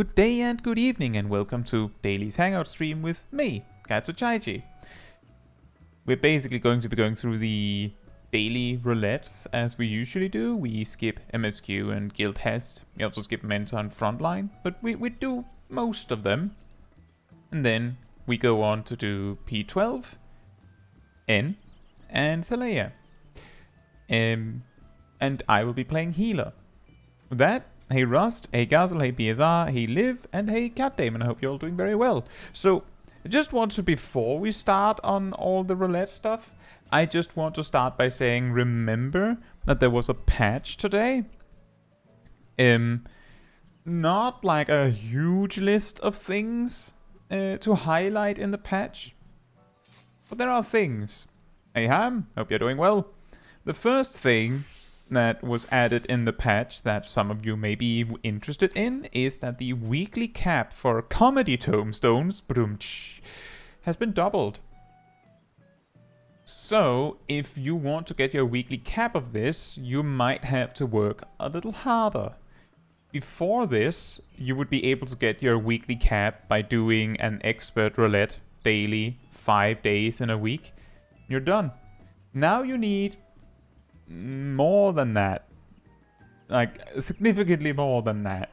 Good day and good evening, and welcome to Dailies Hangout stream with me, Caetsu Chaiji. We're basically going to be going through the daily roulettes as we usually do. We skip MSQ and Guild Hest. We also skip Mentor and Frontline, but we do most of them. And then we go on to do P12, N, and Thalea. And I will be playing healer. With that, hey Rust, hey Gazel, hey BSR, hey Liv, and hey Catdamon. I hope you're all doing very well. So, I just want to, before we start on all the roulette stuff, I just want to start by saying, remember that there was a patch today. Not like a huge list of things to highlight in the patch, but there are things. Hey Ham, hope you're doing well. The first thing that was added in the patch that some of you may be interested in is that the weekly cap for comedy tombstones has been doubled. So if you want to get your weekly cap of this, you might have to work a little harder. Before this, you would be able to get your weekly cap by doing an expert roulette daily 5 days in a week. You're done. Now you need more than that, like significantly more than that.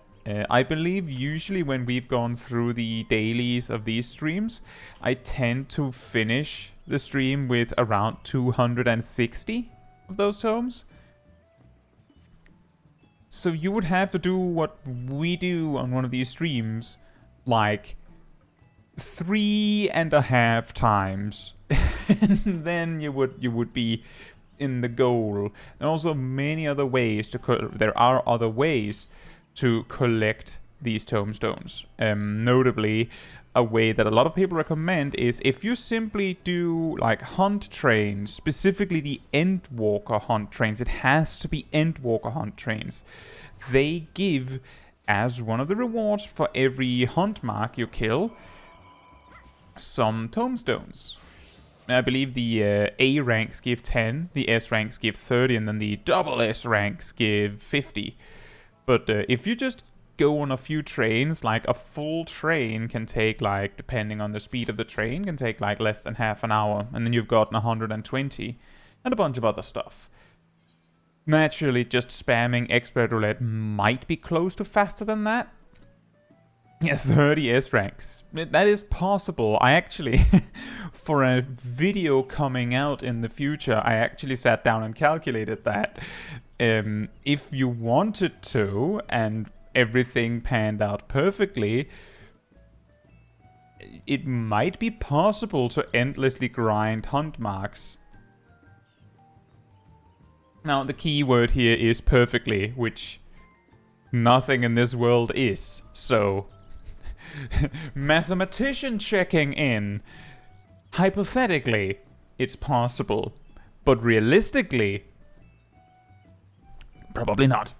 I believe usually when we've gone through the dailies of these streams, I tend to finish the stream with around 260 of those tomes. So you would have to do what we do on one of these streams, like 3.5 times, and then you would be in the goal. And also many other ways to there are other ways to collect these tombstones. Notably, a way that a lot of people recommend is if you simply do like hunt trains, specifically the Endwalker hunt trains. It has to be Endwalker hunt trains. They give, as one of the rewards for every hunt mark you kill, some tombstones. I believe the A ranks give 10, the S ranks give 30, and then the double S ranks give 50. But if you just go on a few trains, like a full train can take, like, depending on the speed of the train, can take like less than half an hour, and then you've gotten 120, and a bunch of other stuff. Naturally, just spamming expert roulette might be close to faster than that. Yeah, 30 S ranks. That is possible. I actually, for a video coming out in the future, I actually sat down and calculated that. If you wanted to, and everything panned out perfectly, it might be possible to endlessly grind hunt marks. Now, the key word here is perfectly, which nothing in this world is, so mathematician checking in. Hypothetically, it's possible, but realistically, probably not.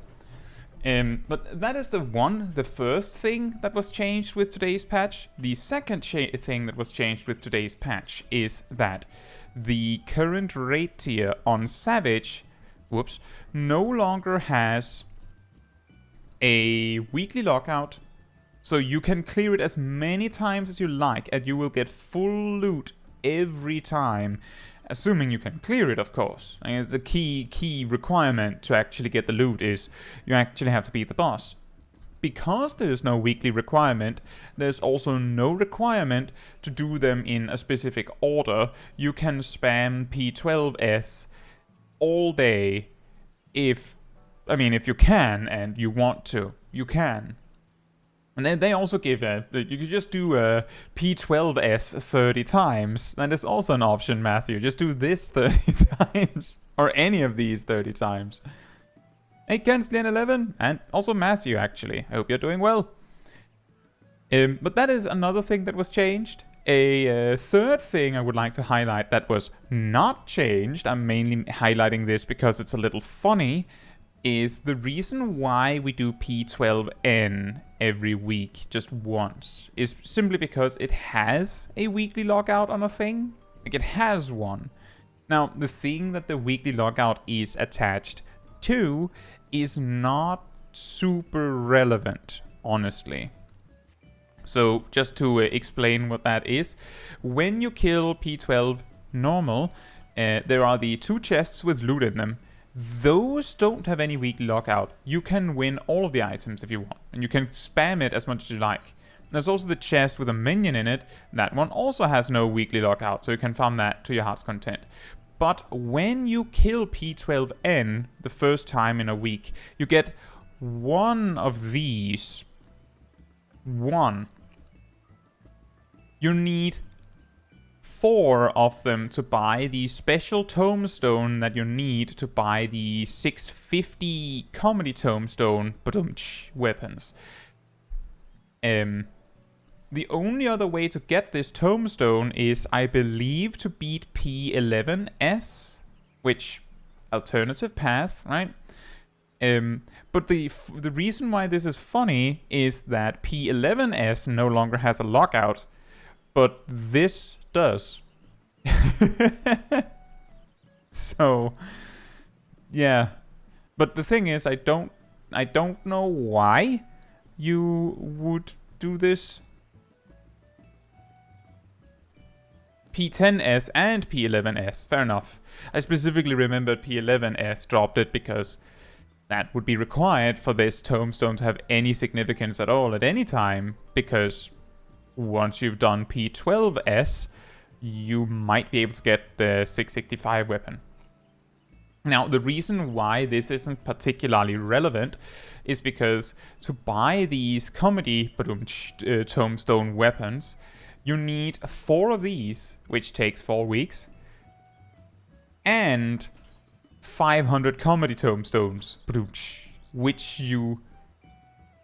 But that is the first thing that was changed with today's patch. The second thing that was changed with today's patch is that the current rate tier on Savage, no longer has a weekly lockout. So you can clear it as many times as you like, and you will get full loot every time. Assuming you can clear it, of course. I mean, it's the key requirement to actually get the loot is you actually have to beat the boss. Because there's no weekly requirement, there's also no requirement to do them in a specific order. You can spam P12S all day if you can and you want to. You can. And then they also give you could just do a P12S 30 times. That is also an option, Matthew. Just do this 30 times. Or any of these 30 times. Hey, Kensley11, and also Matthew, actually. I hope you're doing well. But that is another thing that was changed. A third thing I would like to highlight that was not changed, I'm mainly highlighting this because it's a little funny, is the reason why we do P12N every week just once is simply because it has a weekly logout on a thing. Like, it has one. Now, the thing that the weekly logout is attached to is not super relevant, honestly. So just to explain what that is, when you kill P12 normal, there are the 2 chests with loot in them. Those don't have any weekly lockout. You can win all of the items if you want, and you can spam it as much as you like. There's also the chest with a minion in it. That one also has no weekly lockout, so you can farm that to your heart's content. But when you kill P12N the first time in a week, you get one of these. One. You need 4 of them to buy the special tombstone that you need to buy the 650 comedy tombstone weapons. The only other way to get this tombstone is, I believe, to beat P11S, which alternative path, right? But the reason why this is funny is that P11S no longer has a lockout, but this does. So, yeah. But the thing is, I don't know why you would do this. P10S and P11S, fair enough. I specifically remembered P11S dropped it because that would be required for this tombstone to have any significance at all at any time, because once you've done P12S, you might be able to get the 665 weapon. Now, the reason why this isn't particularly relevant is because to buy these comedy tombstone weapons, you need 4 of these, which takes 4 weeks, and 500 comedy tombstones, which you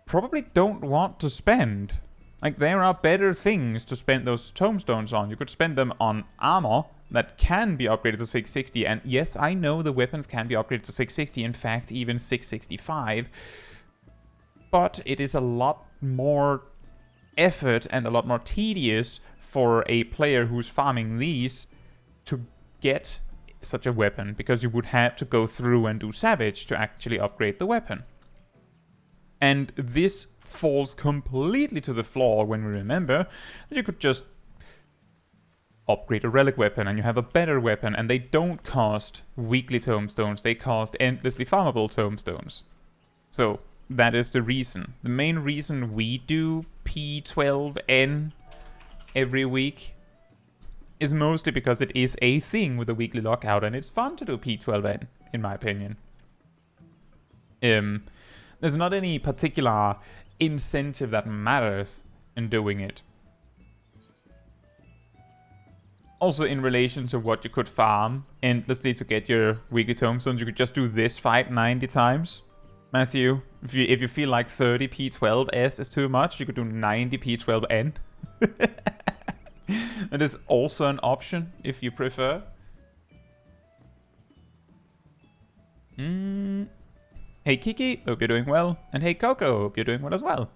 probably don't want to spend. Like, there are better things to spend those tombstones on. You could spend them on armor that can be upgraded to 660, and yes, I know the weapons can be upgraded to 660, in fact, even 665, but it is a lot more effort and a lot more tedious for a player who's farming these to get such a weapon, because you would have to go through and do Savage to actually upgrade the weapon. And this falls completely to the floor when we remember that you could just upgrade a relic weapon and you have a better weapon, and they don't cost weekly tombstones, they cost endlessly farmable tombstones. So that is the reason. The main reason we do P12N every week is mostly because it is a thing with a weekly lockout, and it's fun to do P12N, in my opinion. There's not any particular incentive that matters in doing it. Also, in relation to what you could farm endlessly to get your weekly tombstones, you could just do this fight 90 times. Matthew, if you feel like 30 P12S is too much, you could do 90 P12N. That is also an option if you prefer. Hey Kiki, hope you're doing well. And hey Coco, hope you're doing well as well.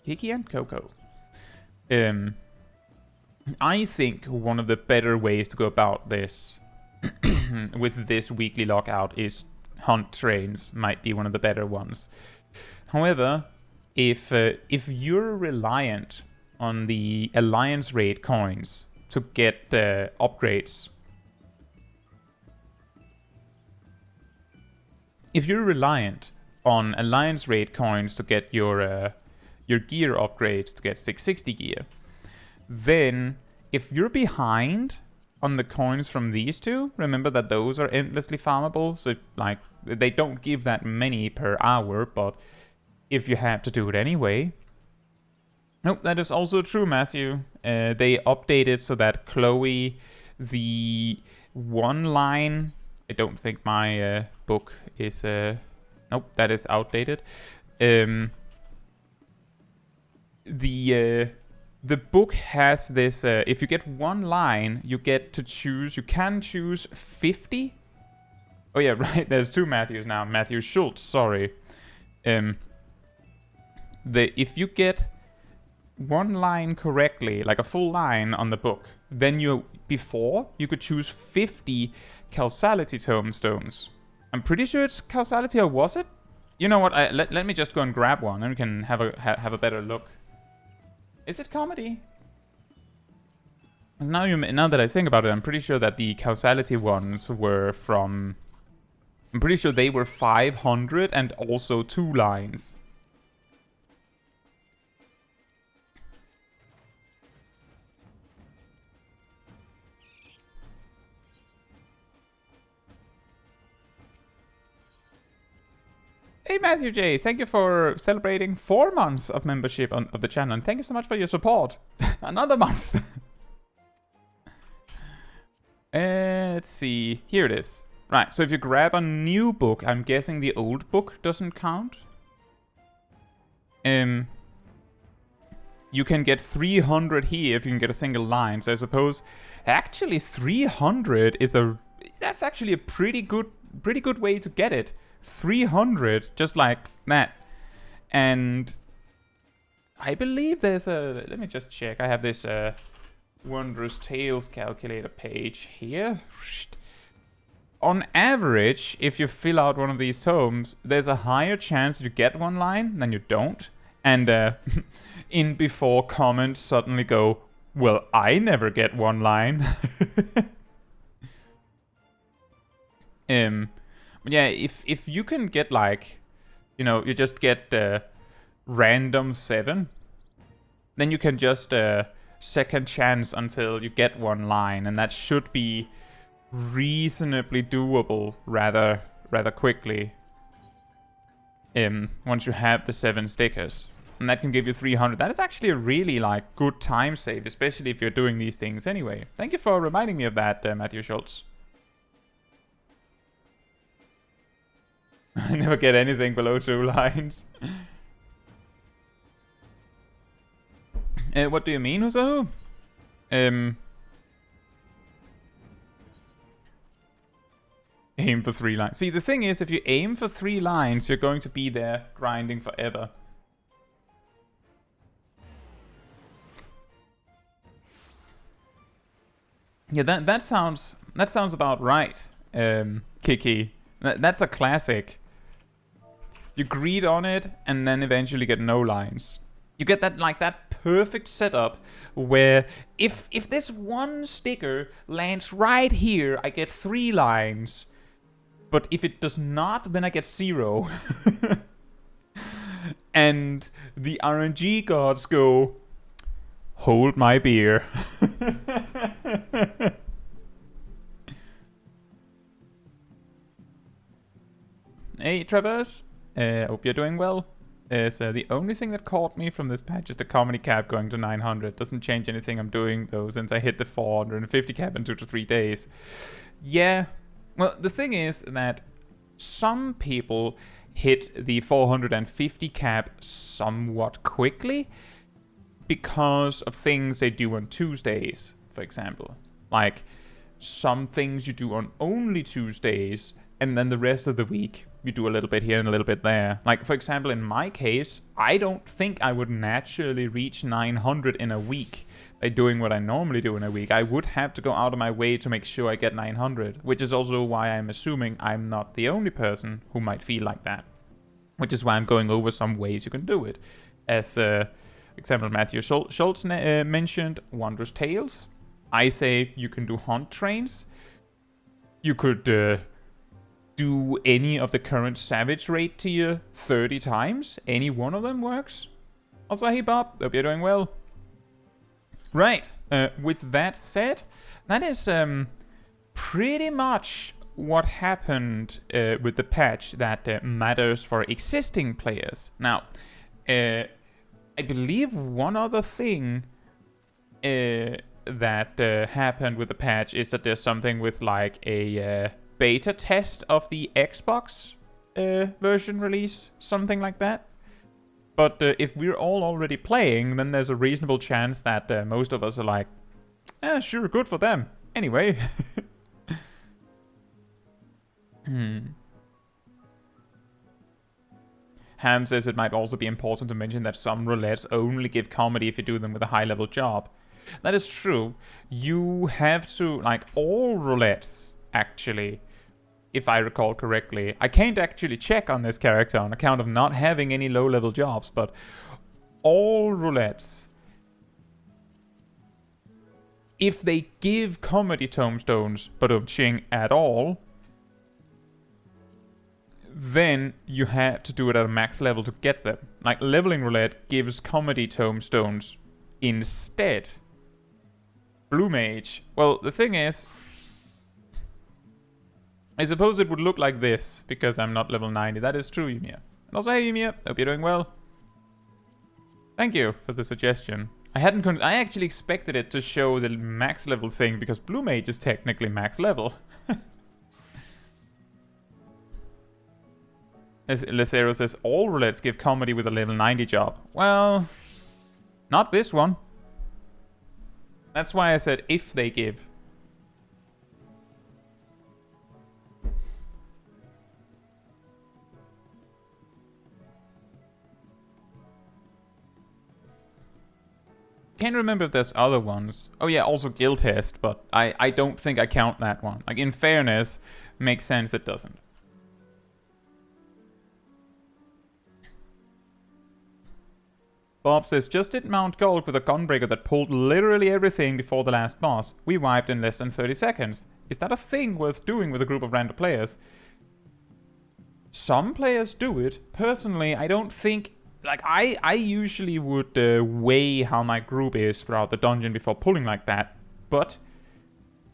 Kiki and Coco. I think one of the better ways to go about this with this weekly lockout is hunt trains. Might be one of the better ones. However, if you're reliant on the Alliance raid coins to get upgrades, if you're reliant on Alliance raid coins to get your gear upgrades to get 660 gear, then if you're behind on the coins from these two, remember that those are endlessly farmable, so like they don't give that many per hour, but if you have to do it anyway. Nope, that is also true, Matthew. They updated so that Chloe, the one line, I don't think my book is, nope, that is outdated. The book has this, if you get one line, you get to choose, you can choose 50. Oh yeah, right, there's 2 Matthews now. Matthew Schultz, sorry. If you get one line correctly, like a full line on the book, then before you could choose 50 causality tombstones. I'm pretty sure it's causality, or was it? You know what? Let me just go and grab one, and we can have a better look. Is it comedy? Because now that I think about it, I'm pretty sure that the causality ones were from... I'm pretty sure they were 500 and also 2 lines. Hey Matthew J, thank you for celebrating 4 months of membership of the channel, and thank you so much for your support. Another month. Let's see, here it is. Right, so if you grab a new book, I'm guessing the old book doesn't count. You can get 300 here if you can get a single line, so I suppose actually 300 is that's actually a pretty good way to get it. 300, just like that. And I believe there's a... Let me just check. I have this Wondrous Tales calculator page here. On average, if you fill out one of these tomes, there's a higher chance you get 1 line than you don't. And in before comments suddenly go, well, I never get 1 line. But yeah, if you can get like, you know, you just get random 7, then you can just second chance until you get 1 line, and that should be reasonably doable rather quickly. Once you have the 7 stickers, and that can give you 300. That is actually a really like good time save, especially if you're doing these things anyway. Thank you for reminding me of that, Matthew Schultz. I never get anything below 2 lines. What do you mean, Huzo? Aim for 3 lines. See, the thing is, if you aim for 3 lines, you're going to be there grinding forever. Yeah, that sounds about right, Kiki. That's a classic. You greed on it, and then eventually get no lines. You get that perfect setup where if this 1 sticker lands right here, I get 3 lines. But if it does not, then I get 0. And the RNG gods go, hold my beer. Hey, Traverse. Hope you're doing well. So the only thing that caught me from this patch is the comedy cap going to 900. Doesn't change anything I'm doing, though, since I hit the 450 cap in 2 to 3 days. Yeah. Well, the thing is that some people hit the 450 cap somewhat quickly because of things they do on Tuesdays, for example. Like, some things you do on only Tuesdays, and then the rest of the week you do a little bit here and a little bit there. Like, for example, in my case, I don't think I would naturally reach 900 in a week by doing what I normally do in a week. I would have to go out of my way to make sure I get 900, which is also why I'm assuming I'm not the only person who might feel like that. Which is why I'm going over some ways you can do it. As, example, Matthew Schultz mentioned Wondrous Tales. I say you can do hunt trains. You could do any of the current Savage raid tier 30 times. Any one of them works. Also, hey Bob, hope you're doing well. Right, with that said, that is pretty much what happened with the patch that matters for existing players. Now, I believe one other thing that happened with the patch is that there's something with like a beta test of the Xbox version release, something like that. But if we're all already playing, then there's a reasonable chance that most of us are like, sure, good for them. Anyway. Ham says it might also be important to mention that some roulettes only give comedy if you do them with a high-level job. That is true. You have to, like, all roulettes, actually, if I recall correctly. I can't actually check on this character on account of not having any low-level jobs, but all roulettes if they give comedy tombstones, but ching at all, then you have to do it at a max level to get them. Like, leveling roulette gives comedy tombstones instead. Blue mage. Well, the thing is, I suppose it would look like this, because I'm not level 90. That is true, Ymir. And also, hey Ymir, hope you're doing well. Thank you for the suggestion. I actually expected it to show the max level thing, because Blue Mage is technically max level. As Lethero says, all roulettes give comedy with a level 90 job. Well, not this one. That's why I said if they give. Can't remember if there's other ones. Oh yeah, also guild test, but I don't think I count that one. Like, in fairness, makes sense it doesn't. Bob says, just did Mount Gold with a gunbreaker that pulled literally everything before the last boss. We wiped in less than 30 seconds. Is that a thing worth doing with a group of random players? Some players do it. Personally, I don't think... Like, I usually would weigh how my group is throughout the dungeon before pulling like that. But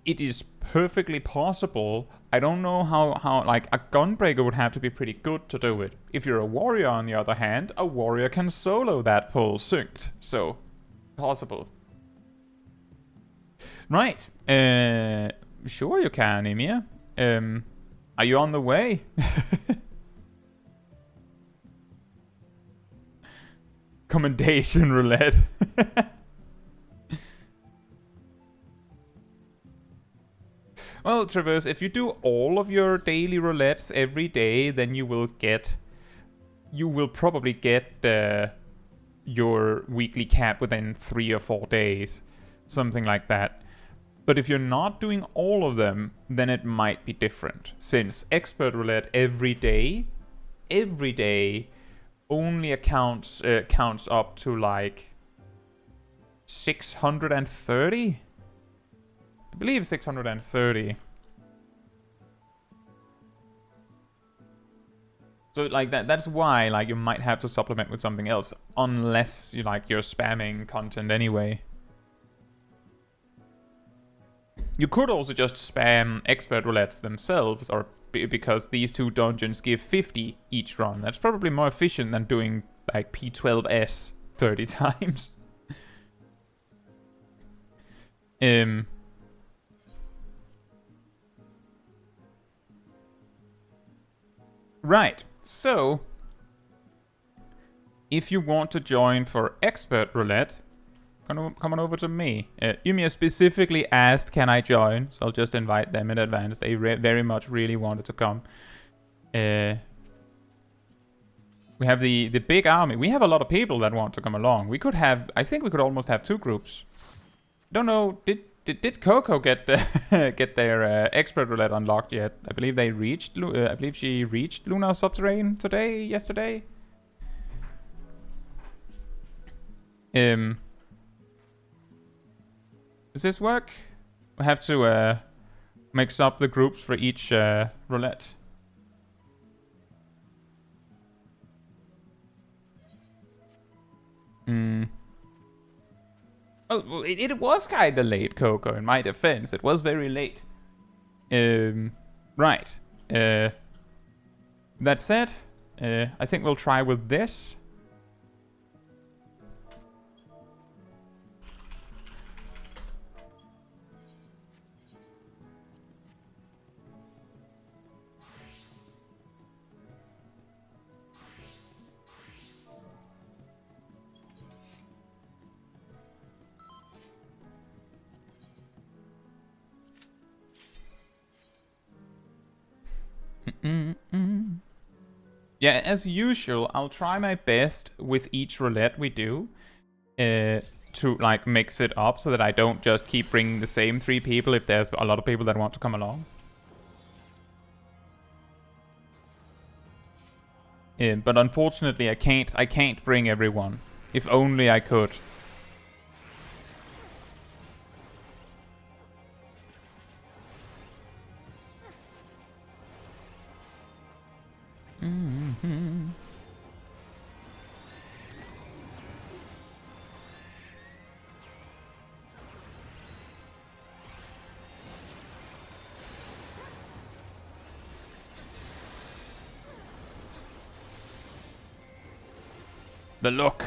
it is perfectly possible. I don't know how like, a gunbreaker would have to be pretty good to do it. If you're a warrior, on the other hand, a warrior can solo that pull synced. So, possible. Right. Sure you can, Ymir. Are you on the way? Commendation roulette. Well, Traverse, if you do all of your daily roulettes every day, then you will probably get your weekly cap within 3 or 4 days. Something like that. But if you're not doing all of them, then it might be different. Since expert roulette every day only counts up to like 630? I believe 630. So like that's why like you might have to supplement with something else, unless you're spamming content anyway. You could also just spam expert roulettes themselves, or because these 2 dungeons give 50 each run. That's probably more efficient than doing like P12S 30 times. Right, so if you want to join for expert roulette, come on over to me. Ymir specifically asked, can I join? So I'll just invite them in advance. They very much really wanted to come. We have the big army. We have a lot of people that want to come along. We could have, I think we could almost have 2 groups. Don't know, did Coco get get their expert roulette unlocked yet? I believe they reached, I believe she reached Lunar Subterrane yesterday. Does this work? We have to mix up the groups for each roulette. Well, it was kinda late, Coco, in my defense. It was very late. Right. That said, I think we'll try with this. Yeah, as usual, I'll try my best with each roulette we do to like mix it up so that I don't just keep bringing the same 3 people if there's a lot of people that want to come along. But unfortunately, I can't bring everyone. If only I could. The look.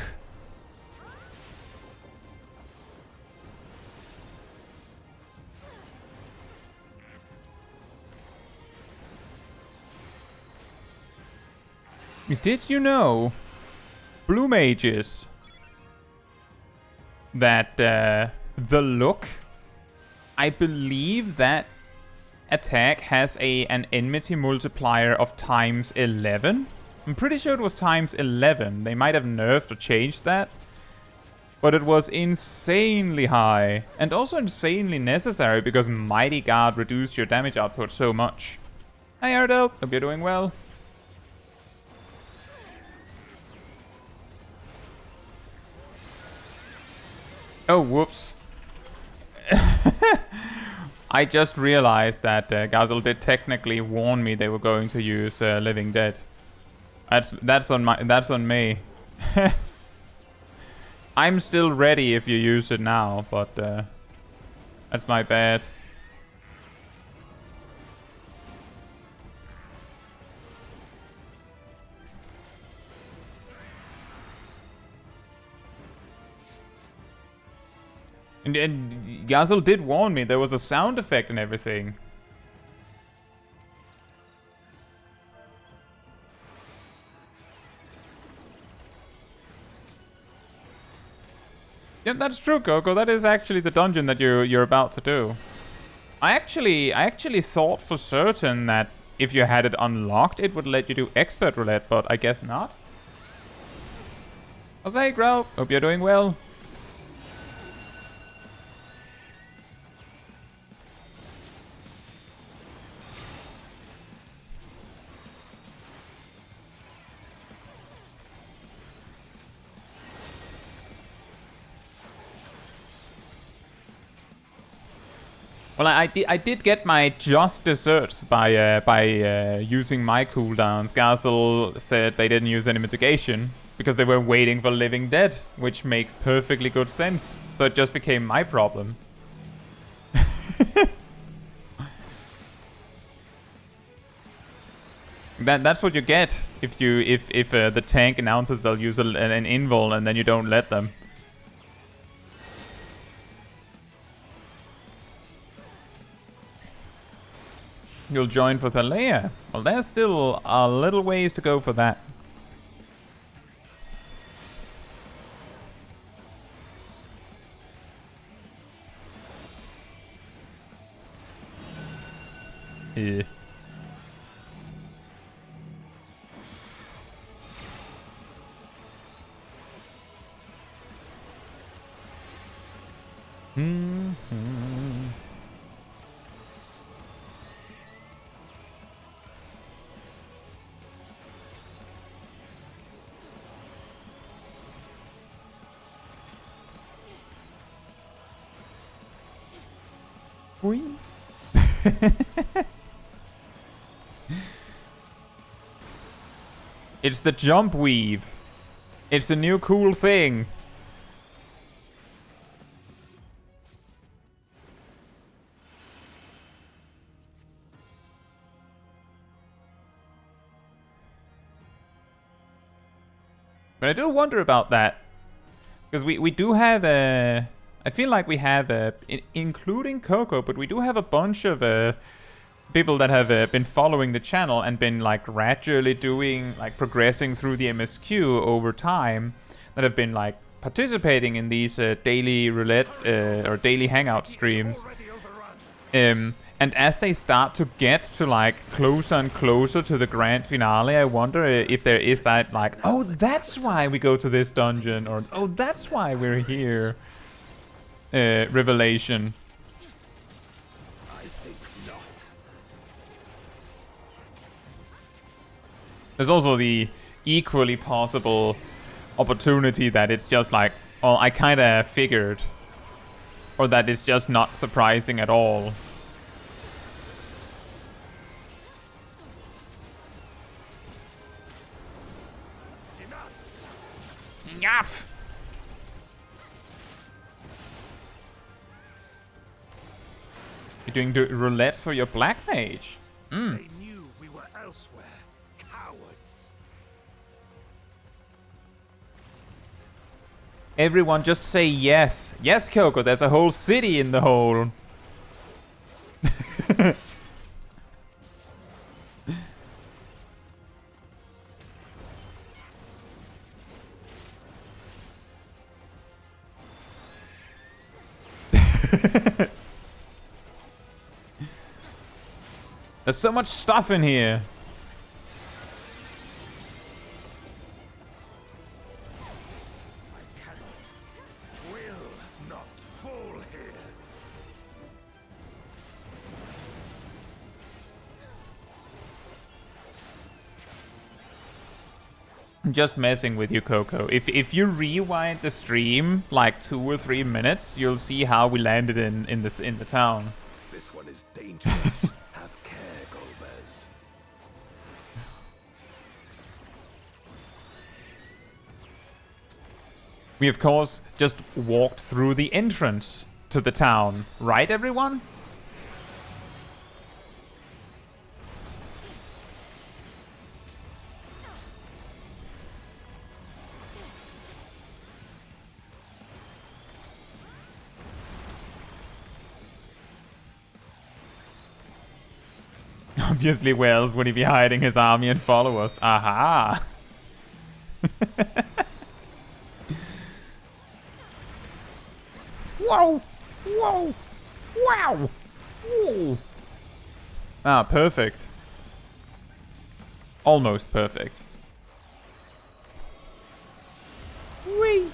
Did you know, blue mages, that the look, I believe that attack has an enmity multiplier of times 11? I'm pretty sure it was times 11. They might have nerfed or changed that. But it was insanely high. And also insanely necessary because Mighty Guard reduced your damage output so much. Hi Ardell, hope you're doing well. Oh, whoops. I just realized that Gazel did technically warn me they were going to use Living Dead. That's on me. I'm still ready if you use it now, but that's my bad. And Gazel did warn me, there was a sound effect and everything. Yeah, that's true, Coco. That is actually the dungeon that you're about to do. I actually thought for certain that if you had it unlocked, it would let you do expert roulette, but I guess not. Hey, Grau. Hope you're doing well. Well, I did get my just desserts by using my cooldowns. Gazel said they didn't use any mitigation because they were waiting for Living Dead, which makes perfectly good sense. So it just became my problem. That's what you get if the tank announces they'll use an invul and then you don't let them. You'll join for Thalea. Well, there's still a little ways to go for that. Yeah. It's the jump weave. It's a new cool thing. But I do wonder about that. Because we do have a... I feel like we have, including Coco, but we do have a bunch of people that have been following the channel and been like gradually doing, like progressing through the MSQ over time, that have been like participating in these daily roulette or daily hangout streams. And as they start to get to like closer and closer to the grand finale, I wonder if there is that like, oh, that's why we go to this dungeon, or oh, that's why we're here. Revelation. I think not. There's also the equally possible opportunity that it's just like, oh, I kinda figured. Or that it's just not surprising at all. Enough! You're doing roulettes for your black mage. They knew we were elsewhere. Cowards. Everyone just say yes. Yes, Coco, there's a whole city in the hole. There's so much stuff in here. I'm just messing with you, Coco. If you rewind the stream like 2 or 3 minutes, you'll see how we landed in the town. This one is dangerous. Have care, Golbez. We of course just walked through the entrance to the town, right, everyone? Obviously, where else would he be hiding his army and follow us? Aha! Whoa! Whoa! Wow! Whoa! Ah, perfect. Almost perfect. Whee!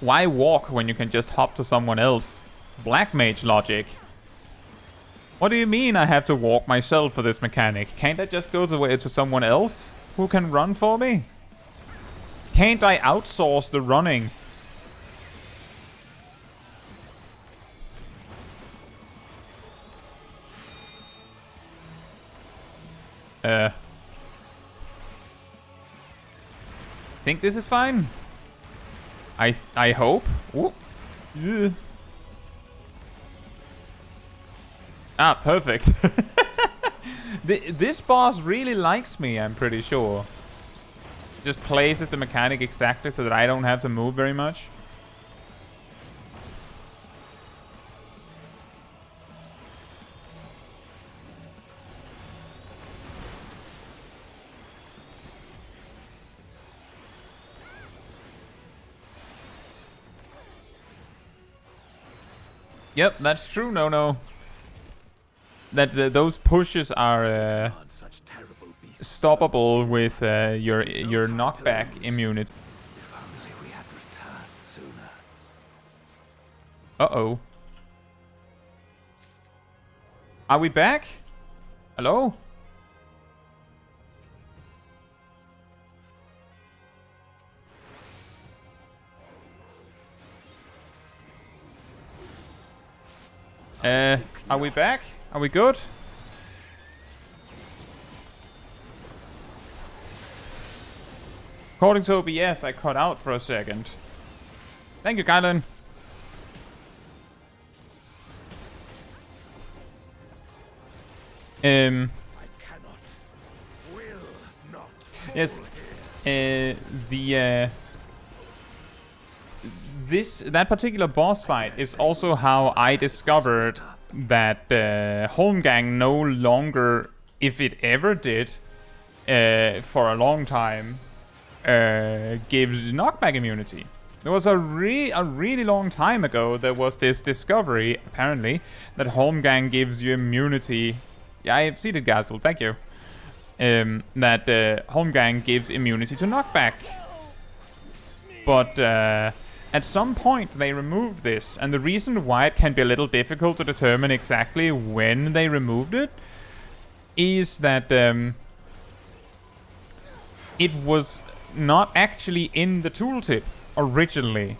Why walk when you can just hop to someone else? Black mage logic. What do you mean I have to walk myself for this mechanic? Can't I just go to someone else who can run for me? Can't I outsource the running? Think this is fine? I hope. Ooh. Yeah. Ah, perfect. This boss really likes me, I'm pretty sure. Just places the mechanic exactly so that I don't have to move very much. Yep, that's true, no. That those pushes are stoppable with your knockback immunity. If only we had returned sooner. Uh-oh. Are we back? Hello? Are we back? Are we good? According to OBS, I cut out for a second. Thank you, Kylan. I cannot, will not. Yes. That particular boss fight is also how I discovered that Holmgang no longer, if it ever did, for a long time, gives knockback immunity. There was a really long time ago there was this discovery, apparently, that Holmgang gives you immunity. Yeah, I have seen it, Gazel, thank you. That Holmgang gives immunity to knockback. But at some point they removed this, and the reason why it can be a little difficult to determine exactly when they removed it is that it was not actually in the tooltip originally.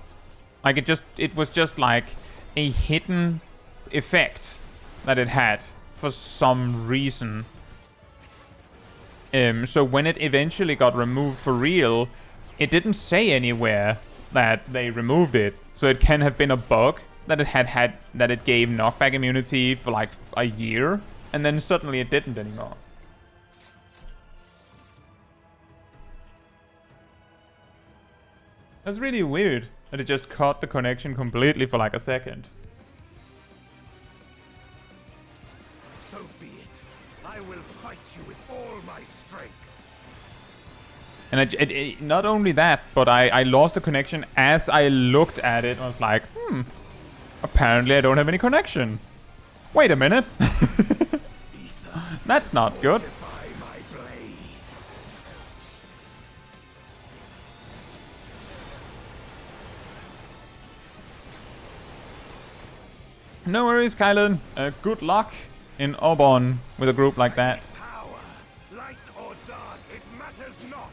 Like it was just like a hidden effect that it had for some reason. So when it eventually got removed for real, it didn't say anywhere that they removed it. So it can have been a bug that that it gave knockback immunity for like a year, and then suddenly it didn't anymore. That's really weird that it just cut the connection completely for like a second. So be it. I will fight you with all my strength. And not only that, but I lost the connection as I looked at it. I was like, apparently I don't have any connection. Wait a minute. That's not good. No worries, Kylan. Good luck in Obon with a group like that. Power, light or dark, it matters not.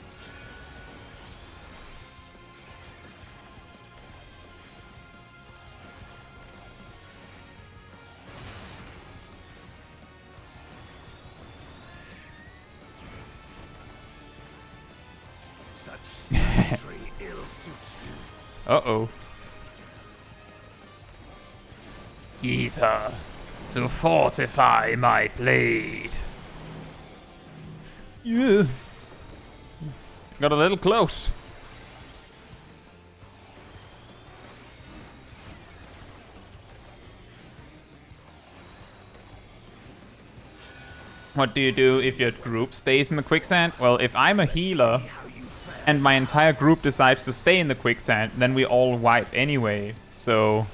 Such symmetry ill suits you. Uh-oh. Ether to fortify my blade. Yeah. Got a little close. What do you do if your group stays in the quicksand? Well, if I'm a healer and my entire group decides to stay in the quicksand, then we all wipe anyway. So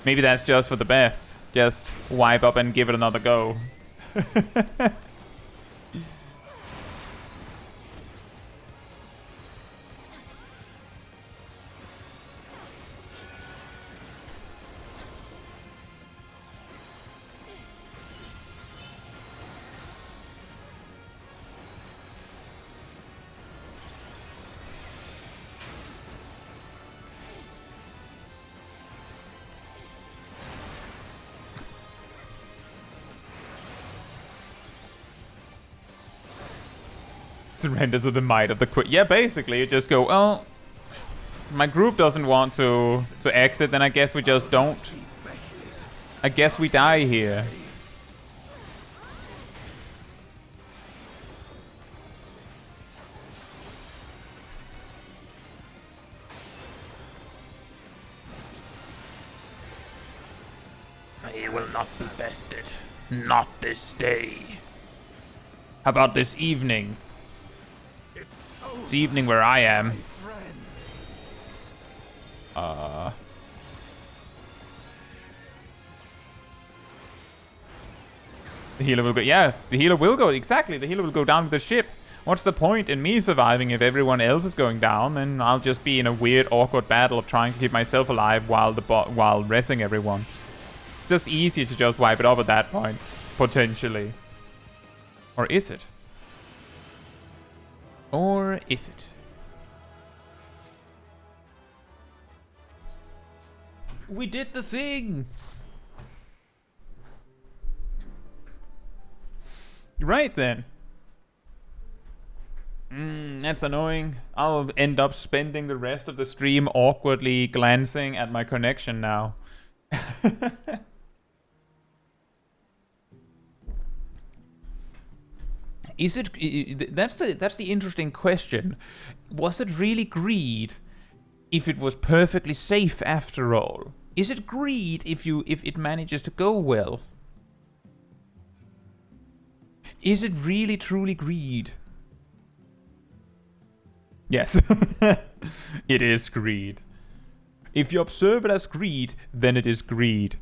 maybe that's just for the best. Just wipe up and give it another go. Surrender to the might of the quick. Yeah, basically, you just go, oh, my group doesn't want to exit, then I guess we just don't. I guess we die here. They will not be bested. Not this day. How about this evening? It's evening where I am. The healer will go. Yeah, the healer will go. Exactly, the healer will go down with the ship. What's the point in me surviving if everyone else is going down? Then I'll just be in a weird, awkward battle of trying to keep myself alive while resing everyone. It's just easier to just wipe it off at that point, potentially. Or is it? Or is it? We did the thing! Right then. That's annoying. I'll end up spending the rest of the stream awkwardly glancing at my connection now. Is it? That's the interesting question. Was it really greed if it was perfectly safe after all? Is it greed if it manages to go well? Is it really truly greed? Yes. It is greed. If you observe it as greed, then it is greed.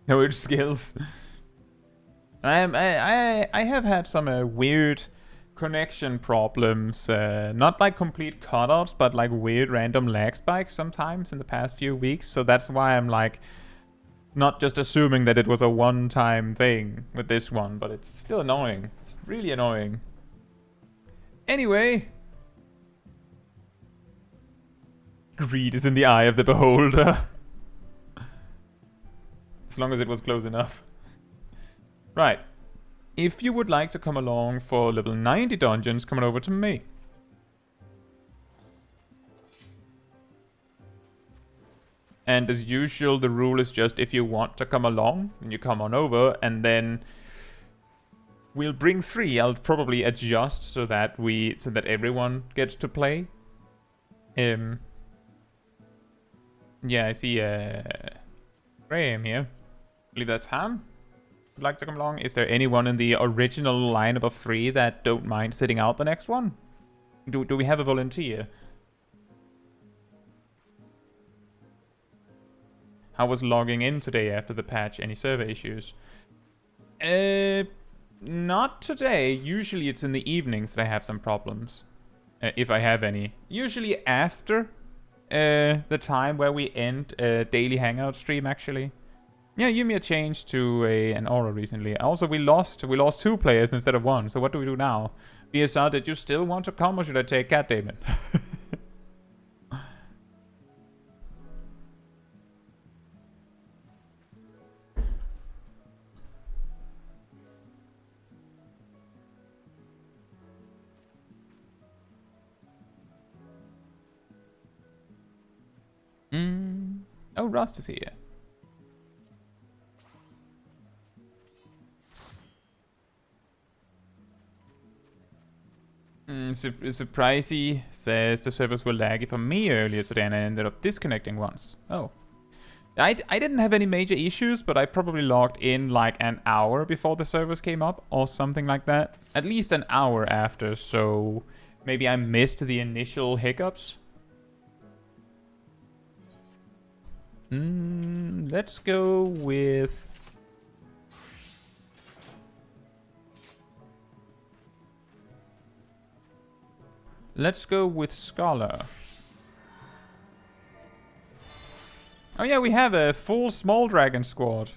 No, it's skills. I have had some weird connection problems. Not like complete cutoffs, but like weird random lag spikes sometimes in the past few weeks. So that's why I'm like not just assuming that it was a one-time thing with this one, but it's still annoying. It's really annoying. Anyway. Greed is in the eye of the beholder. As long as it was close enough. Right. If you would like to come along for level 90 dungeons, come on over to me. And as usual, the rule is just if you want to come along, then you come on over, and then we'll bring 3. I'll probably adjust so that everyone gets to play. Yeah, I see Graham here. I believe that's Ham. Would like to come along? Is there anyone in the original lineup of 3 that don't mind sitting out the next one? Do we have a volunteer? How was logging in today after the patch? Any server issues? Not today. Usually it's in the evenings that I have some problems. If I have any. Usually after the time where we end a daily Hangout stream, actually. Yeah, Yumi changed to an aura recently. Also, we lost 2 players instead of 1. So what do we do now? BSR, did you still want to come, or should I take Cat Damon? Oh, Rust is here. Surprisey says the servers were laggy for me earlier today and I ended up disconnecting once. Oh. I didn't have any major issues, but I probably logged in like an hour before the servers came up or something like that. At least an hour after, so maybe I missed the initial hiccups. Let's go with... Let's go with Scholar. Oh yeah, we have a full small dragon squad.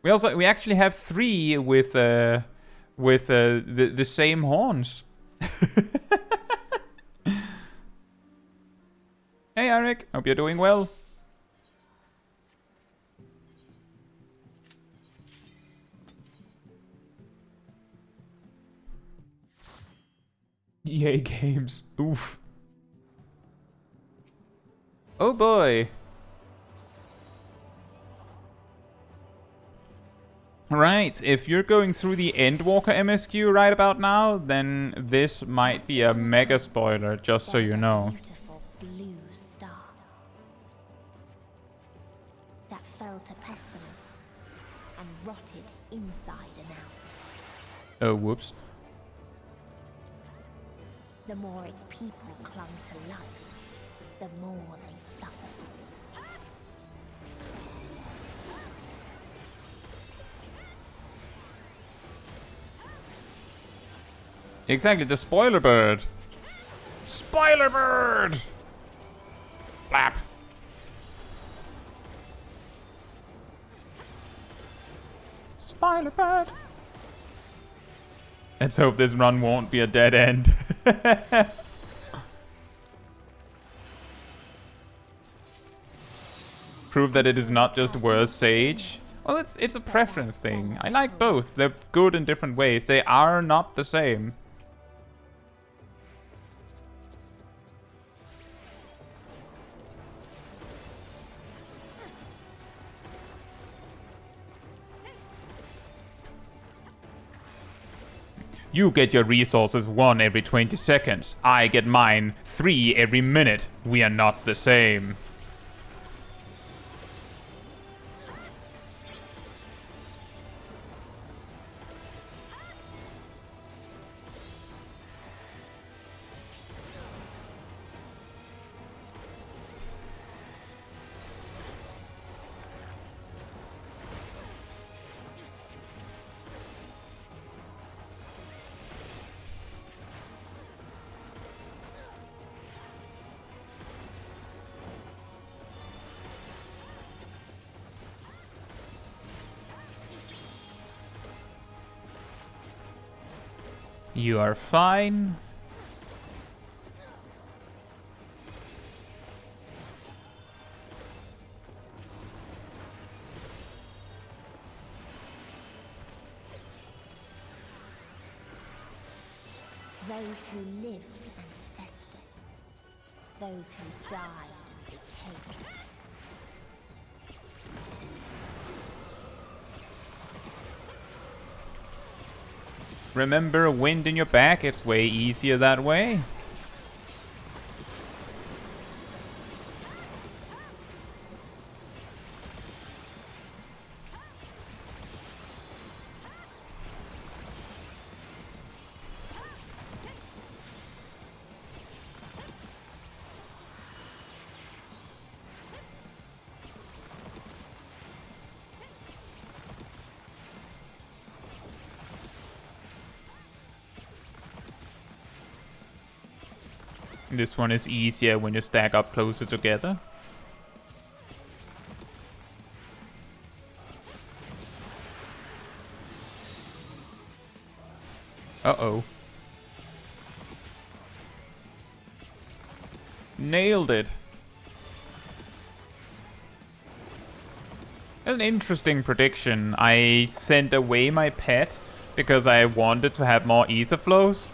We actually have 3 with the same horns. Hey Eric, hope you're doing well. EA Games. Oof. Oh boy. Right, if you're going through the Endwalker MSQ right about now, then this might be a mega spoiler, just so you know. Beautiful blue star that fell to pestilence and rotted inside and out. Oh, whoops. The more its people clung to life, the more they suffered. Exactly, the spoiler bird. Spoiler bird! Flap. Spoiler bird. Let's hope this run won't be a dead end. Prove that it is not just worse Sage. Well, it's a preference thing. I like both. They're good in different ways. They are not the same. You get your resources 1 every 20 seconds. I get mine 3 every minute. We are not the same. You are fine. Those who lived and festered. Those who died and decayed. Remember, wind in your back, it's way easier that way. This one is easier when you stack up closer together. Uh-oh. Nailed it. An interesting prediction. I sent away my pet because I wanted to have more ether flows.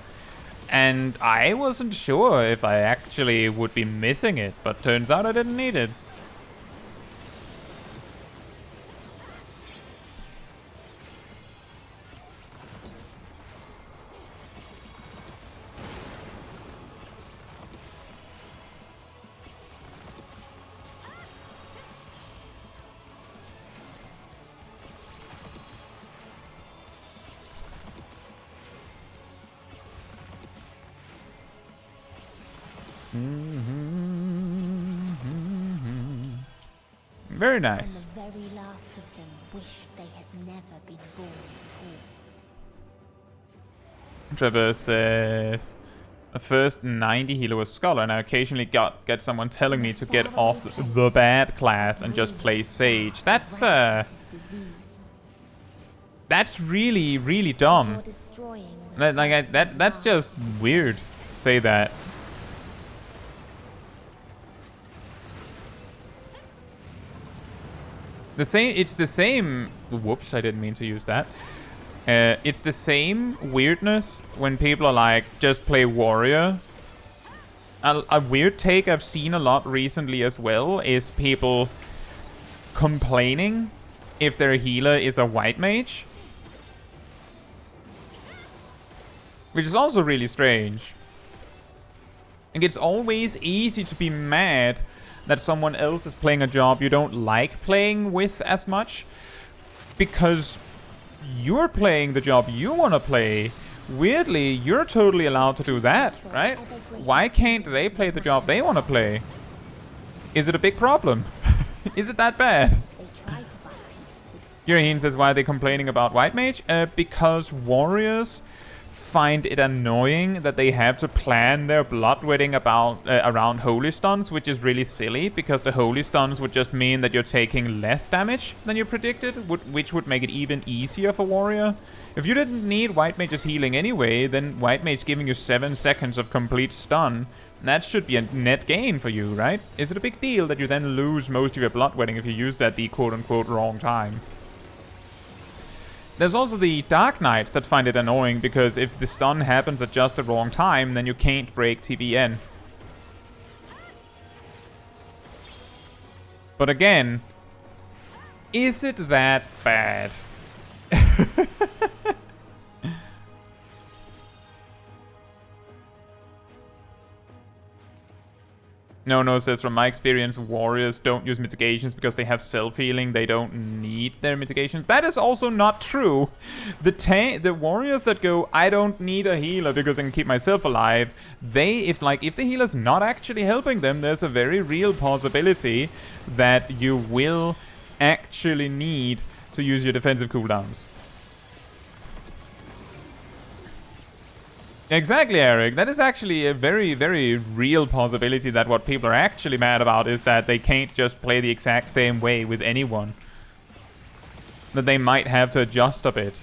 And I wasn't sure if I actually would be missing it, but turns out I didn't need it. Very nice. And the very last of them wished they had never been born at all. Trevor says, a first 90 healer was Scholar, and I occasionally get someone telling me to get off the bad class and just play Sage. That's really, really dumb. That's just weird to say that. It's the same. Whoops, I didn't mean to use that. It's the same weirdness when people are like, just play warrior. A weird take I've seen a lot recently as well is people complaining if their healer is a white mage. Which is also really strange. Like, it's always easy to be mad that someone else is playing a job you don't like playing with as much, because you're playing the job you want to play. Weirdly, you're totally allowed to do that, right? Why can't they play the job they want to play? Is it a big problem? Is it that bad? Yureen says, why are they complaining about white mage? Because warriors find it annoying that they have to plan their bloodletting around holy stuns, which is really silly, because the holy stuns would just mean that you're taking less damage than you predicted, which would make it even easier for warrior. If you didn't need white mage's healing anyway, then white mage giving you 7 seconds of complete stun, that should be a net gain for you, right? Is it a big deal that you then lose most of your bloodletting if you use that the quote-unquote wrong time? There's also the Dark Knights that find it annoying, because if the stun happens at just the wrong time, then you can't break TBN. But again, is it that bad? No, says, from my experience, warriors don't use mitigations because they have self-healing. They don't need their mitigations. That is also not true. The warriors that go, I don't need a healer because I can keep myself alive, if the healer's not actually helping them, there's a very real possibility that you will actually need to use your defensive cooldowns. Exactly, Eric. That is actually a very, very real possibility, that what people are actually mad about is that they can't just play the exact same way with anyone. That they might have to adjust a bit.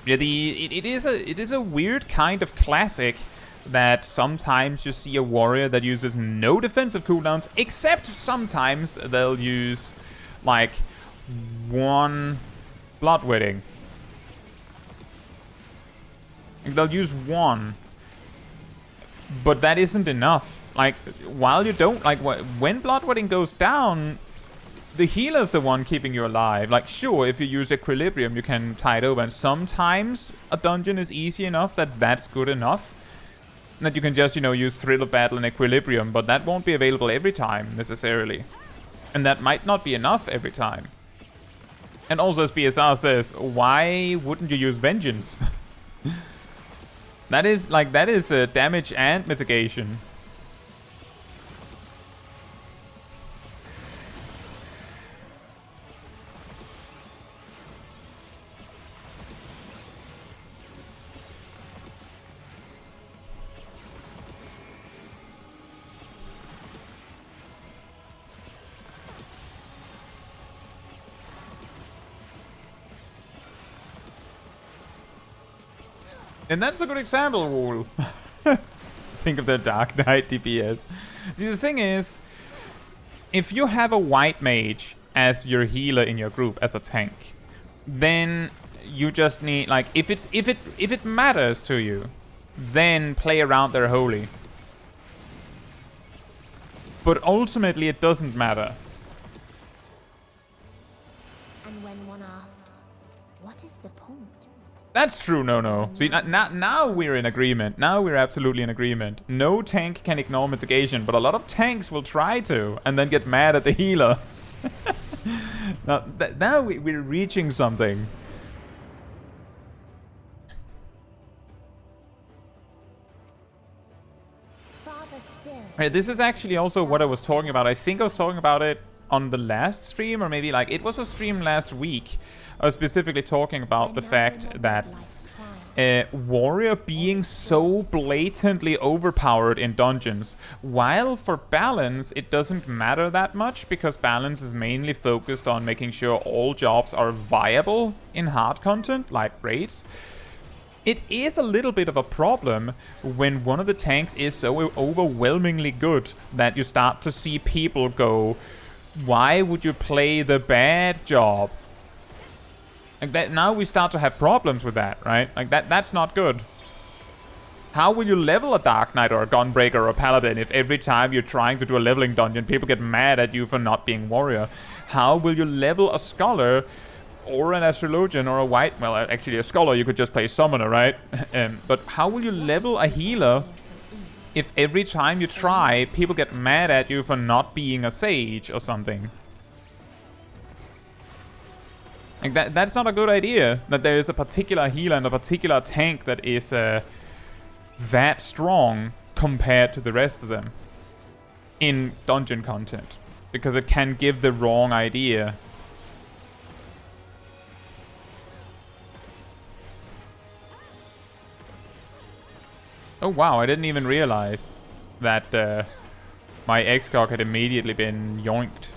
Yeah, it is a weird kind of classic that sometimes you see a warrior that uses no defensive cooldowns, except sometimes they'll use like one bloodwetting. They'll use one, but that isn't enough. Like, while you don't, like, when bloodwetting goes down, the healer's the one keeping you alive. Like, sure, if you use Equilibrium, you can tide over, and sometimes a dungeon is easy enough that that's good enough. That you can just, you know, use Thrill of Battle and Equilibrium, but that won't be available every time, necessarily. And that might not be enough every time. And also, as BSR says, why wouldn't you use Vengeance? That is damage and mitigation. And that's a good example, Wool. Think of the Dark Knight DPS. See, the thing is, if you have a white mage as your healer in your group, as a tank, then you just need, like, if it matters to you, then play around their holy. But ultimately, it doesn't matter. And when one asked, what is the point? That's true, no. See, now we're in agreement. Now we're absolutely in agreement. No tank can ignore mitigation, but a lot of tanks will try to, and then get mad at the healer. Now we're reaching something. Right, this is actually also what I was talking about. I think I was talking about it on the last stream, or maybe like it was a stream last week. I was specifically talking about the fact that warrior being so blatantly overpowered in dungeons, while for balance it doesn't matter that much, because balance is mainly focused on making sure all jobs are viable in hard content like raids. It is a little bit of a problem when one of the tanks is so overwhelmingly good that you start to see people go, why would you play the bad job? Like that, now we start to have problems with that, right? Like that's not good. How will you level a Dark Knight or a Gunbreaker or a Paladin if every time you're trying to do a leveling dungeon, people get mad at you for not being warrior? How will you level a Scholar or an Astrologian or a White... Well, actually a Scholar, you could just play Summoner, right? But how will you level a healer if every time you try, people get mad at you for not being a Sage or something? Like that's not a good idea, that there is a particular healer and a particular tank that is that strong compared to the rest of them in dungeon content, because it can give the wrong idea. Oh wow, I didn't even realize that my X-Cock had immediately been yoinked.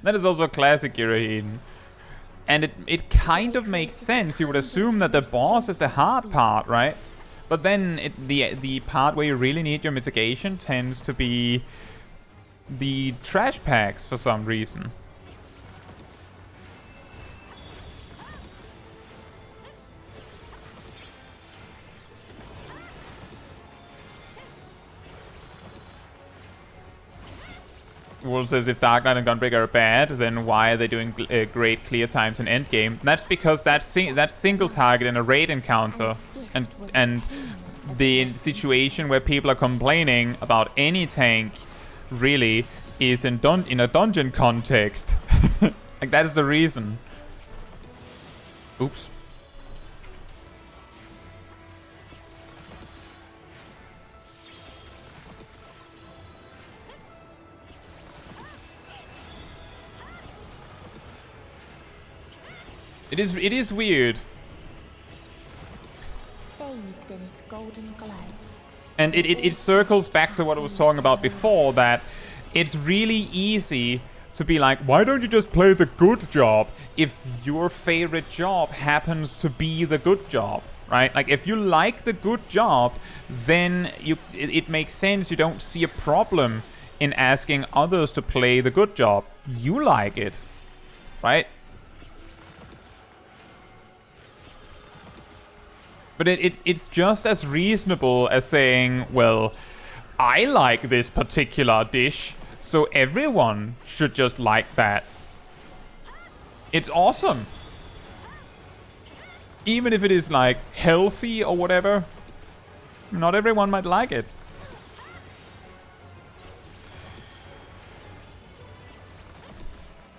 That is also a classic Eurohean. And it kind of makes sense. You would assume that the boss is the hard part, right? But then the part where you really need your mitigation tends to be the trash packs for some reason. Wolf says if Dark Knight and Gunbreaker are bad, then why are they doing great clear times in endgame? That's because that's single target in a raid encounter, and the situation where people are complaining about any tank really is in a dungeon context. Like that's the reason. Oops. It is weird. Bathed in its golden glow. And it circles back to what I was talking about before, that it's really easy to be like, why don't you just play the good job if your favorite job happens to be the good job, right? Like, if you like the good job, then it makes sense. You don't see a problem in asking others to play the good job. You like it, right? But it's just as reasonable as saying, well, I like this particular dish, so everyone should just like that. It's awesome. Even if it is, like, healthy or whatever, not everyone might like it.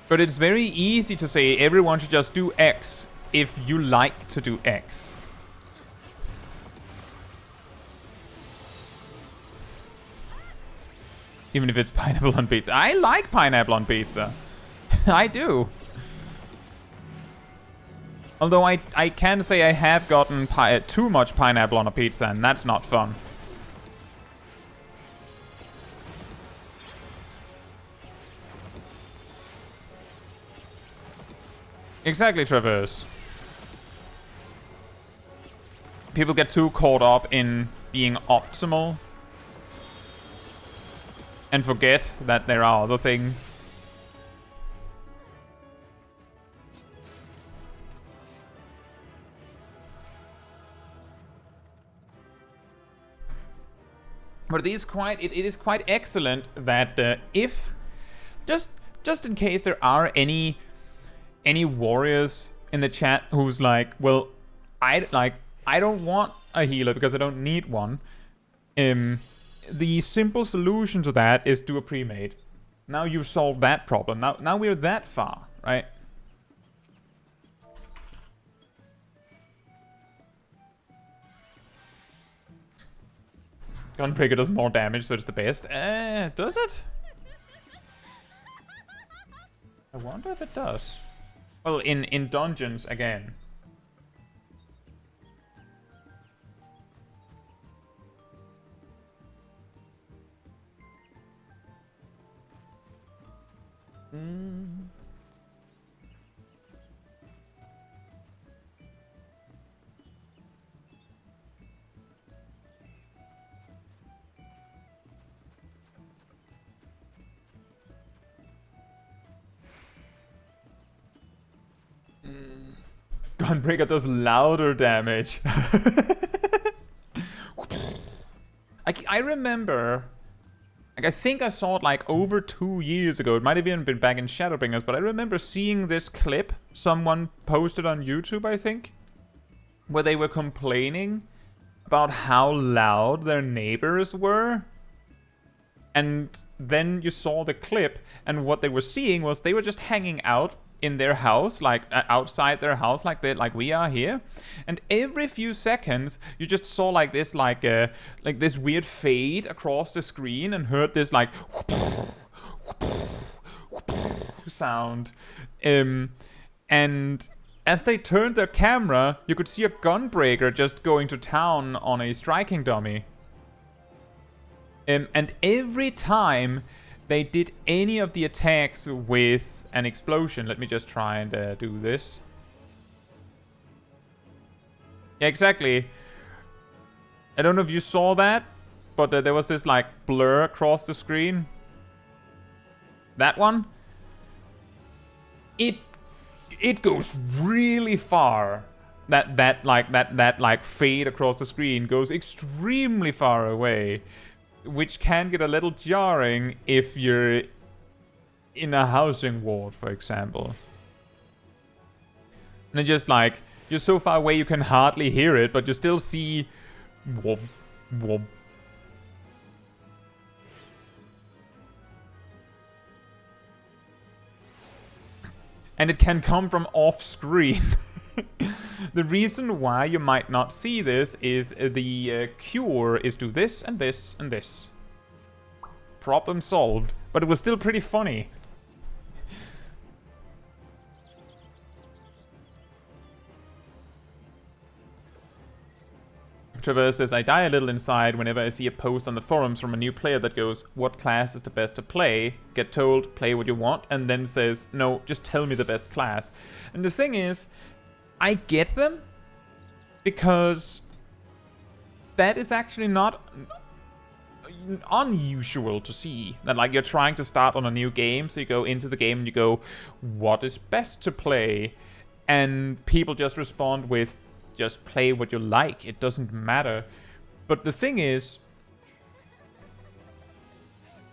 But it's very easy to say everyone should just do X if you like to do X. Even if it's pineapple on pizza. I like pineapple on pizza. I do. Although I can say I have gotten too much pineapple on a pizza, and that's not fun. Exactly, Traverse. People get too caught up in being optimal and forget that there are other things. But it is quite excellent that if just in case there are any warriors in the chat who's like, well, I don't want a healer because I don't need one. The simple solution to that is do a pre-made. Now you've solved that problem. Now we're that far, right? Gunbreaker does more damage, so it's the best. Does it? I wonder if it does. Well, in dungeons again. Gunbreaker does louder damage. I remember, like, I think I saw it like over 2 years ago. It might have even been back in Shadowbringers, but I remember seeing this clip someone posted on YouTube, I think, where they were complaining about how loud their neighbors were. And then you saw the clip, and what they were seeing was they were just hanging out in their house, like outside their house, like we are here, and every few seconds you just saw like this weird fade across the screen and heard this like sound, and as they turned their camera, you could see a Gunbreaker just going to town on a striking dummy. And every time they did any of the attacks with an explosion, let me just try and do this. Yeah, exactly. I don't know if you saw that, but there was this like blur across the screen. That one. It goes really far. That fade across the screen goes extremely far away, which can get a little jarring if you're in a housing ward, for example. And it just like, you're so far away you can hardly hear it, but you still see whoop, whoop. And it can come from off screen. The reason why you might not see this is the cure is do this and this and this. Problem solved. But it was still pretty funny. Traverse says, I die a little inside whenever I see a post on the forums from a new player that goes, what class is the best to play? Get told, play what you want, and then says, no, just tell me the best class. And the thing is, I get them, because that is actually not unusual to see. That, like, you're trying to start on a new game, so you go into the game and you go, what is best to play? And people just respond with, just play what you like, it doesn't matter. But the thing is,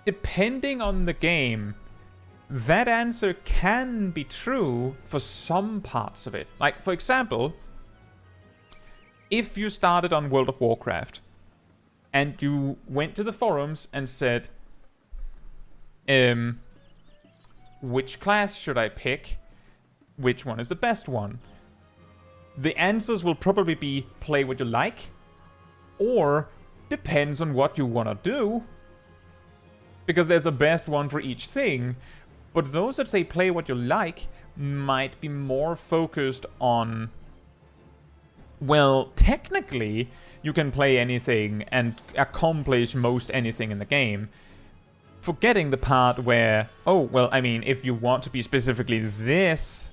depending on the game, that answer can be true for some parts of it. Like, for example, if you started on World of Warcraft and you went to the forums and said, which class should I pick? Which one is the best one? The answers will probably be play what you like, or depends on what you want to do, because there's a best one for each thing. But those that say play what you like might be more focused on, well, technically you can play anything and accomplish most anything in the game, forgetting the part where, oh, well, I mean, if you want to be specifically this,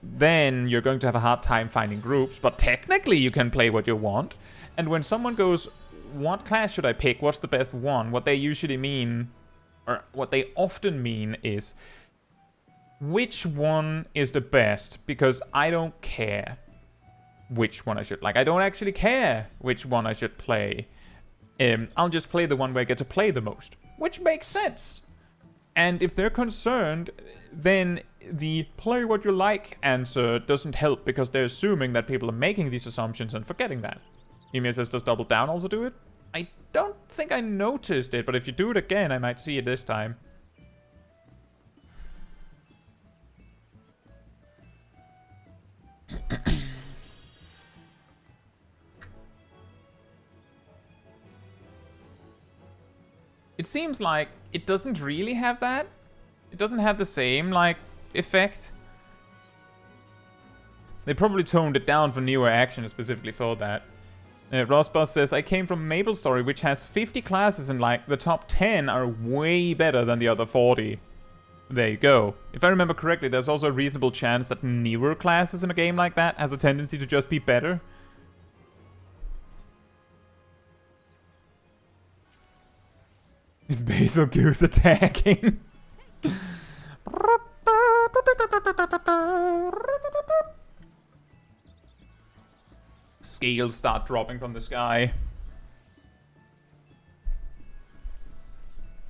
then you're going to have a hard time finding groups, but technically you can play what you want. And when someone goes, what class should I pick? What's the best one? What they usually mean, or what they often mean, is which one is the best? Because I don't care which one I should like. I don't actually care which one I should play. I'll just play the one where I get to play the most, which makes sense. And if they're concerned, then the play what you like answer doesn't help, because they're assuming that people are making these assumptions and forgetting that. Ymir says, does Double Down also do it? I don't think I noticed it, but if you do it again, I might see it this time. It seems like it doesn't really have that. It doesn't have the same, like, effect. They probably toned it down for newer action specifically for that. Rosbus says, I came from MapleStory, which has 50 classes, and like the top 10 are way better than the other 40. There you go. If I remember correctly, there's also a reasonable chance that newer classes in a game like that has a tendency to just be better. Is Basil Goose attacking? Scales start dropping from the sky.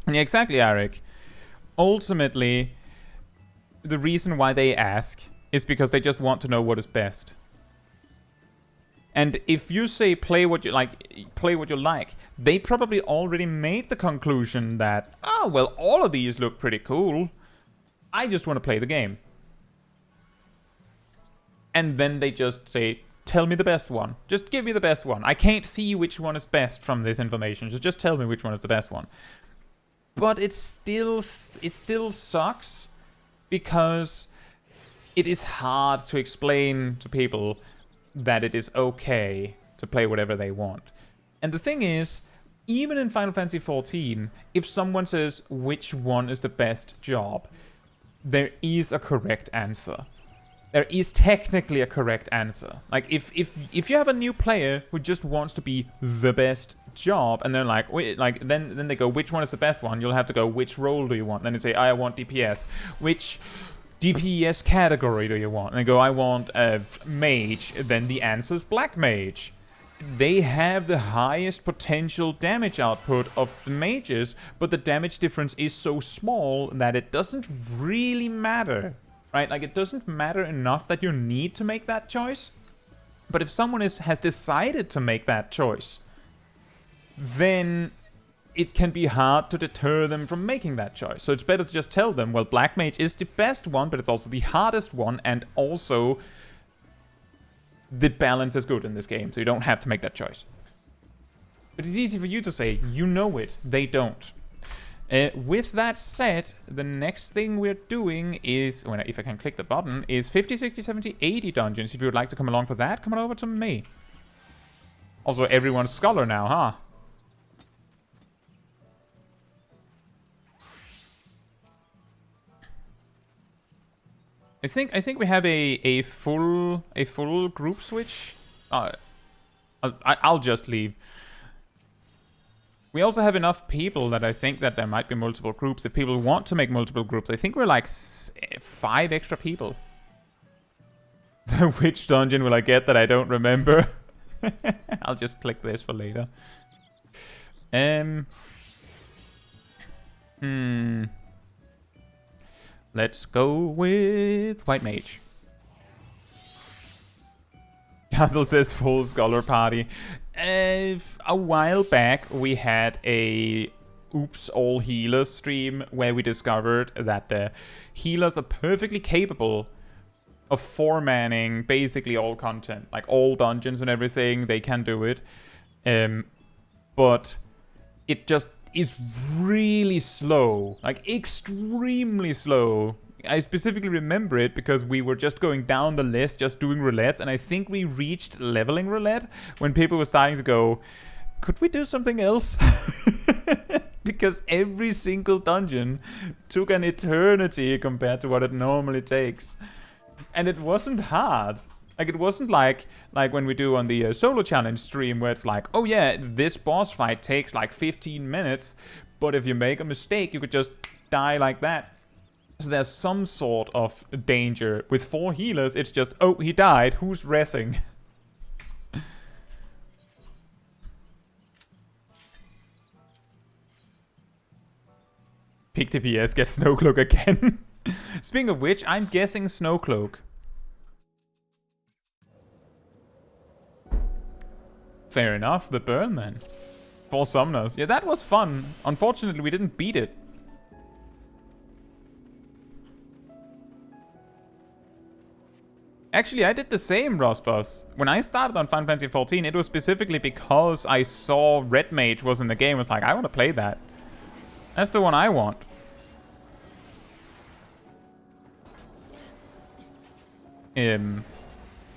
Yeah, exactly, Eric. Ultimately, the reason why they ask is because they just want to know what is best. And if you say play what you like, they probably already made the conclusion that, oh, well, all of these look pretty cool. I just want to play the game. And then they just say, tell me the best one. Just give me the best one. I can't see which one is best from this information. Just tell me which one is the best one. But it still sucks, because it is hard to explain to people that it is okay to play whatever they want. And the thing is, even in Final Fantasy XIV, if someone says which one is the best job, there is a correct answer. There is technically a correct answer. Like, if you have a new player who just wants to be the best job, and they're like, wait, like, then they go, which one is the best one? You'll have to go, which role do you want? Then you say, I want DPS. Which DPS category do you want? And they go, I want a mage. Then the answer is black mage. They have the highest potential damage output of the mages, but the damage difference is so small that it doesn't really matter. Right? Like, it doesn't matter enough that you need to make that choice. But if someone has decided to make that choice, then it can be hard to deter them from making that choice. So it's better to just tell them, well, Black Mage is the best one, but it's also the hardest one, and also the balance is good in this game, so you don't have to make that choice. But it's easy for you to say, you know it, they don't. With that said, the next thing we're doing is, if I can click the button, is 50, 60, 70, 80 dungeons. If you would like to come along for that, come on over to me. Also, everyone's scholar now, huh? I think we have a full group switch. I'll just leave. We also have enough people that I think that there might be multiple groups. If people want to make multiple groups, I think we're like 5 extra people. Which dungeon will I get that I don't remember? I'll just click this for later. Let's go with White Mage. Castle says full scholar party. A while back we had a Oops All Healers stream where we discovered that healers are perfectly capable of 4-manning basically all content. Like all dungeons and everything, they can do it. But it just is really slow. Like extremely slow. I specifically remember it because we were just going down the list, just doing roulettes, and I think we reached leveling roulette when people were starting to go, could we do something else? Because every single dungeon took an eternity compared to what it normally takes. And it wasn't hard. Like, it wasn't like when we do on the solo challenge stream where it's like, oh yeah, this boss fight takes like 15 minutes, but if you make a mistake, you could just die like that. So there's some sort of danger. With 4 healers, it's just, oh, he died, who's resing? Pick TPS, get Snowcloak again. Speaking of which, I'm guessing Snowcloak. Fair enough, the burn then. 4 summoners. Yeah, that was fun. Unfortunately, we didn't beat it. Actually, I did the same, Rosbus. When I started on Final Fantasy XIV, it was specifically because I saw Red Mage was in the game. I was like, I want to play that. That's the one I want.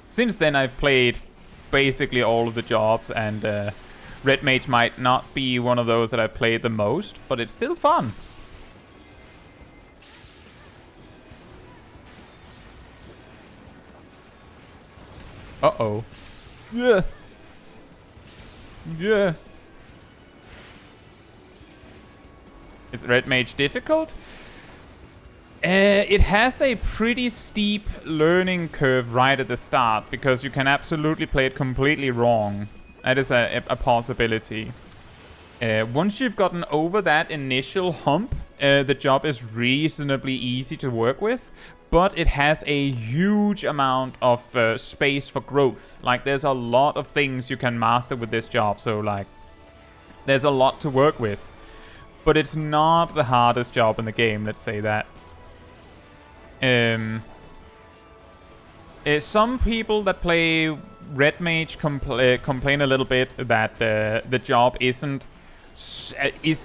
Since then, I've played basically all of the jobs, and Red Mage might not be one of those that I've played the most, but it's still fun. Uh-oh. Yeah. Yeah. Is Red Mage difficult? It has a pretty steep learning curve right at the start, because you can absolutely play it completely wrong. That is a possibility. Once you've gotten over that initial hump, the job is reasonably easy to work with, but it has a huge amount of space for growth. Like, there's a lot of things you can master with this job, so like, there's a lot to work with. But it's not the hardest job in the game, let's say that. Some people that play Red Mage complain a little bit that the job is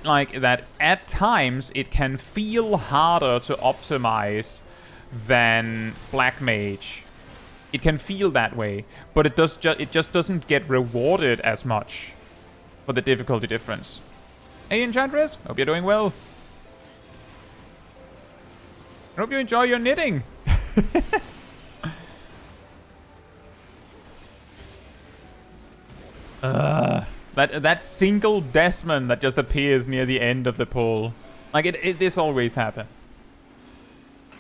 like that at times it can feel harder to optimize than Black Mage. It can feel that way, but it just doesn't get rewarded as much for the difficulty difference. Hey Enchantress, hope you're doing well. I hope you enjoy your knitting. That single Desmond that just appears near the end of the pool. Like, this always happens.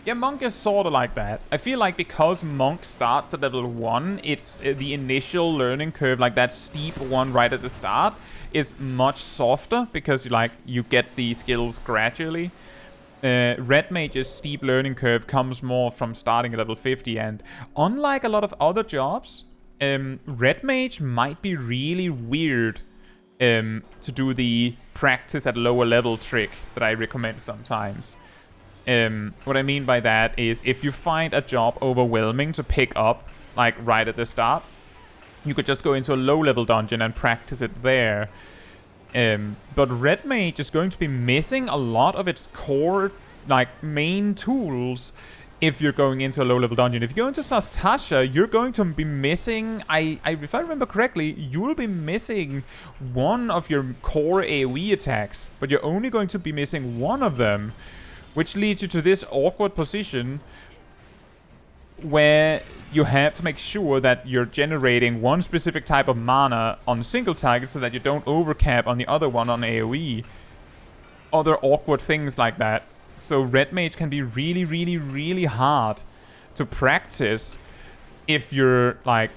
Yeah, Monk is sort of like that. I feel like because Monk starts at level 1, it's the initial learning curve, like that steep one right at the start, is much softer because you get the skills gradually. Red Mage's steep learning curve comes more from starting at level 50, and unlike a lot of other jobs, Red Mage might be really weird to do the practice at lower level trick that I recommend sometimes. What I mean by that is if you find a job overwhelming to pick up, like right at the start, you could just go into a low level dungeon and practice it there. But Red Mage is going to be missing a lot of its core, like, main tools if you're going into a low-level dungeon. If you go into Sastasha, you're going to be missing, if I remember correctly, you will be missing one of your core AoE attacks, but you're only going to be missing one of them, which leads you to this awkward position where you have to make sure that you're generating one specific type of mana on single target so that you don't overcap on the other one on AoE. Other awkward things like that. So Red Mage can be really, really, really hard to practice if you're like,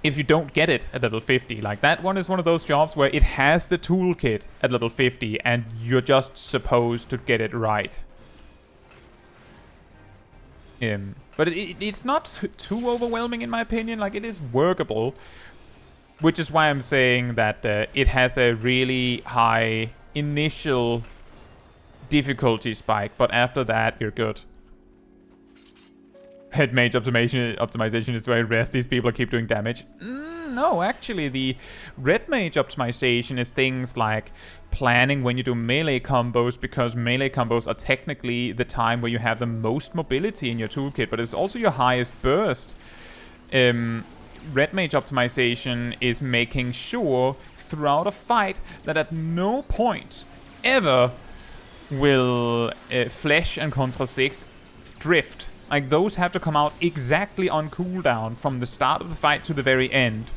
if you don't get it at level 50. Like, that one is one of those jobs where it has the toolkit at level 50 and you're just supposed to get it right. But it's not too overwhelming in my opinion. Like, it is workable, which is why I'm saying that it has a really high initial difficulty spike, but after that you're good. Head mage optimization is to rest these people keep doing damage. No, actually, the red mage optimization is things like planning when you do melee combos, because melee combos are technically the time where you have the most mobility in your toolkit, but it's also your highest burst. Red mage optimization is making sure throughout a fight that at no point ever will Flesh and Contra 6 drift. Like, those have to come out exactly on cooldown from the start of the fight to the very end,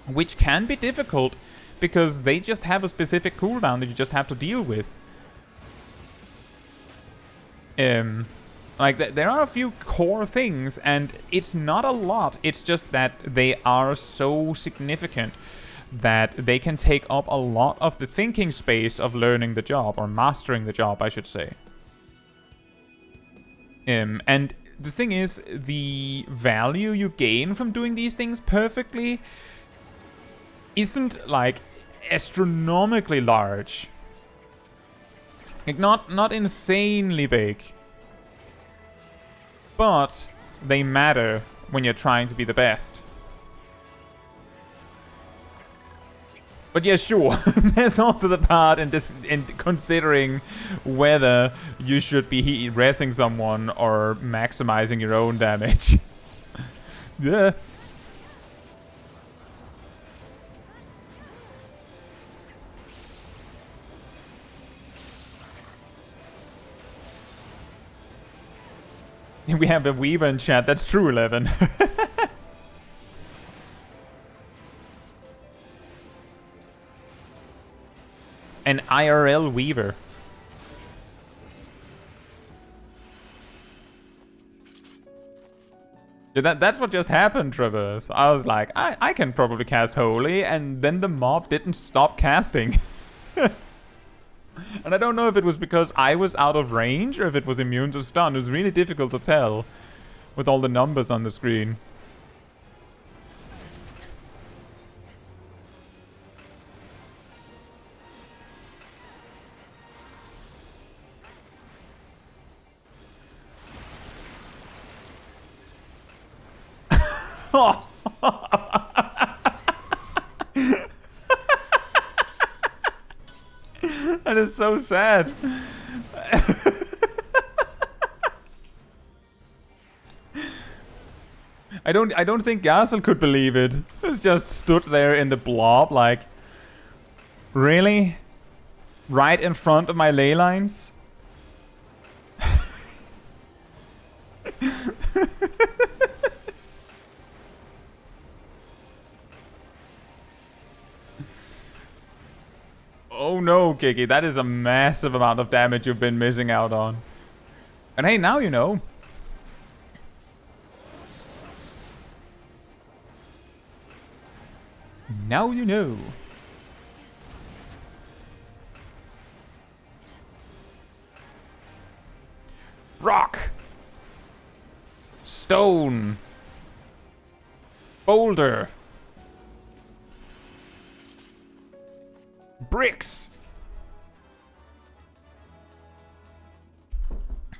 which can be difficult because they just have a specific cooldown that you just have to deal with. There are a few core things, and it's not a lot. It's just that they are so significant that they can take up a lot of the thinking space of learning the job, or mastering the job, I should say. And the thing is, the value you gain from doing these things perfectly isn't, like, astronomically large. Like, not insanely big. But they matter when you're trying to be the best. But yeah, sure, there's also the part in considering whether you should be resing someone or maximizing your own damage. Yeah. We have a Weaver in chat, that's true, 11. An IRL Weaver. Yeah, that's what just happened, Traverse. I was like, I can probably cast Holy, and then the mob didn't stop casting. And I don't know if it was because I was out of range or if it was immune to stun. It was really difficult to tell with all the numbers on the screen. That is so sad. I don't think Gazel could believe it. He just stood there in the blob like, really? Right in front of my ley lines? Oh no, Kiki, that is a massive amount of damage you've been missing out on. And hey, now you know. Now you know. Rock. Stone. Boulder. Bricks.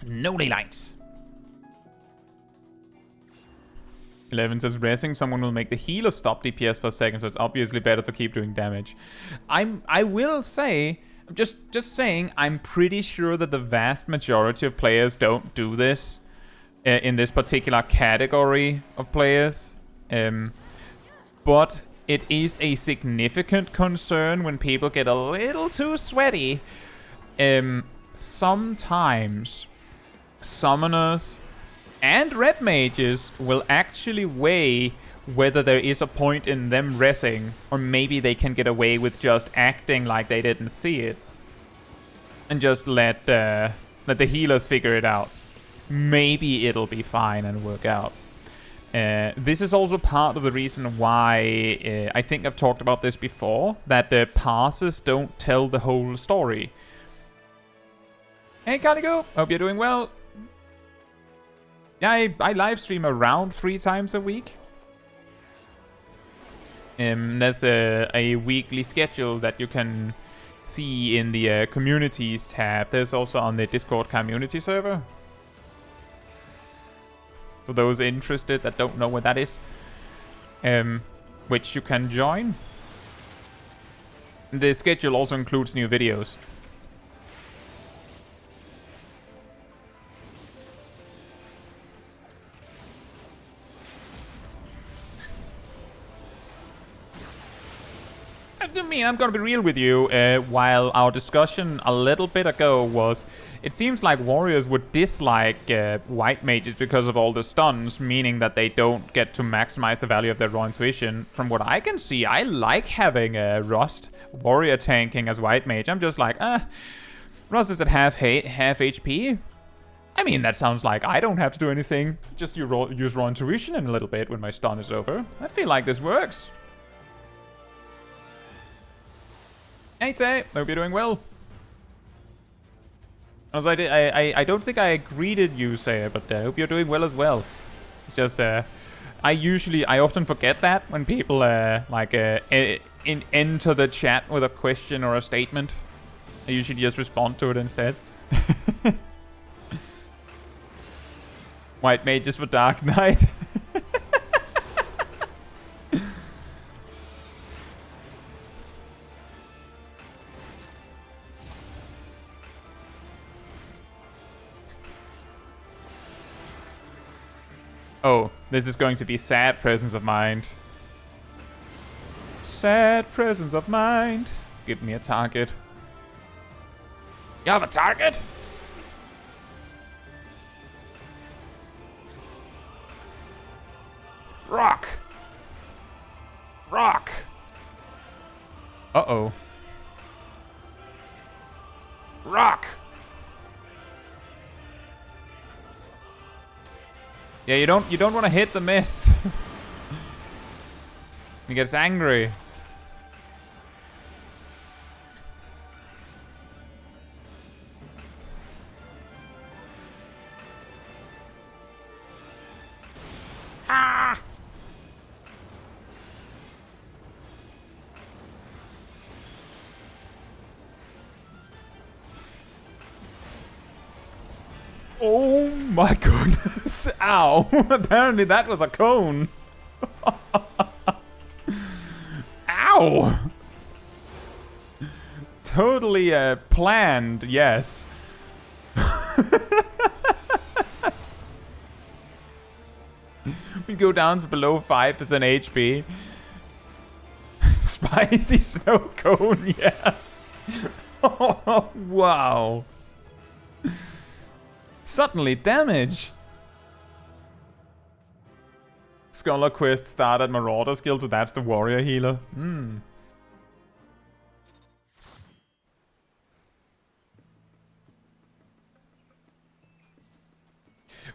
Noni lights. 11 says resing someone will make the healer stop DPS for a second, so it's obviously better to keep doing damage. I will say, Just saying, I'm pretty sure that the vast majority of players don't do this in this particular category of players. But it is a significant concern when people get a little too sweaty. Sometimes summoners and red mages will actually weigh whether there is a point in them resing, or maybe they can get away with just acting like they didn't see it, and just let the healers figure it out. Maybe it'll be fine and work out. This is also part of the reason why I think I've talked about this before, that the passes don't tell the whole story. Hey Caligo, hope you're doing well. Yeah, I live stream around 3 times a week. There's a weekly schedule that you can see in the communities tab. There's also on the Discord community server. For those interested that don't know what that is, which you can join. The schedule also includes new videos. I mean, I'm gonna be real with you. While our discussion a little bit ago was, it seems like warriors would dislike white mages because of all the stuns, meaning that they don't get to maximize the value of their raw intuition. From what I can see, I like having Rust warrior tanking as white mage. I'm just like, Rust is at half HP. I mean, that sounds like I don't have to do anything. Just use raw intuition in a little bit when my stun is over. I feel like this works. Hey Tay, hope you're doing well. As I don't think I greeted you, Say, but I hope you're doing well as well. It's just I often forget that when people enter the chat with a question or a statement. I usually just respond to it instead. White mages for Dark Knight. Oh, this is going to be sad presence of mind. Sad presence of mind. Give me a target. You have a target? Rock! Rock! Uh-oh. Rock! Yeah, you don't want to hit the mist. He gets angry. Ah! Oh my goodness. Ow. Apparently that was a cone. Ow. Totally planned, yes. We go down to below 5% HP. Spicy snow cone, yeah. Oh, wow. Suddenly damage. Scholar Quest started Marauder skill, so that's the warrior healer.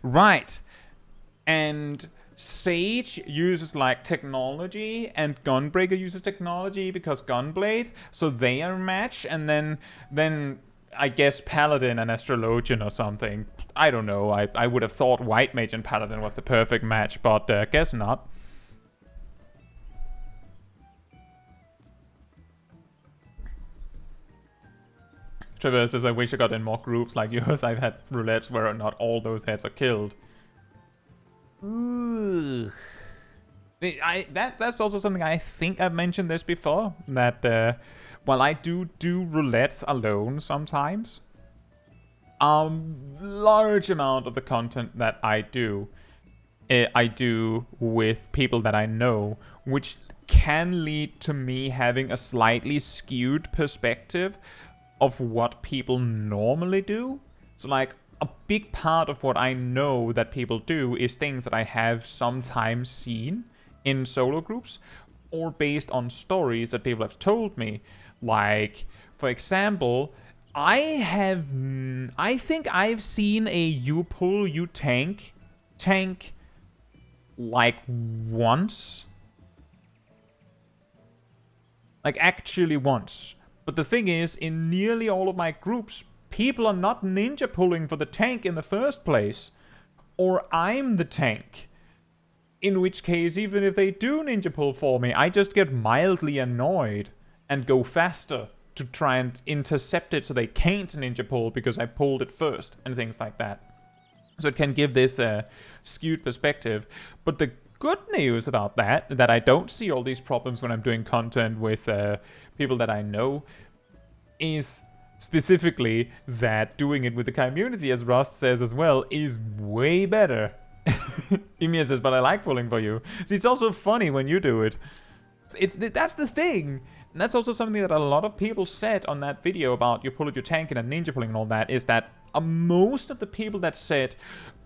Right. And Sage uses like technology, and Gunbreaker uses technology because Gunblade, so they are a match. And then I guess Paladin and Astrologian or something. I don't know. I would have thought White Mage and Paladin was the perfect match, but guess not. Trevor says, I wish I got in more groups like yours. I've had roulettes where not all those heads are killed. Ooh. That's also something I think I've mentioned this before. That while I do roulettes alone sometimes, large amount of the content that I do with people that I know, which can lead to me having a slightly skewed perspective of what people normally do. So like, a big part of what I know that people do is things that I have sometimes seen in solo groups, or based on stories that people have told me. Like, for example, I think I've seen a you pull, you tank like once. Like, actually once. But the thing is, in nearly all of my groups, people are not ninja pulling for the tank in the first place. Or I'm the tank. In which case, even if they do ninja pull for me, I just get mildly annoyed and go faster to try and intercept it so they can't ninja pull because I pulled it first and things like that. So it can give this skewed perspective. But the good news about that I don't see all these problems when I'm doing content with people that I know, is specifically that doing it with the community, as Rust says as well, is way better. Emir says, but I like pulling for you. See, it's also funny when you do it. That's the thing. And that's also something that a lot of people said on that video about you pull at your tank and ninja pulling and all that, is that most of the people that said,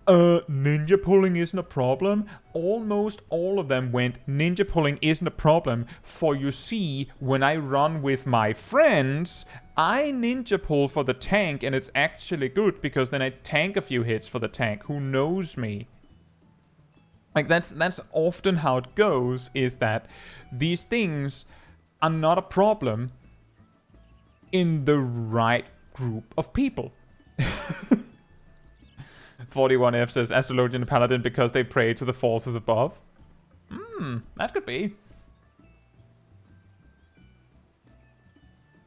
ninja pulling isn't a problem, almost all of them went, ninja pulling isn't a problem, for you see, when I run with my friends, I ninja pull for the tank and it's actually good because then I tank a few hits for the tank who knows me. Like, that's often how it goes, is that these things are not a problem in the right group of people. 41F says Astrologian and Paladin because they pray to the forces above. That could be.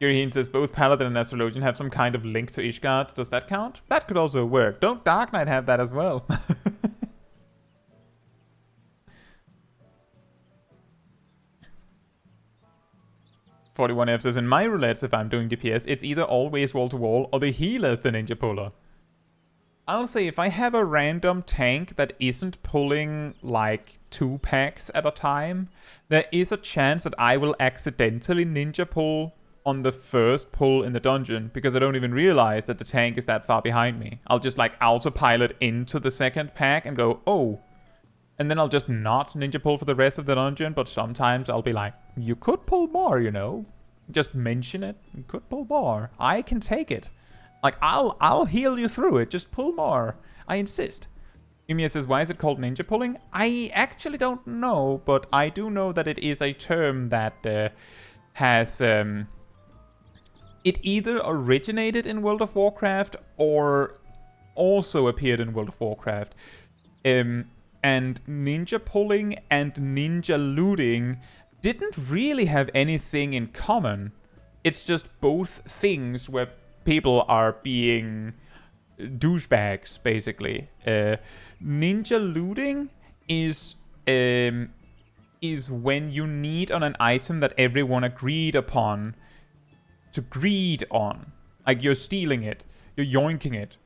Yuriheen says both Paladin and Astrologian have some kind of link to Ishgard. Does that count? That could also work. Don't Dark Knight have that as well? 41F says, in my roulettes, if I'm doing DPS, it's either always wall-to-wall or the healer's the ninja puller. I'll say if I have a random tank that isn't pulling like 2 packs at a time, there is a chance that I will accidentally ninja pull on the first pull in the dungeon because I don't even realize that the tank is that far behind me. I'll just like autopilot into the second pack and go, oh. And then I'll just not ninja pull for the rest of the dungeon, but sometimes I'll be like, you could pull more, you know? Just mention it. You could pull more. I can take it. Like, I'll heal you through it. Just pull more. I insist. Ymir says, why is it called ninja pulling? I actually don't know, but I do know that it is a term that has... it either originated in World of Warcraft or also appeared in World of Warcraft. And ninja pulling and ninja looting didn't really have anything in common. It's just both things where people are being douchebags, basically. Ninja looting is when you need on an item that everyone agreed upon to greed on. Like, you're stealing it. You're yoinking it.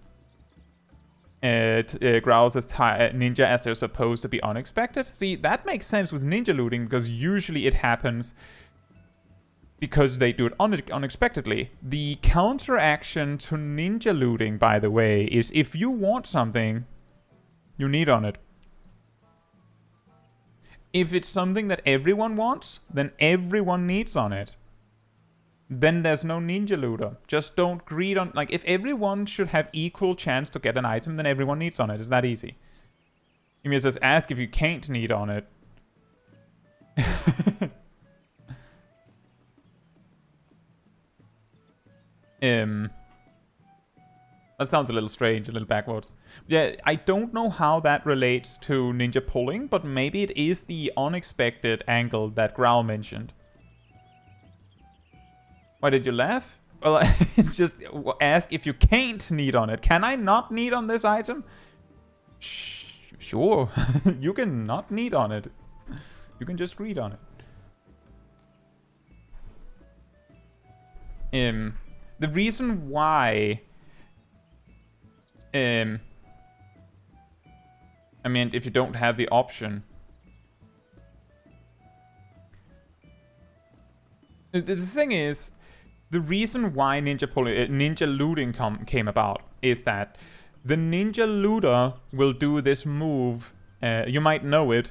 Growl says ninja as they're supposed to be unexpected. See, that makes sense with ninja looting because usually it happens because they do it unexpectedly. The counteraction to ninja looting, by the way, is if you want something, you need on it. If it's something that everyone wants, then everyone needs on it. Then there's no ninja looter. Just don't greed on... Like, if everyone should have equal chance to get an item, then everyone needs on it. It's that easy. Ymir says, ask if you can't need on it. That sounds a little strange, a little backwards. Yeah, I don't know how that relates to ninja pulling, but maybe it is the unexpected angle that Growl mentioned. Why did you laugh? Well, it's just ask if you can't need on it. Can I not need on this item? Sure. You can not need on it. You can just greed on it. The reason why... I mean, if you don't have the option... The thing is, the reason why ninja looting came about is that the ninja looter will do this move, you might know it,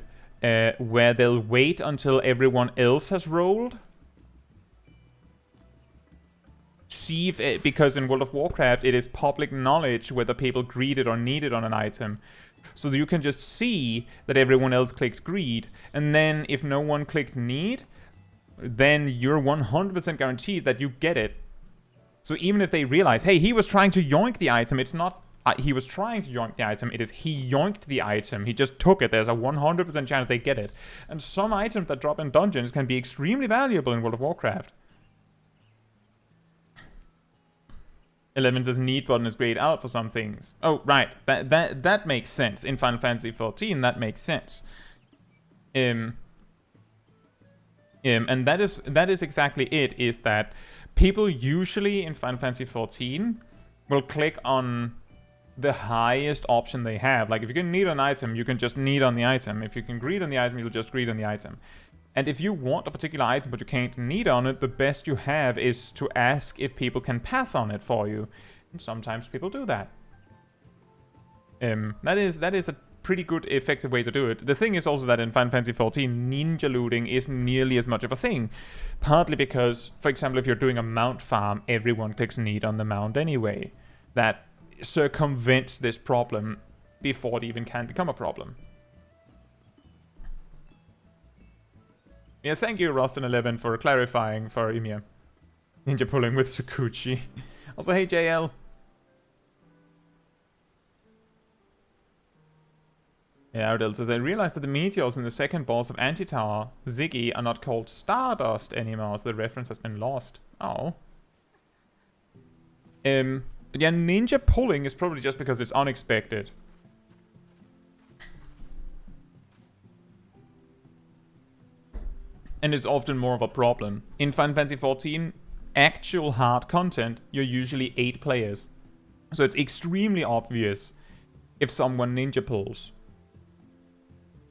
where they'll wait until everyone else has rolled. See if because in World of Warcraft it is public knowledge whether people greeded or needed on an item. So that you can just see that everyone else clicked greed, and then if no one clicked need, then you're 100% guaranteed that you get it. So even if they realize, hey, he was trying to yoink the item, it's not he was trying to yoink the item, it is he yoinked the item, he just took it, there's a 100% chance they get it. And some items that drop in dungeons can be extremely valuable in World of Warcraft. 11 says need button is grayed out for some things. Oh, right, that makes sense. In Final Fantasy XIV, that makes sense. And that is exactly it, is that people usually in Final Fantasy XIV will click on the highest option they have. Like, if you can need an item, you can just need on the item. If you can greed on the item, you'll just greed on the item. And if you want a particular item but you can't need on it, the best you have is to ask if people can pass on it for you. And sometimes people do that. That is a pretty good, effective way to do it. The thing is also that in Final Fantasy XIV, ninja looting isn't nearly as much of a thing. Partly because, for example, if you're doing a mount farm, everyone clicks need on the mount anyway. That circumvents this problem before it even can become a problem. Yeah, thank you, Rostin11, for clarifying for Ymir. Ninja pulling with Sakuchi. Also, hey, JL. Yeah, Ardell says, I realized that the meteors in the second boss of Anti-Tower, Ziggy, are not called Stardust anymore, so the reference has been lost. Oh. Yeah, ninja pulling is probably just because it's unexpected. And it's often more of a problem. In Final Fantasy XIV, actual hard content, you're usually 8 players. So it's extremely obvious if someone ninja pulls.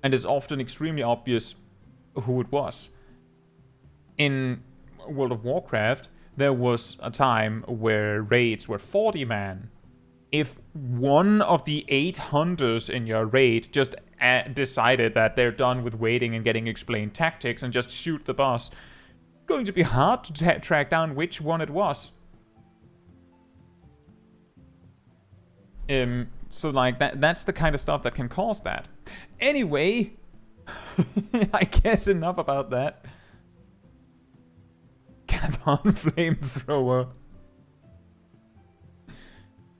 And it's often extremely obvious who it was. In World of Warcraft, there was a time where raids were 40 man. If one of the 8 hunters in your raid just decided that they're done with waiting and getting explained tactics and just shoot the boss, it's going to be hard to track down which one it was. So like that's the kind of stuff that can cause that. Anyway, I guess enough about that. Cathon flamethrower.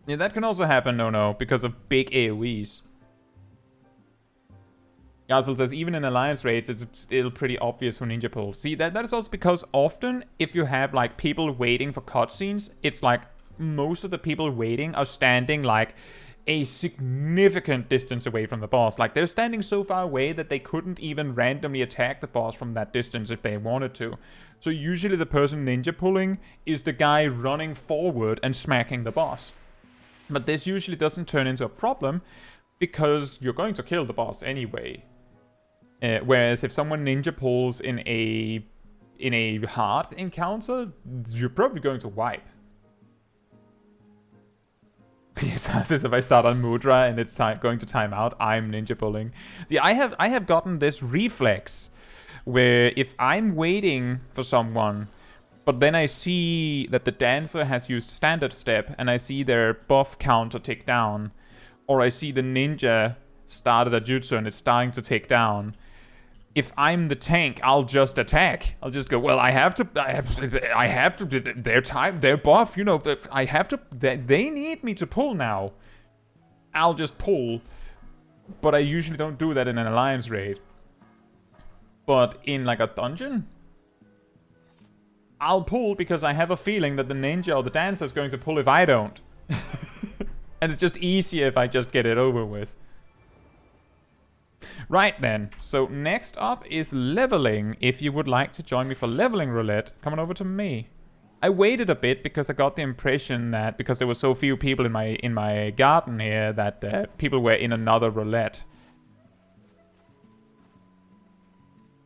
Yeah, that can also happen, no, because of big AoEs. Yazel says, even in alliance raids, it's still pretty obvious who ninja pulls. See, that is also because often, if you have, like, people waiting for cutscenes, it's like, most of the people waiting are standing, like, a significant distance away from the boss. Like, they're standing so far away that they couldn't even randomly attack the boss from that distance if they wanted to. So usually the person ninja pulling is the guy running forward and smacking the boss. But this usually doesn't turn into a problem because you're going to kill the boss anyway. Whereas if someone ninja pulls in a hard encounter, you're probably going to wipe. Yes, if I start on Mudra and it's going to time out, I'm ninja pulling. See, I have gotten this reflex where if I'm waiting for someone, but then I see that the dancer has used standard step and I see their buff counter tick down, or I see the ninja started a jutsu and it's starting to tick down. If I'm the tank, I'll just attack. I'll just go, well, I have to, their buff, you know, they need me to pull now. I'll just pull. But I usually don't do that in an alliance raid. But in like a dungeon, I'll pull because I have a feeling that the ninja or the dancer is going to pull if I don't. And it's just easier if I just get it over with. Right then, so next up is leveling. If you would like to join me for leveling roulette, come on over to me. I waited a bit because I got the impression that because there were so few people in my garden here that people were in another roulette.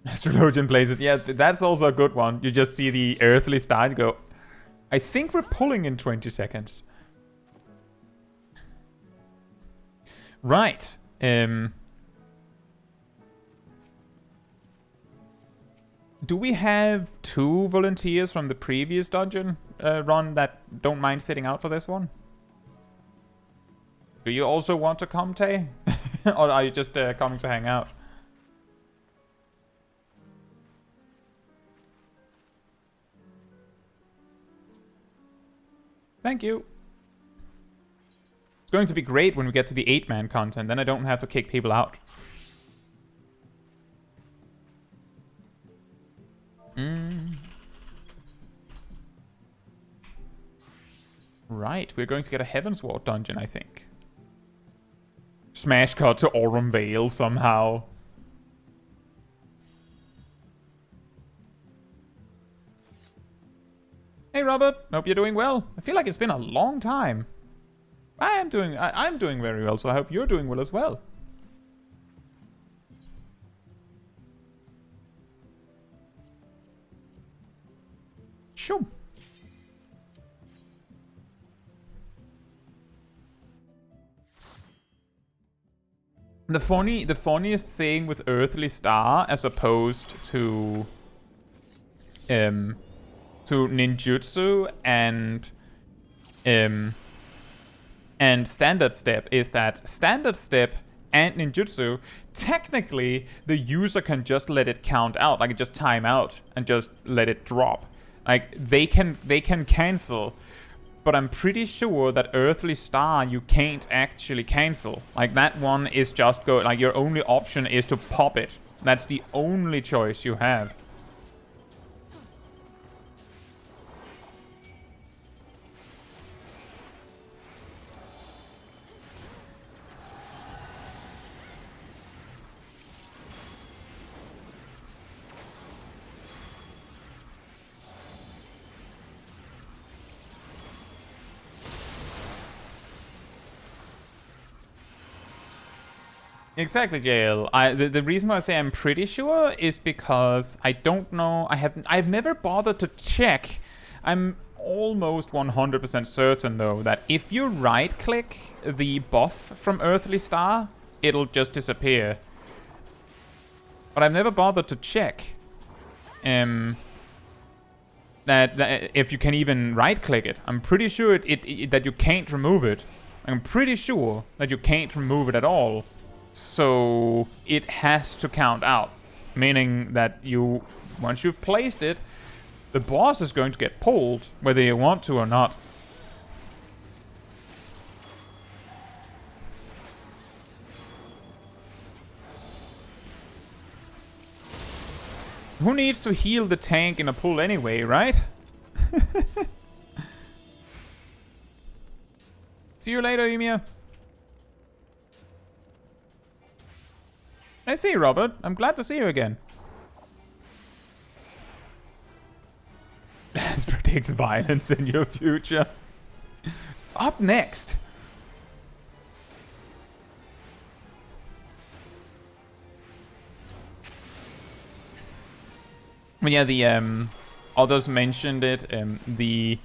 Astrologian plays it. Yeah, that's also a good one. You just see the earthly star and go, I think we're pulling in 20 seconds. Right. Do we have 2 volunteers from the previous dungeon run that don't mind sitting out for this one? Do you also want to come, Tay? Or are you just coming to hang out? Thank you. It's going to be great when we get to the 8-man content, then I don't have to kick people out. Right, we're going to get a Heavensward dungeon, I think. Smash cut to Aurum Vale somehow. Hey Robert, hope you're doing well. I feel like it's been a long time. I'm doing very well, so I hope you're doing well as well. Sure. The funniest thing with Earthly Star as opposed to ninjutsu and standard step is that standard step and ninjutsu, technically the user can just let it count out, like just time out and just let it drop. Like they can cancel, but I'm pretty sure that Earthly Star you can't actually cancel. Like that one is just go, like your only option is to pop it. That's the only choice you have. Exactly, JL. The reason why I say I'm pretty sure is because I don't know. I've never bothered to check. I'm almost 100% certain though that if you right-click the buff from Earthly Star, it'll just disappear. But I've never bothered to check that if you can even right-click it. I'm pretty sure that you can't remove it. I'm pretty sure that you can't remove it at all. So it has to count out, meaning that once you've placed it, the boss is going to get pulled whether you want to or not. Who needs to heal the tank in a pull anyway, right? See you later, Ymir. I see you, Robert. I'm glad to see you again. This predicts violence in your future. Up next. But yeah, the others mentioned it. The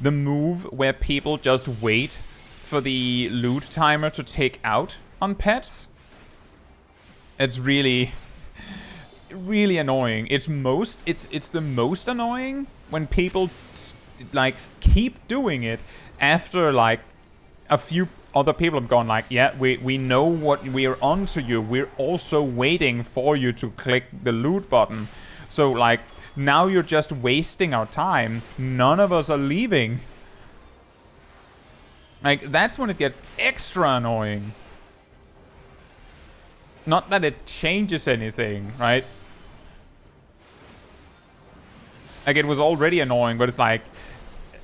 move where people just wait for the loot timer to take out on pets. It's really annoying. It's the most annoying when people like keep doing it after like a few other people have gone like, yeah, we know what we're onto you. We're also waiting for you to click the loot button. So like now you're just wasting our time. None of us are leaving. Like that's when it gets extra annoying. Not that it changes anything, right? Like, it was already annoying, but it's like,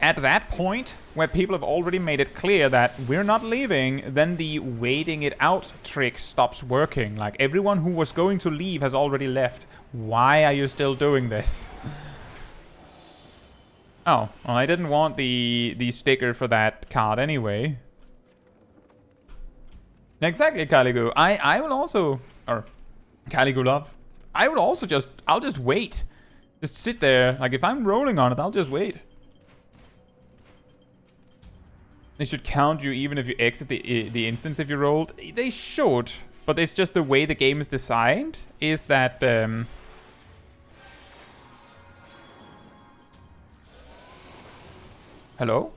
at that point, where people have already made it clear that we're not leaving, then the waiting it out trick stops working. Like, everyone who was going to leave has already left. Why are you still doing this? Oh, well, I didn't want the sticker for that card anyway. Exactly, Caligu. I will also, or Caligulov, I would also I'll just wait. Just sit there. Like, if I'm rolling on it, I'll just wait. They should count you even if you exit the instance if you rolled. They should, but it's just the way the game is designed is that hello?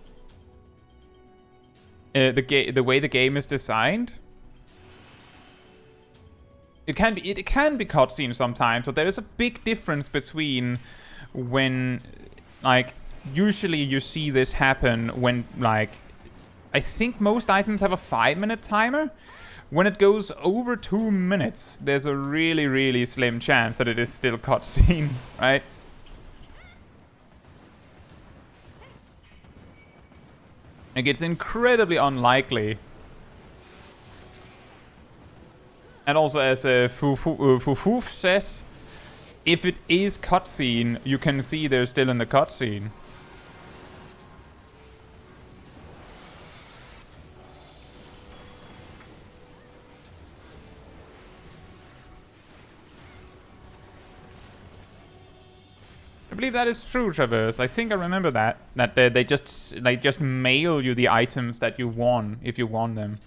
The way the game is designed, it can be cutscene sometimes, but there is a big difference between when, like, usually you see this happen when, like, I think most items have a 5-minute timer. When it goes over 2 minutes, there's a really, really slim chance that it is still cutscene, right? Like, it's incredibly unlikely. And also, as Fufuf says, if it is cutscene, you can see they're still in the cutscene. I believe that is true, Traverse. I think I remember that. That they just mail you the items that you won if you won them.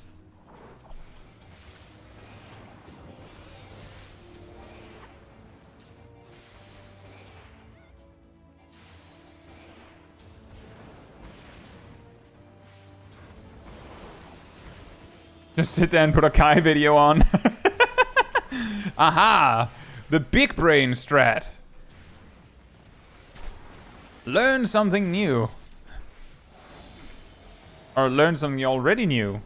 Just sit there and put a Kai video on. Aha! The big brain strat. Learn something new. Or learn something you already knew.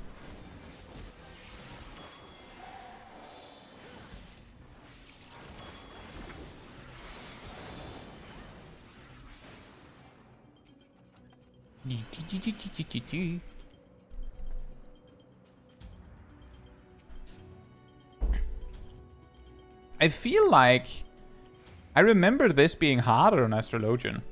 I feel like I remember this being harder on Astrologian.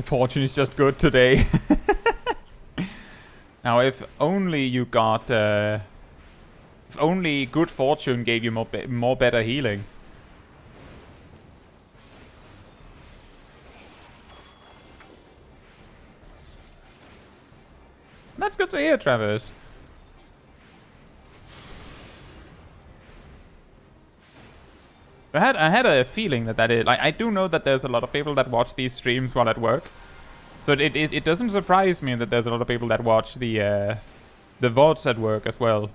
Fortune is just good today. Now, if only you got... if only good fortune gave you more better healing. That's good to hear, Travis. I had a feeling that is... I do know that there's a lot of people that watch these streams while at work. So it doesn't surprise me that there's a lot of people that watch the VODs at work as well.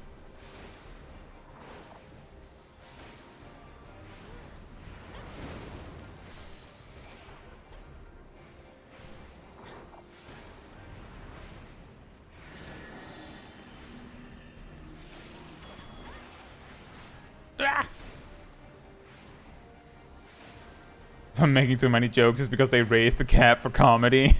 If I'm making too many jokes, it's because they raised the cap for comedy.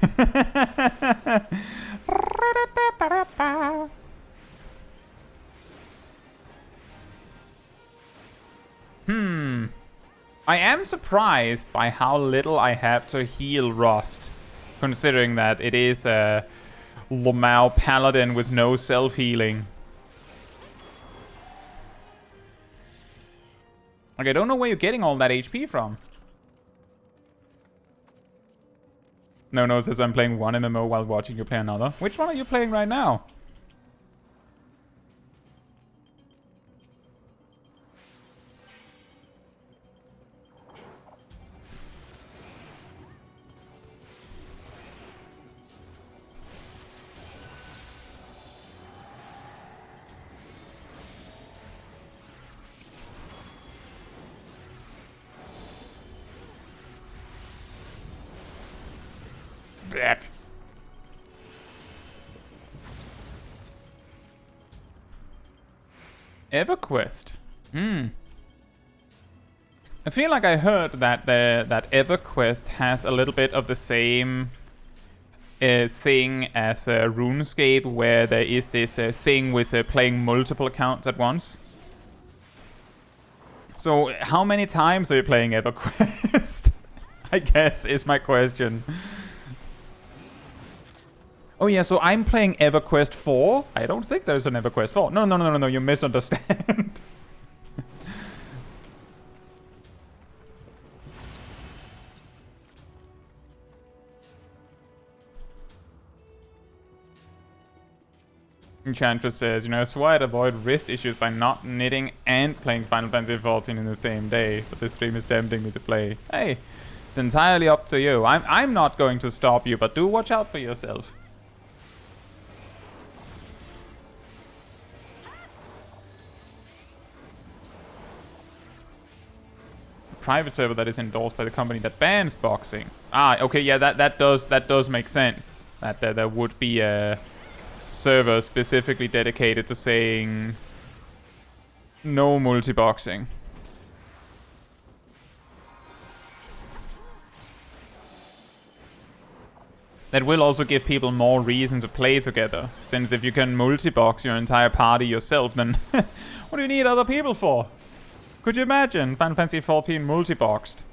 I am surprised by how little I have to heal Rust, considering that it is a Lamau Paladin with no self-healing. Like, I don't know where you're getting all that HP from. No says I'm playing one MMO while watching you play another. Which one are you playing right now? EverQuest. I feel like I heard that that EverQuest has a little bit of the same thing as RuneScape, where there is this thing with playing multiple accounts at once. So how many times are you playing EverQuest? I guess is my question. Oh yeah, so I'm playing EverQuest 4. I don't think there's an EverQuest 4. No, you misunderstand. Enchantress says, you know, so I'd avoid wrist issues by not knitting and playing Final Fantasy XIV in the same day, but this stream is tempting me to play. Hey, it's entirely up to you. I'm not going to stop you, but do watch out for yourself. Private server that is endorsed by the company that bans boxing. Ah, okay, yeah, that does make sense. That there would be a server specifically dedicated to saying no multi-boxing. That will also give people more reason to play together, since if you can multi-box your entire party yourself, then what do you need other people for? Could you imagine Final Fantasy XIV multi-boxed?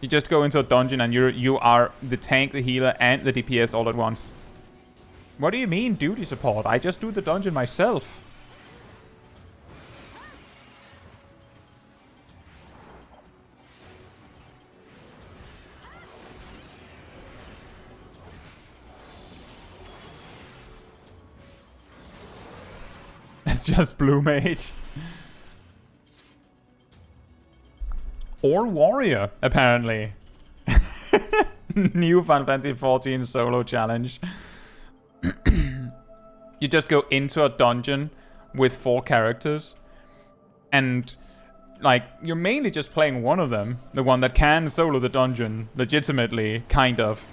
You just go into a dungeon and you are the tank, the healer, and the DPS all at once. What do you mean, duty support? I just do the dungeon myself. That's just Blue Mage. Or Warrior, apparently. New Final Fantasy XIV solo challenge. You just go into a dungeon with 4 characters. And, like, you're mainly just playing one of them. The one that can solo the dungeon, legitimately, kind of.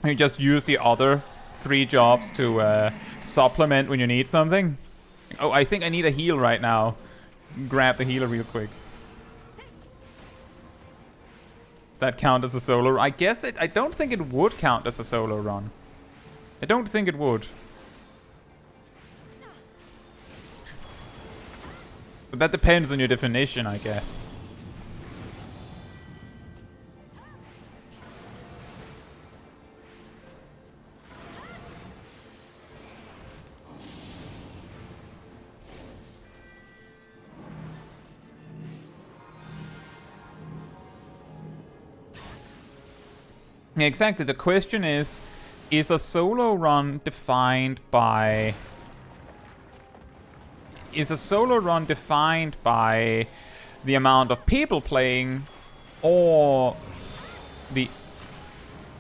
And you just use the other 3 jobs to supplement when you need something. Oh, I think I need a heal right now. Grab the healer real quick. Does that count as a solo? I guess I don't think it would count as a solo run. I don't think it would. But that depends on your definition, I guess. Yeah, exactly. The question is a solo run defined by... Is a solo run defined by the amount of people playing, or the...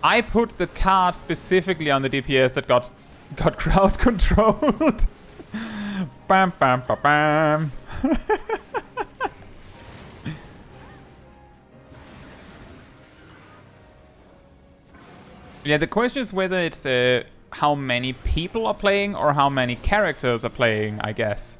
I put the card specifically on the DPS that got crowd controlled. Bam, bam, bam, bam. Yeah, the question is whether it's how many people are playing or how many characters are playing, I guess.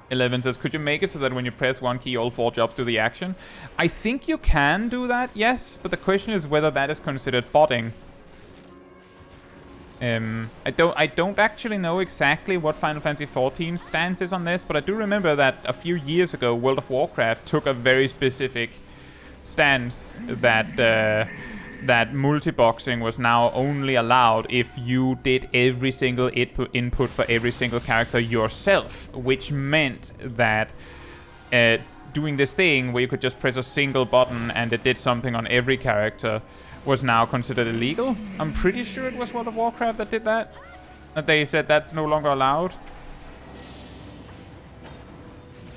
11 says, could you make it so that when you press one key, all 4 jobs do the action? I think you can do that, yes, but the question is whether that is considered botting. I don't actually know exactly what Final Fantasy XIV's stance is on this, but I do remember that a few years ago, World of Warcraft took a very specific stance that that multi-boxing was now only allowed if you did every single input for every single character yourself, which meant that doing this thing where you could just press a single button and it did something on every character was now considered illegal. I'm pretty sure it was World of Warcraft that did that. That they said that's no longer allowed.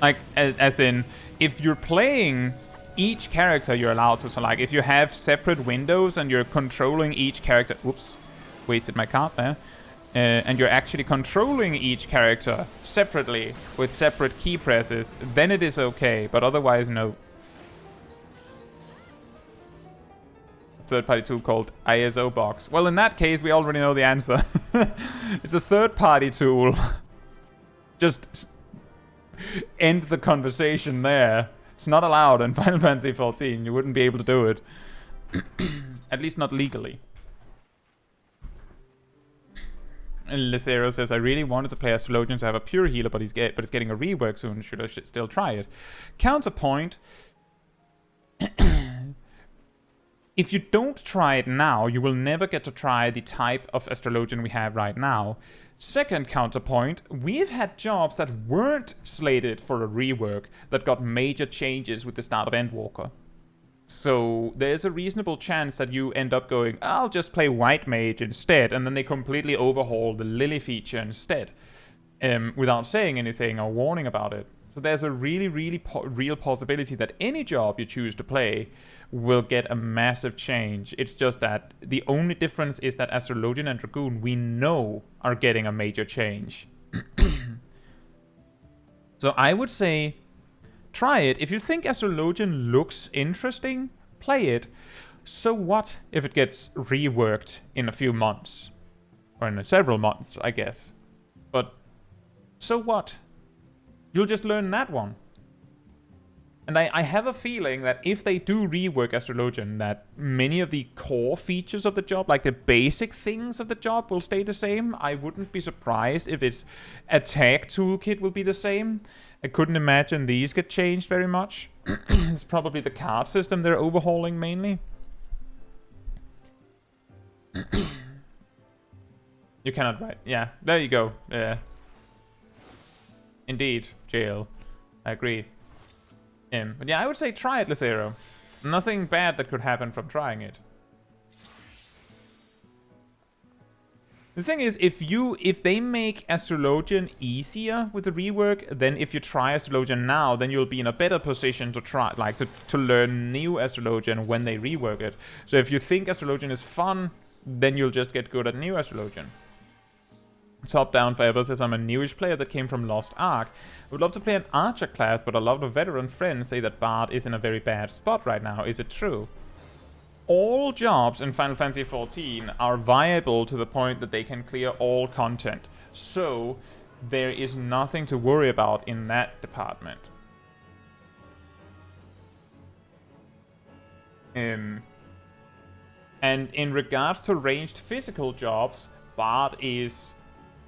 Like, as in, if you're playing each character, you're allowed to. So like if you have separate windows and you're controlling each character, oops, wasted my card there, and you're actually controlling each character separately with separate key presses, then it is okay, but otherwise no. third-party tool called ISO Box. Well, in that case, we already know the answer. It's a third-party tool. Just end the conversation there. It's not allowed in Final Fantasy XIV. You wouldn't be able to do it. At least not legally. And Lithero says, I really wanted to play Astrologian to have a pure healer, but it's getting a rework soon. Should I still try it? Counterpoint. If you don't try it now, you will never get to try the type of Astrologian we have right now. Second counterpoint, we've had jobs that weren't slated for a rework that got major changes with the start of Endwalker. So there's a reasonable chance that you end up going, I'll just play White Mage instead, and then they completely overhaul the Lily feature instead, without saying anything or warning about it. So there's a really, really real possibility that any job you choose to play will get a massive change. It's just that the only difference is that Astrologian and Dragoon we know are getting a major change. So I would say try it. If you think Astrologian looks interesting, play it. So what if it gets reworked in a few months? Or in several months, I guess. But so what? You'll just learn that one. And I have a feeling that if they do rework Astrologian, that many of the core features of the job, like the basic things of the job, will stay the same. I wouldn't be surprised if its attack toolkit will be the same. I couldn't imagine these get changed very much. It's probably the card system they're overhauling mainly. You cannot write. Yeah, there you go. Yeah. Indeed, jail. I agree. But yeah, I would say try it, Lithero. Nothing bad that could happen from trying it. The thing is, if they make Astrologian easier with the rework, then if you try Astrologian now, then you'll be in a better position to try, like to learn new Astrologian when they rework it. So if you think Astrologian is fun, then you'll just get good at new Astrologian. Top Down Forever says, I'm a newish player that came from Lost Ark. I would love to play an archer class, but a lot of veteran friends say that Bard is in a very bad spot right now. Is it true? All jobs in Final Fantasy XIV are viable to the point that they can clear all content. So there is nothing to worry about in that department. And in regards to ranged physical jobs, Bard is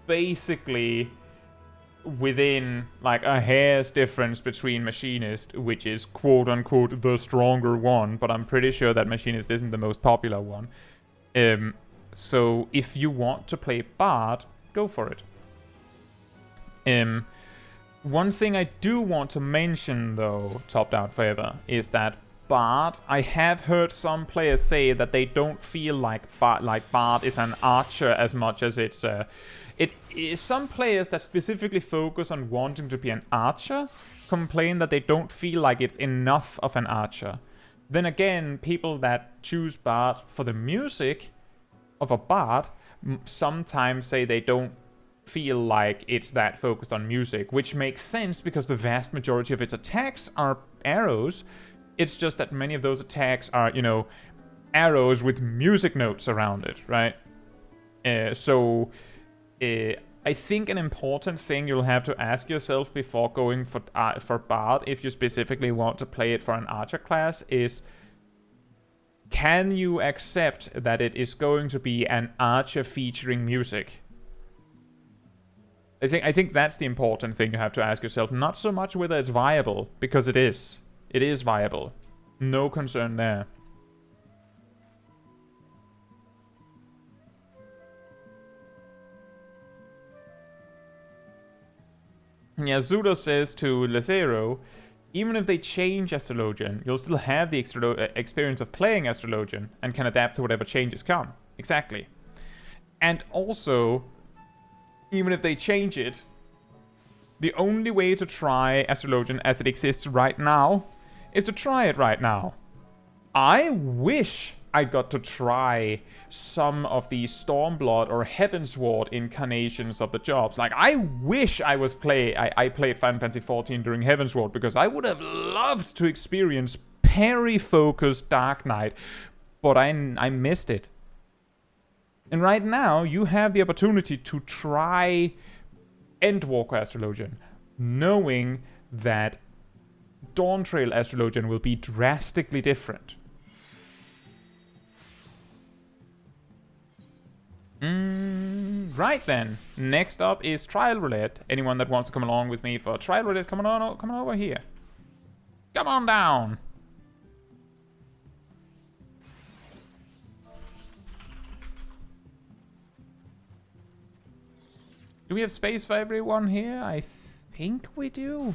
basically within like a hair's difference between Machinist, which is quote-unquote the stronger one, but I'm pretty sure that Machinist isn't the most popular one. So if you want to play Bard, go for it. One thing I do want to mention though, Top Down Forever, is that Bard, I have heard some players say that they don't feel like Bard is an archer as much as it's it is. Some players that specifically focus on wanting to be an archer complain that they don't feel like it's enough of an archer. Then again, people that choose Bard for the music of a Bard sometimes say they don't feel like it's that focused on music, which makes sense because the vast majority of its attacks are arrows. It's just that many of those attacks are, you know, arrows with music notes around it, right? I think an important thing you'll have to ask yourself before going for Bard, if you specifically want to play it for an archer class, is can you accept that it is going to be an archer featuring music? I think that's the important thing you have to ask yourself. Not so much whether it's viable, because it is. It is viable. No concern there. Yeah, Zudo says to Lethero, even if they change Astrologian, you'll still have the experience of playing Astrologian and can adapt to whatever changes come. Exactly. And also, even if they change it, the only way to try Astrologian as it exists right now is to try it right now. I wish I got to try some of the Stormblood or Heavensward incarnations of the jobs. Like, I wish I played Final Fantasy XIV during Heavensward, because I would have loved to experience parry-focused Dark Knight but I missed it. And right now, you have the opportunity to try Endwalker Astrologian, knowing that Dawn Trail Astrologian will be drastically different. Right then. Next up is Trial Roulette. Anyone that wants to come along with me for Trial Roulette, come on over here. Come on down. Do we have space for everyone here? I think we do.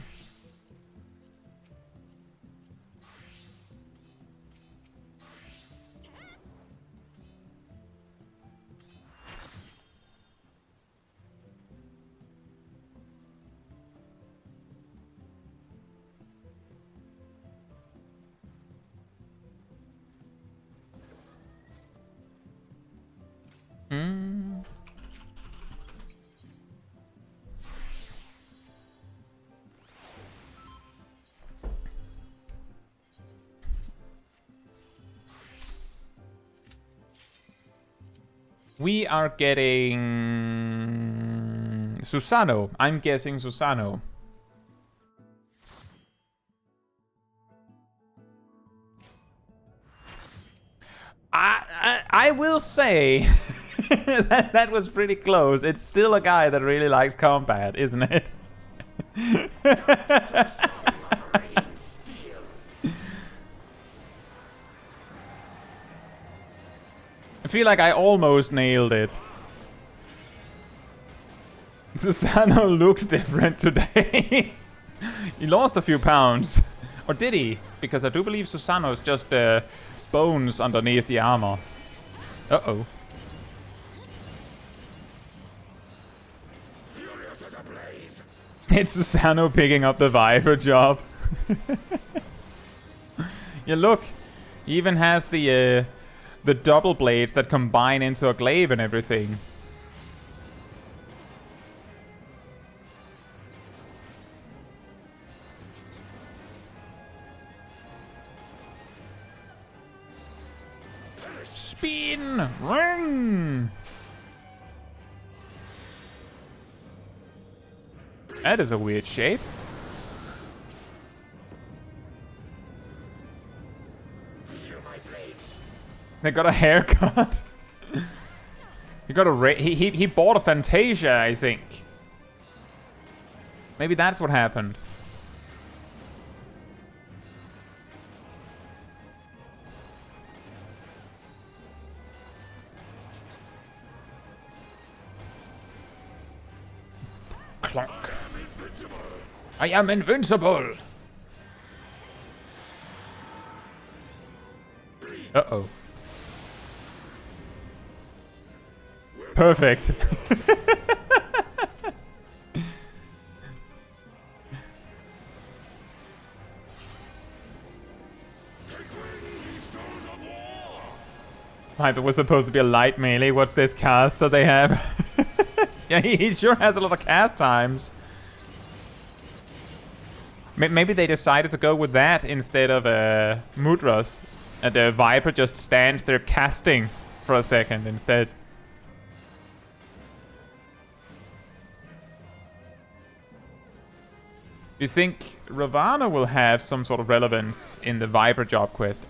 We are getting Susano. I'm guessing Susano. I will say that was pretty close. It's still a guy that really likes combat, isn't it? I feel like I almost nailed it. Susano looks different today. He lost a few pounds. Or did he? Because I do believe Susano is just bones underneath the armor. Uh-oh. It's Susano picking up the Viper job. Yeah, look. He even has the double blades that combine into a glaive and everything. Spin! Ring! That is a weird shape. They got a haircut. He got a he bought a Fantasia, I think. Maybe that's what happened. Clunk. I am invincible. Uh-oh. Perfect. Viper was supposed to be a light melee. What's this cast that they have? Yeah, he sure has a lot of cast times. Maybe they decided to go with that instead of Mudras. And the Viper just stands there casting for a second instead. Do you think Ravana will have some sort of relevance in the Viper job quest?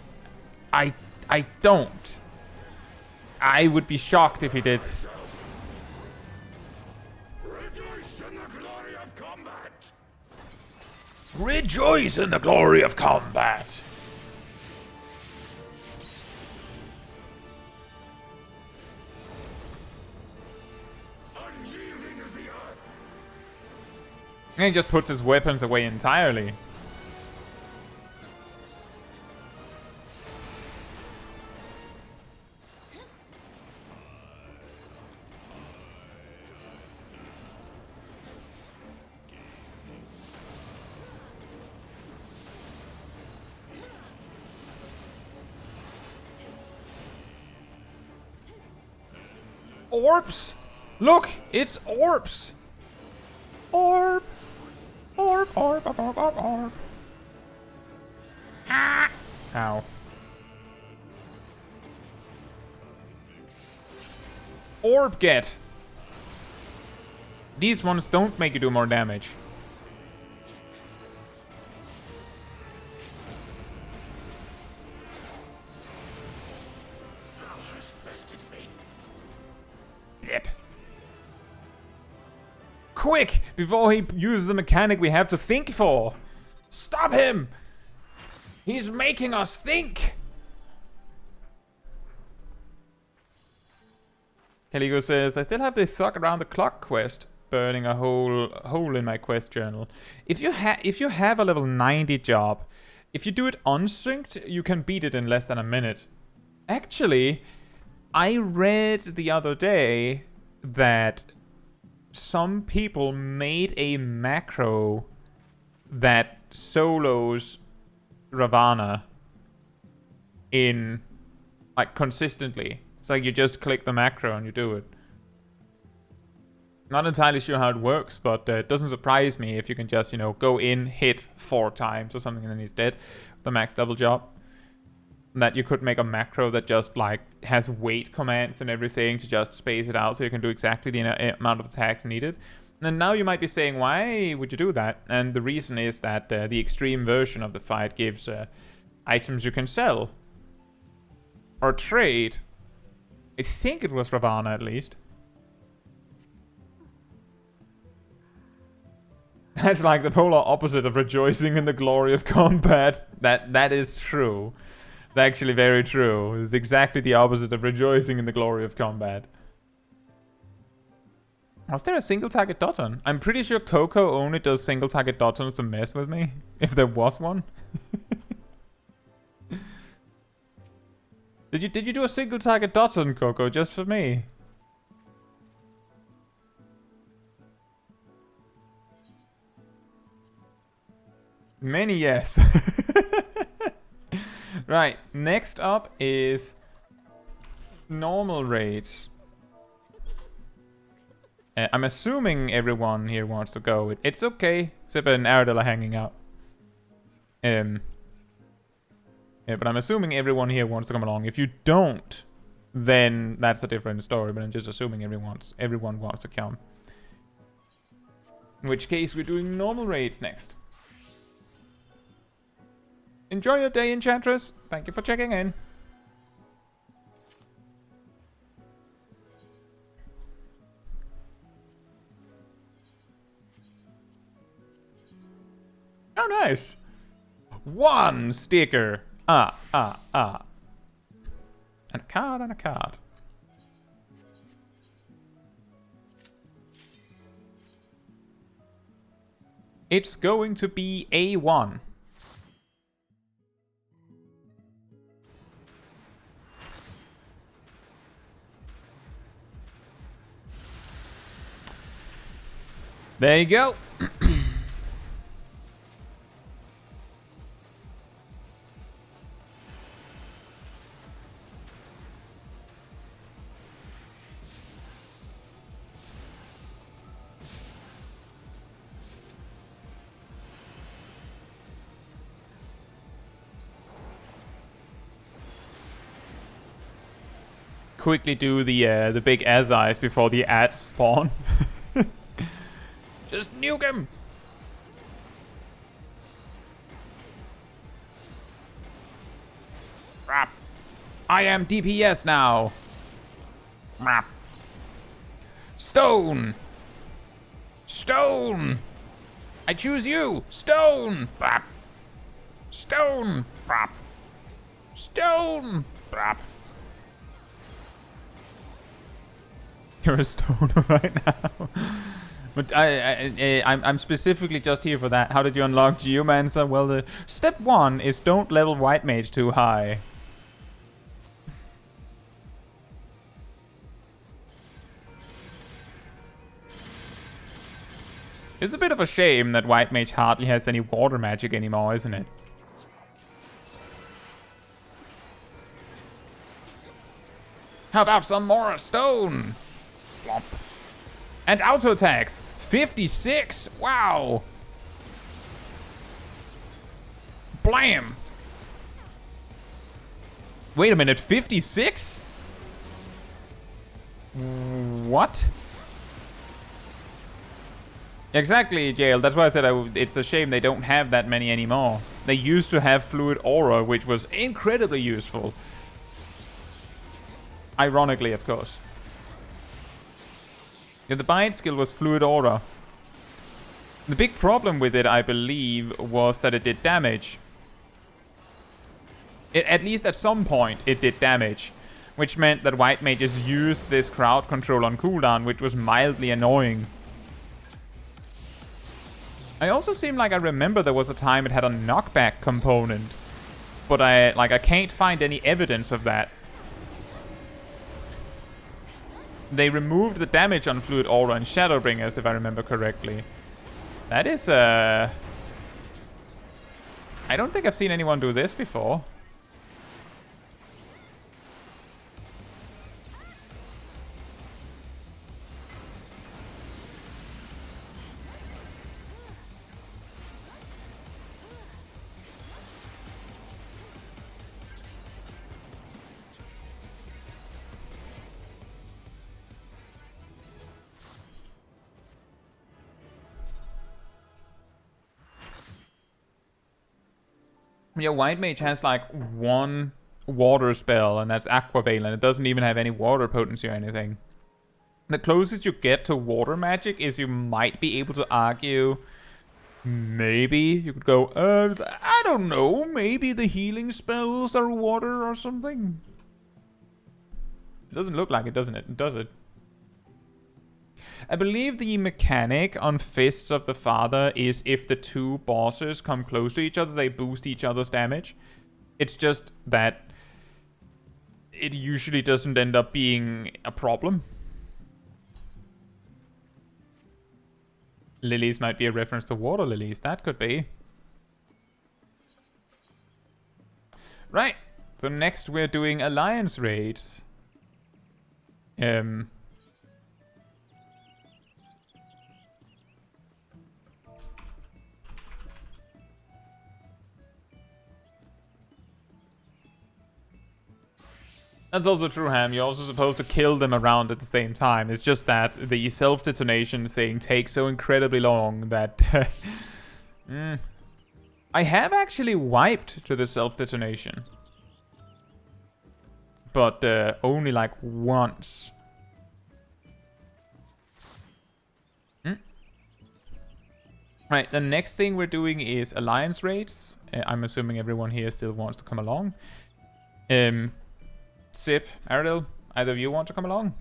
I don't. I would be shocked if he did. Rejoice in the glory of combat! Rejoice in the glory of combat! Unyielding as the earth! And he just puts his weapons away entirely. Orbs! Look! It's orbs! Orb! Orb, orb, orb, orb, orb, orb. Ah! Ow. Orb get! These ones don't make you do more damage. Yep. Quick! Before he uses a mechanic we have to think for! Stop him! He's making us think! Caligo says, I still have the Thug Around the Clock quest burning a hole in my quest journal. If you have a level 90 job, if you do it unsynced, you can beat it in less than a minute. Actually, I read the other day that some people made a macro that solos Ravana in, like, consistently. It's like you just click the macro and you do it. Not entirely sure how it works, but it doesn't surprise me if you can just, you know, go in, hit 4 times or something and then he's dead. The max level job. That you could make a macro that just, like, has wait commands and everything to just space it out so you can do exactly the amount of attacks needed. And now you might be saying, why would you do that? And the reason is that the extreme version of the fight gives items you can sell. Or trade. I think it was Ravana at least. That's like the polar opposite of rejoicing in the glory of combat. That is true. It's actually very true. It's exactly the opposite of rejoicing in the glory of combat. Was there a single target dot-on? I'm pretty sure Coco only does single target dot-ons to mess with me. If there was one. Did you do a single target dot-on, Coco, just for me? Many yes. Right, next up is normal raids. I'm assuming everyone here wants to go. It's okay. Zipper and Aradel are hanging out. Yeah, but I'm assuming everyone here wants to come along. If you don't, then that's a different story. But I'm just assuming everyone wants to come. In which case, we're doing normal raids next. Enjoy your day, Enchantress. Thank you for checking in. Oh, nice. 1 sticker. And a card and a card. It's going to be A1. There you go. Quickly do the big ass eyes before the ads spawn. Just nuke him! Rap. I am DPS now! Rap. Stone! Stone! I choose you! Stone! Rap. Stone! Rap. Stone! Rap. You're a stoner right now. But I'm specifically just here for that. How did you unlock Geomancer? Well, step 1 is don't level White Mage too high. It's a bit of a shame that White Mage hardly has any water magic anymore, isn't it? How about some more stone? Flop. And auto attacks. 56! Wow! Blam! Wait a minute, 56? What? Exactly, Jail. That's why I said it's a shame they don't have that many anymore. They used to have Fluid Aura, which was incredibly useful. Ironically, of course. Yeah, the bite skill was Fluid Aura. The big problem with it, I believe, was that it did damage. At least at some point, it did damage. Which meant that white mages used this crowd control on cooldown, which was mildly annoying. I also seem like I remember there was a time it had a knockback component. But I can't find any evidence of that. They removed the damage on Fluid Aura and Shadowbringers, if I remember correctly. That is, I don't think I've seen anyone do this before. Yeah, White Mage has like one water spell, and that's Aqua Veil, and it doesn't even have any water potency or anything. The closest you get to water magic is you might be able to argue, maybe you could go, I don't know, maybe the healing spells are water or something. It doesn't look like it, doesn't it? Does it? I believe the mechanic on Fists of the Father is if the two bosses come close to each other, they boost each other's damage. It's just that it usually doesn't end up being a problem. Lilies might be a reference to water lilies. That could be. Right. So next we're doing alliance raids. That's also true, Ham. You're also supposed to kill them around at the same time. It's just that the self-detonation thing takes so incredibly long that... I have actually wiped to the self-detonation. But only like once. Right, the next thing we're doing is alliance raids. I'm assuming everyone here still wants to come along. Sip, Aridil, either of you want to come along?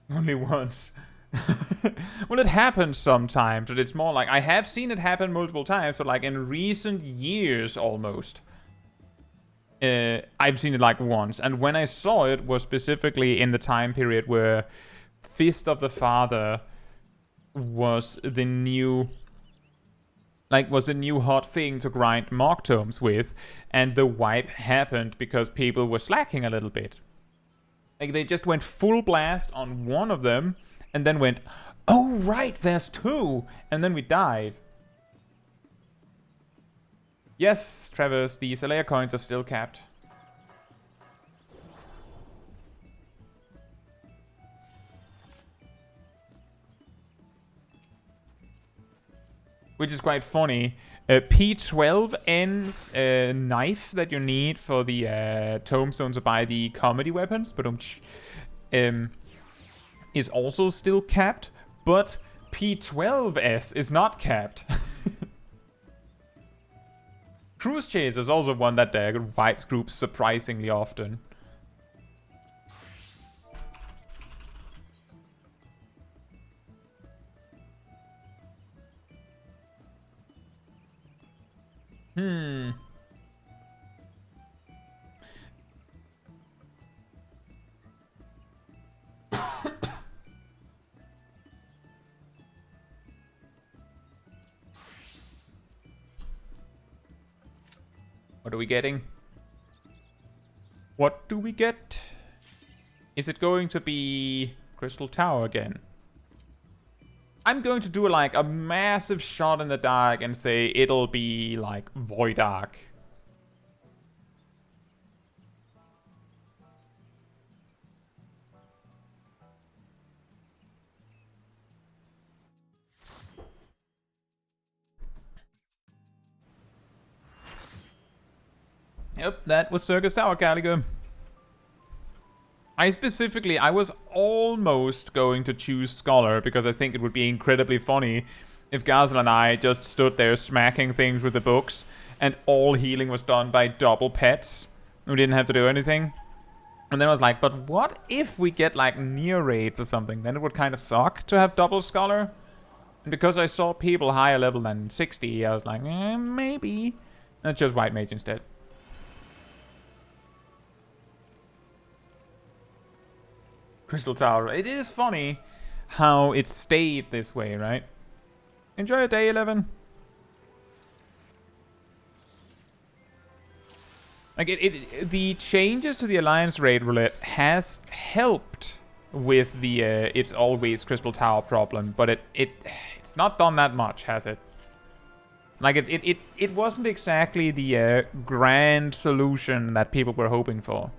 Only once. Well, it happens sometimes, but it's more like... I have seen it happen multiple times, but like in recent years almost. I've seen it like once, and when I saw it was specifically in the time period where Fist of the Father was the new hot thing to grind Mark Tomes with, and the wipe happened because people were slacking a little bit. Like they just went full blast on one of them, and then went, oh right, there's two, and then we died. Yes, Travis, the Slayer coins are still capped. Which is quite funny. P12 ends knife that you need for the tombstone to buy the comedy weapons, but is also still capped, but P12S is not capped. Cruise Chase is also one that wipes groups surprisingly often. What are we getting? What do we get? Is it going to be Crystal Tower again? I'm going to do like a massive shot in the dark and say it'll be like Void Ark. Yep, that was Circus Tower Calico. I was almost going to choose Scholar because I think it would be incredibly funny if Gazel and I just stood there smacking things with the books and all healing was done by double pets. We didn't have to do anything. And then I was like, but what if we get like near raids or something? Then it would kind of suck to have double Scholar. And because I saw people higher level than 60, I was like, maybe. And chose White Mage instead. Crystal Tower. It is funny how it stayed this way, right? Enjoy a day 11. Like the changes to the Alliance raid roulette has helped with the it's always Crystal Tower problem, but it's not done that much, has it? Like it wasn't exactly the grand solution that people were hoping for.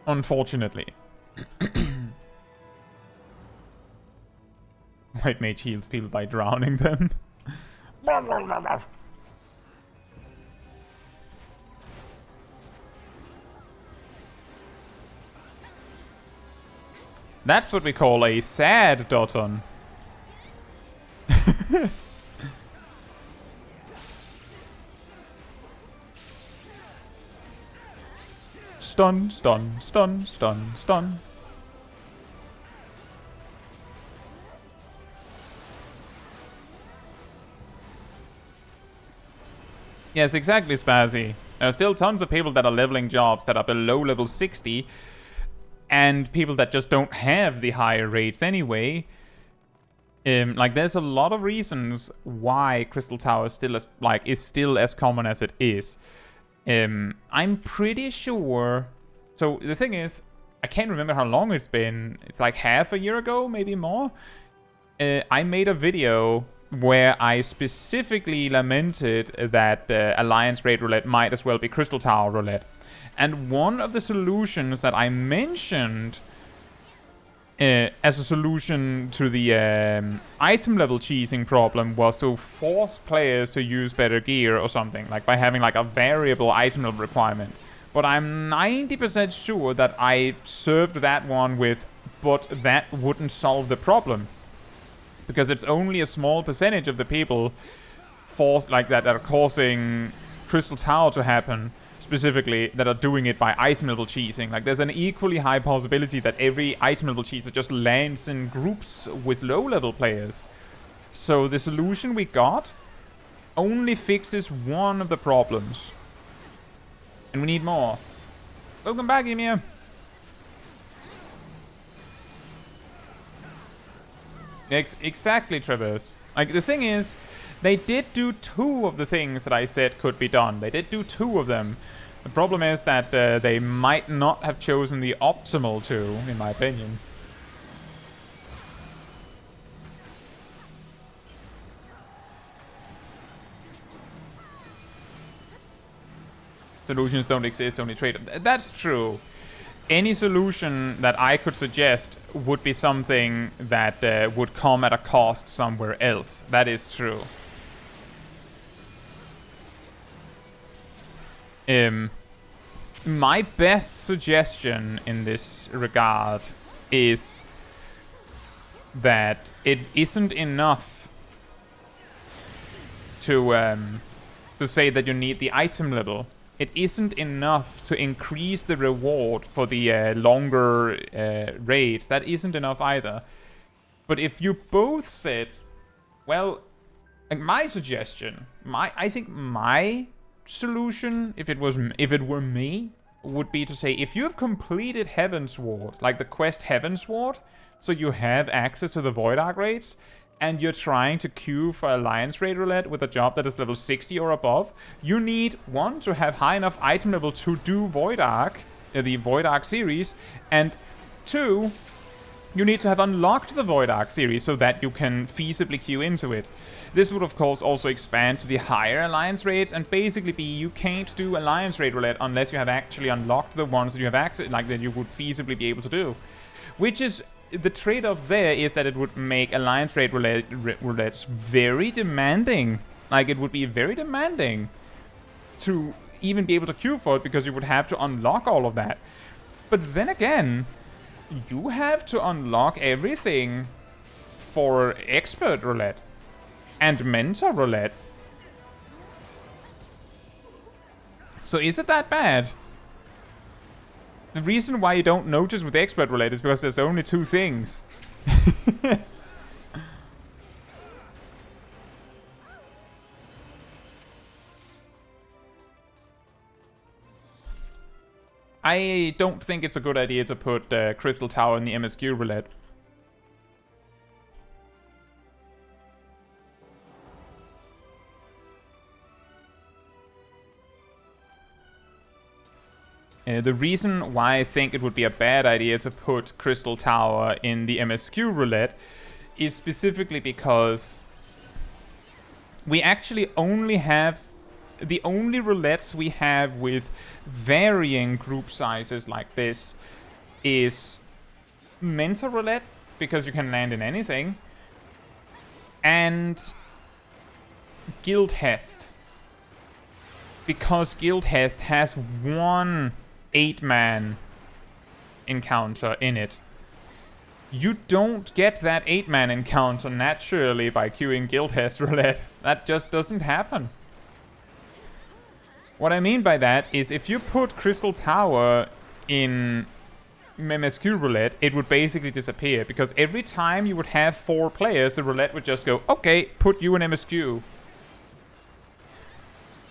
Unfortunately. White Mage heals people by drowning them. That's what we call a sad Doton. Stun, stun, stun, stun, stun. Yes, exactly, Spazzy. There are still tons of people that are leveling jobs that are below level 60, and people that just don't have the higher rates anyway. Like, there's a lot of reasons why Crystal Tower is still as common as it is. I'm pretty sure... So, the thing is, I can't remember how long it's been. It's like half a year ago, maybe more. I made a video where I specifically lamented that Alliance Raid Roulette might as well be Crystal Tower Roulette. And one of the solutions that I mentioned as a solution to the item level cheesing problem was to force players to use better gear or something, like by having like a variable item level requirement. But I'm 90% sure that I served that one with, but that wouldn't solve the problem. Because it's only a small percentage of the people that are causing Crystal Tower to happen, specifically, that are doing it by item level cheesing. Like, there's an equally high possibility that every item level cheeser just lands in groups with low level players. So the solution we got only fixes one of the problems. And we need more. Welcome back, Emir. Exactly, Traverse. Like, the thing is, they did do 2 of the things that I said could be done. They did do 2 of them. The problem is that they might not have chosen the optimal 2, in my opinion. Solutions don't exist, only trade. That's true. Any solution that I could suggest would be something that would come at a cost somewhere else. That is true. My best suggestion in this regard is that it isn't enough to say that you need the item level. It isn't enough to increase the reward for the longer raids. That isn't enough either. But if you both said, well, like my suggestion, I think my solution, if it were me, would be to say, if you have completed Heavensward, like the quest Heavensward, so you have access to the Void Ark raids, and you're trying to queue for Alliance Raid Roulette with a job that is level 60 or above, you need, one, to have high enough item level to do Void Arc, the Void Arc series, and two, you need to have unlocked the Void Arc series so that you can feasibly queue into it. This would of course also expand to the higher Alliance Raids, and basically be you can't do Alliance Raid Roulette unless you have actually unlocked the ones that you have access, like that you would feasibly be able to do. Which is, the trade-off there is that it would make Alliance Raid Roulettes very demanding. Like, it would be very demanding to even be able to queue for it, because you would have to unlock all of that. But then again, you have to unlock everything for Expert Roulette and Mentor Roulette. So is it that bad? The reason why you don't notice with Expert Roulette is because there's only 2 things. I don't think it's a good idea to put Crystal Tower in the MSQ Roulette. The reason why I think it would be a bad idea to put Crystal Tower in the MSQ Roulette is specifically because we actually only have... the only roulettes we have with varying group sizes like this is Mentor Roulette, because you can land in anything, and Guild Hest, because Guild Hest has 1 8-man encounter in it. You don't get that 8-man encounter naturally by queuing Guild Hest Roulette. That just doesn't happen. What I mean by that is, if you put Crystal Tower in MSQ Roulette, it would basically disappear, because every time you would have 4 players, the roulette would just go, okay, put you in MSQ.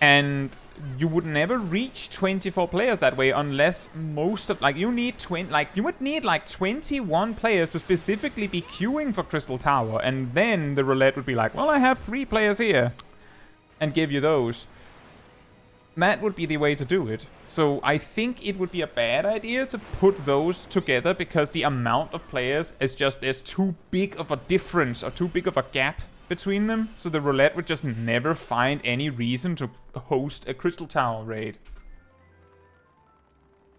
And you would never reach 24 players that way unless most of... like, you need you would need like 21 players to specifically be queuing for Crystal Tower, and then the roulette would be like, well, I have 3 players here, and give you those. That would be the way to do it. So I think it would be a bad idea to put those together, because the amount of players is just, there's too big of a difference, or too big of a gap between them. So the roulette would just never find any reason to host a Crystal Tower raid.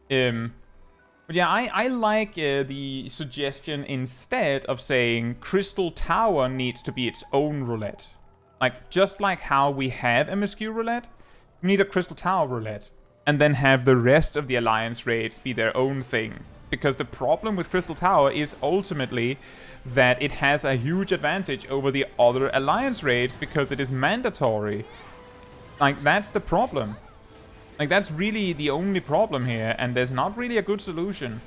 But yeah, I like the suggestion instead of saying Crystal Tower needs to be its own roulette. Like, just like how we have MSQ Roulette, you need a Crystal Tower Roulette, and then have the rest of the Alliance raids be their own thing. Because the problem with Crystal Tower is ultimately that it has a huge advantage over the other Alliance raids because it is mandatory. Like, that's the problem. Like, that's really the only problem here, and there's not really a good solution.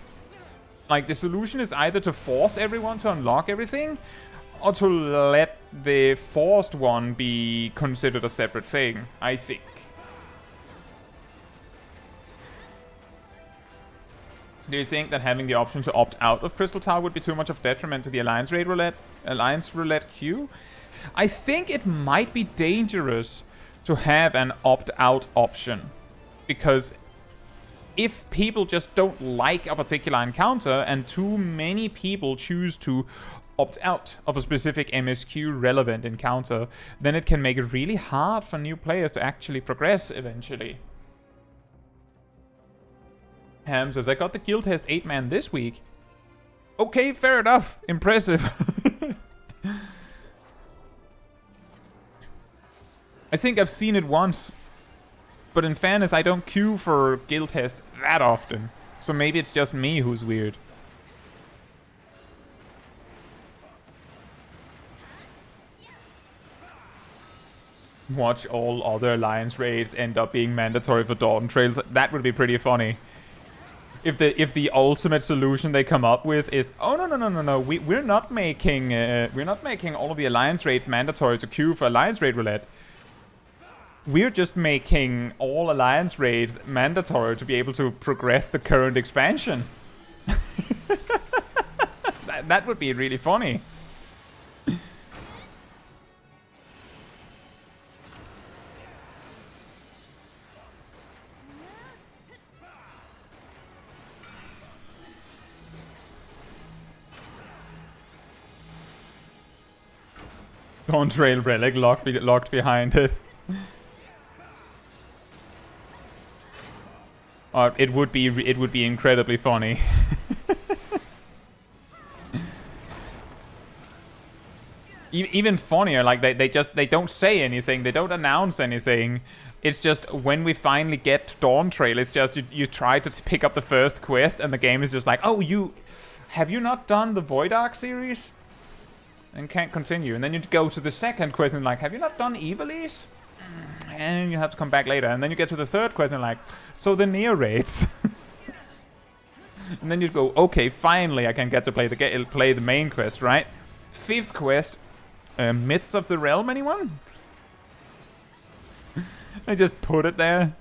Like, the solution is either to force everyone to unlock everything, or to let the forced one be considered a separate thing, I think. Do you think that having the option to opt out of Crystal Tower would be too much of a detriment to the Alliance Roulette queue? I think it might be dangerous to have an opt-out option, because if people just don't like a particular encounter and too many people choose to opt out of a specific MSQ relevant encounter, then it can make it really hard for new players to actually progress eventually. Ham says, I got the Guild Hest 8-man this week. Okay, fair enough. Impressive. I think I've seen it once. But in fairness, I don't queue for Guild Hest that often. So maybe it's just me who's weird. Watch all other Alliance raids end up being mandatory for Dawn Trails. That would be pretty funny. If the ultimate solution they come up with is, oh no, we're not making all of the Alliance raids mandatory to queue for Alliance Raid Roulette. We're just making all Alliance raids mandatory to be able to progress the current expansion. that would be really funny. Dawn Trail Relic locked behind it. It would be incredibly funny. Even funnier, like they don't say anything, they don't announce anything. It's just when we finally get to Dawn Trail, it's just you try to pick up the first quest, and the game is just like, oh, have you not done the Void Ark series? And can't continue. And then you go to the second quest and like, have you not done Evilise? And you have to come back later. And then you get to the third quest and like, so the Neo raids. And then you go, okay, finally I can get to play the main quest, right? Fifth quest, Myths of the Realm, anyone? They just put it there.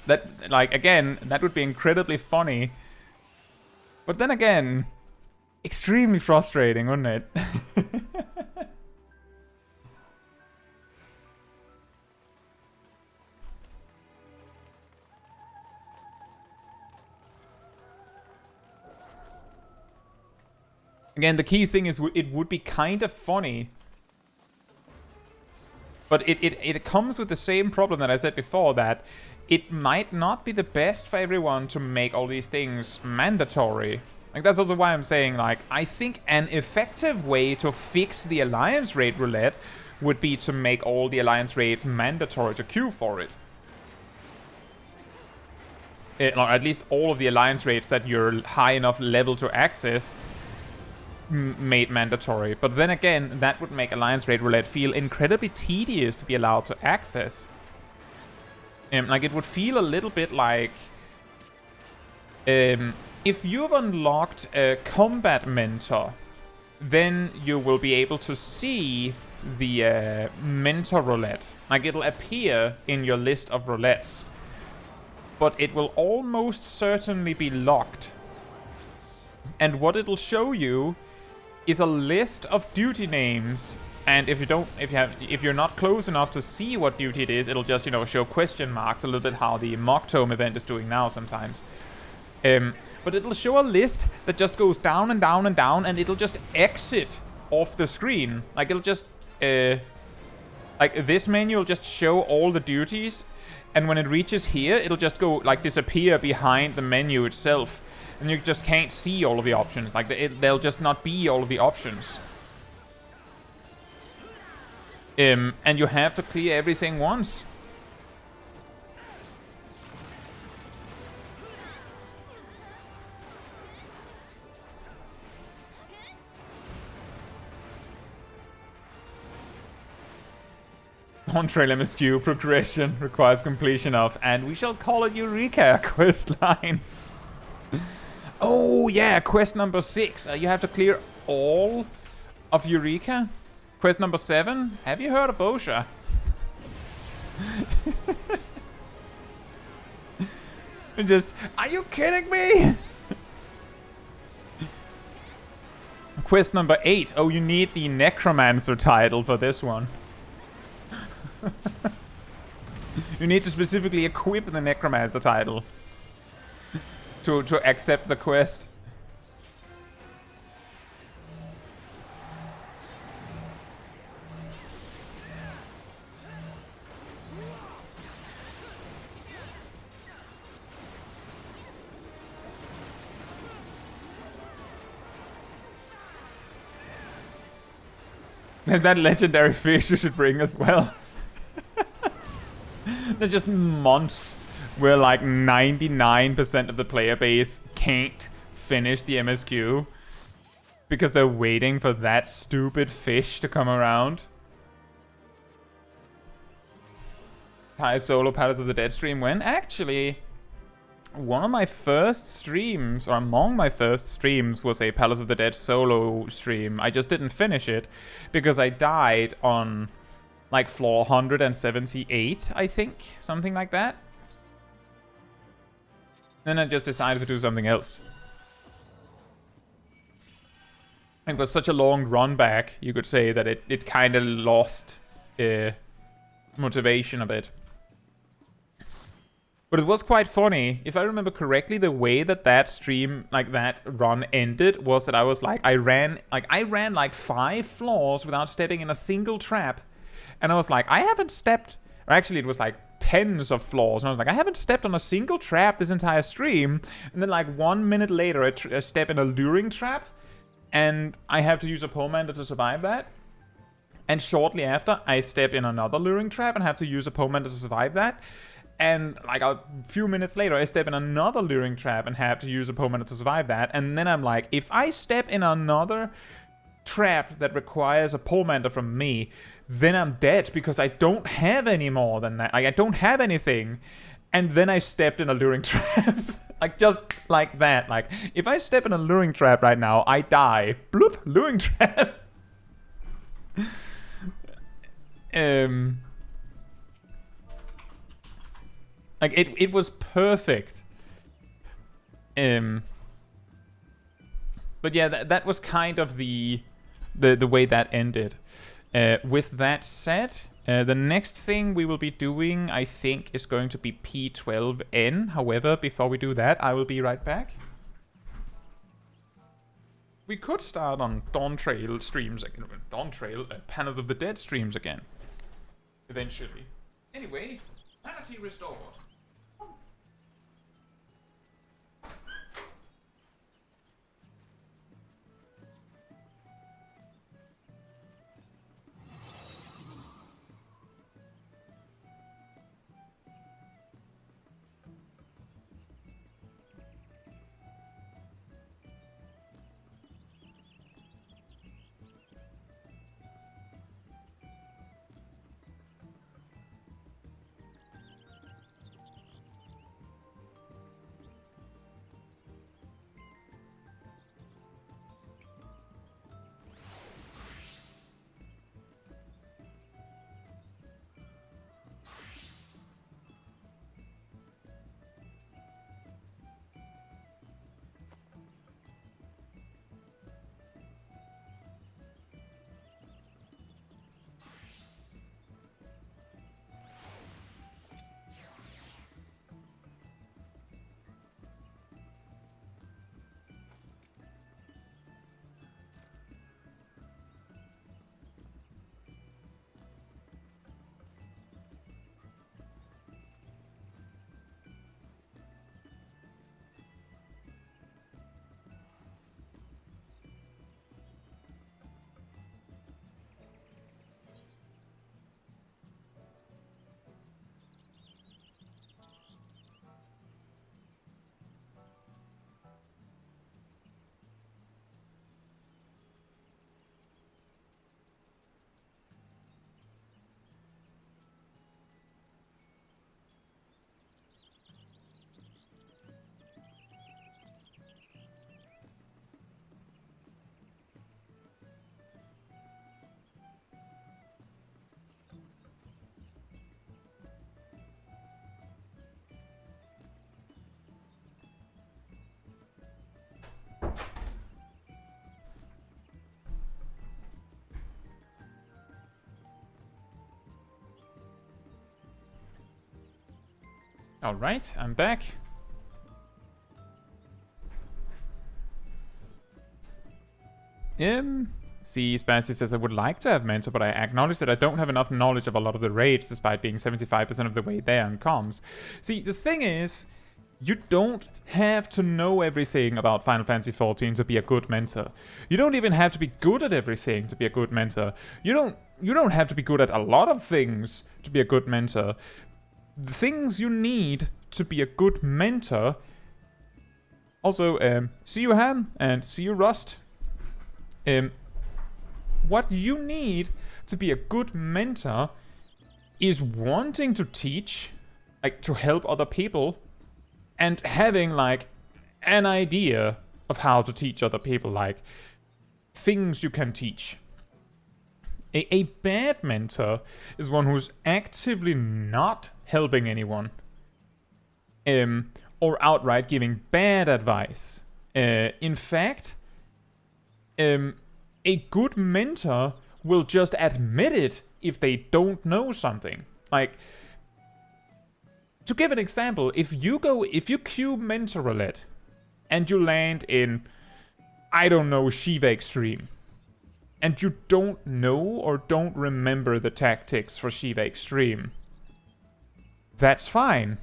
That, like, again, that would be incredibly funny. But then again, extremely frustrating, wouldn't it? Again, the key thing is it would be kind of funny. But it comes with the same problem that I said before, that it might not be the best for everyone to make all these things mandatory. Like, that's also why I'm saying, like, I think an effective way to fix the Alliance Raid Roulette would be to make all the Alliance Raids mandatory to queue for it. Or at least all of the Alliance Raids that you're high enough level to access made mandatory. But then again, that would make Alliance Raid Roulette feel incredibly tedious to be allowed to access. Like, it would feel a little bit like... if you've unlocked a combat mentor, then you will be able to see the mentor roulette. Like, it'll appear in your list of roulettes. But it will almost certainly be locked. And what it'll show you is a list of duty names, and if you're not close enough to see what duty it is, it'll just, you know, show question marks, a little bit how the Mock Tome event is doing now sometimes. But it'll show a list that just goes down and down and down, and it'll just exit off the screen. Like, it'll just like, this menu will just show all the duties, and when it reaches here, it'll just go, like, disappear behind the menu itself. And you just can't see all of the options. Like, they'll just not be all of the options. And you have to clear everything once. On-trail MSQ progression requires completion of, and we shall call it Eureka quest line. Oh yeah, quest number 6. You have to clear all of Eureka. Quest number 7. Have you heard of Bosha? Just, are you kidding me? Quest number 8. Oh, you need the Necromancer title for this one. You need to specifically equip the Necromancer title to accept the quest. There's that legendary fish you should bring as well. There's just months where like 99% of the player base can't finish the MSQ because they're waiting for that stupid fish to come around. Hi, solo Palace of the Dead stream when? Actually, one of my first streams, or among my first streams, was a Palace of the Dead solo stream. I just didn't finish it because I died on like floor 178, I think. Something like that. Then I just decided to do something else. It was such a long run back, you could say, that it kind of lost motivation a bit. But it was quite funny. If I remember correctly, the way that stream, like that run ended was that I was like, I ran like 5 floors without stepping in a single trap. And I was like, I haven't stepped, or actually it was like tens of floors. And I was like, I haven't stepped on a single trap this entire stream. And then like 1 minute later, I step in a luring trap. And I have to use a polemanter to survive that. And shortly after, I step in another luring trap and have to use a polemanter to survive that. And like a few minutes later, I step in another luring trap and have to use a polemanter to survive that. And then I'm like, if I step in another trap that requires a polemanter from me, then I'm dead because I don't have any more than that. Like, I don't have anything. And then I stepped in a luring trap. Like, just like that. Like, if I step in a luring trap right now, I die. Bloop, luring trap. Like, it was perfect. But yeah, that was kind of the way that ended. With that said, the next thing we will be doing, I think, is going to be P12N. However, before we do that, I will be right back. We could start on Dawn Trail streams again. Dawn Trail, Panels of the Dead streams again. Eventually. Anyway, sanity restored. Alright, I'm back. See, Spancy says I would like to have Mentor, but I acknowledge that I don't have enough knowledge of a lot of the raids, despite being 75% of the way there in comms. See, the thing is, you don't have to know everything about Final Fantasy XIV to be a good mentor. You don't even have to be good at everything to be a good mentor. You don't have to be good at a lot of things to be a good mentor. The things you need to be a good mentor. Also, see you Ham and see you Rust. What you need to be a good mentor is wanting to teach, like to help other people, and having like an idea of how to teach other people, like things you can teach. A bad mentor is one who's actively not helping anyone, or outright giving bad advice. In fact, a good mentor will just admit it if they don't know something. Like, To give an example, if you queue Mentor Roulette and you land in, I don't know, Shiva Extreme, and you don't know or don't remember the tactics for Shiva Extreme, that's fine.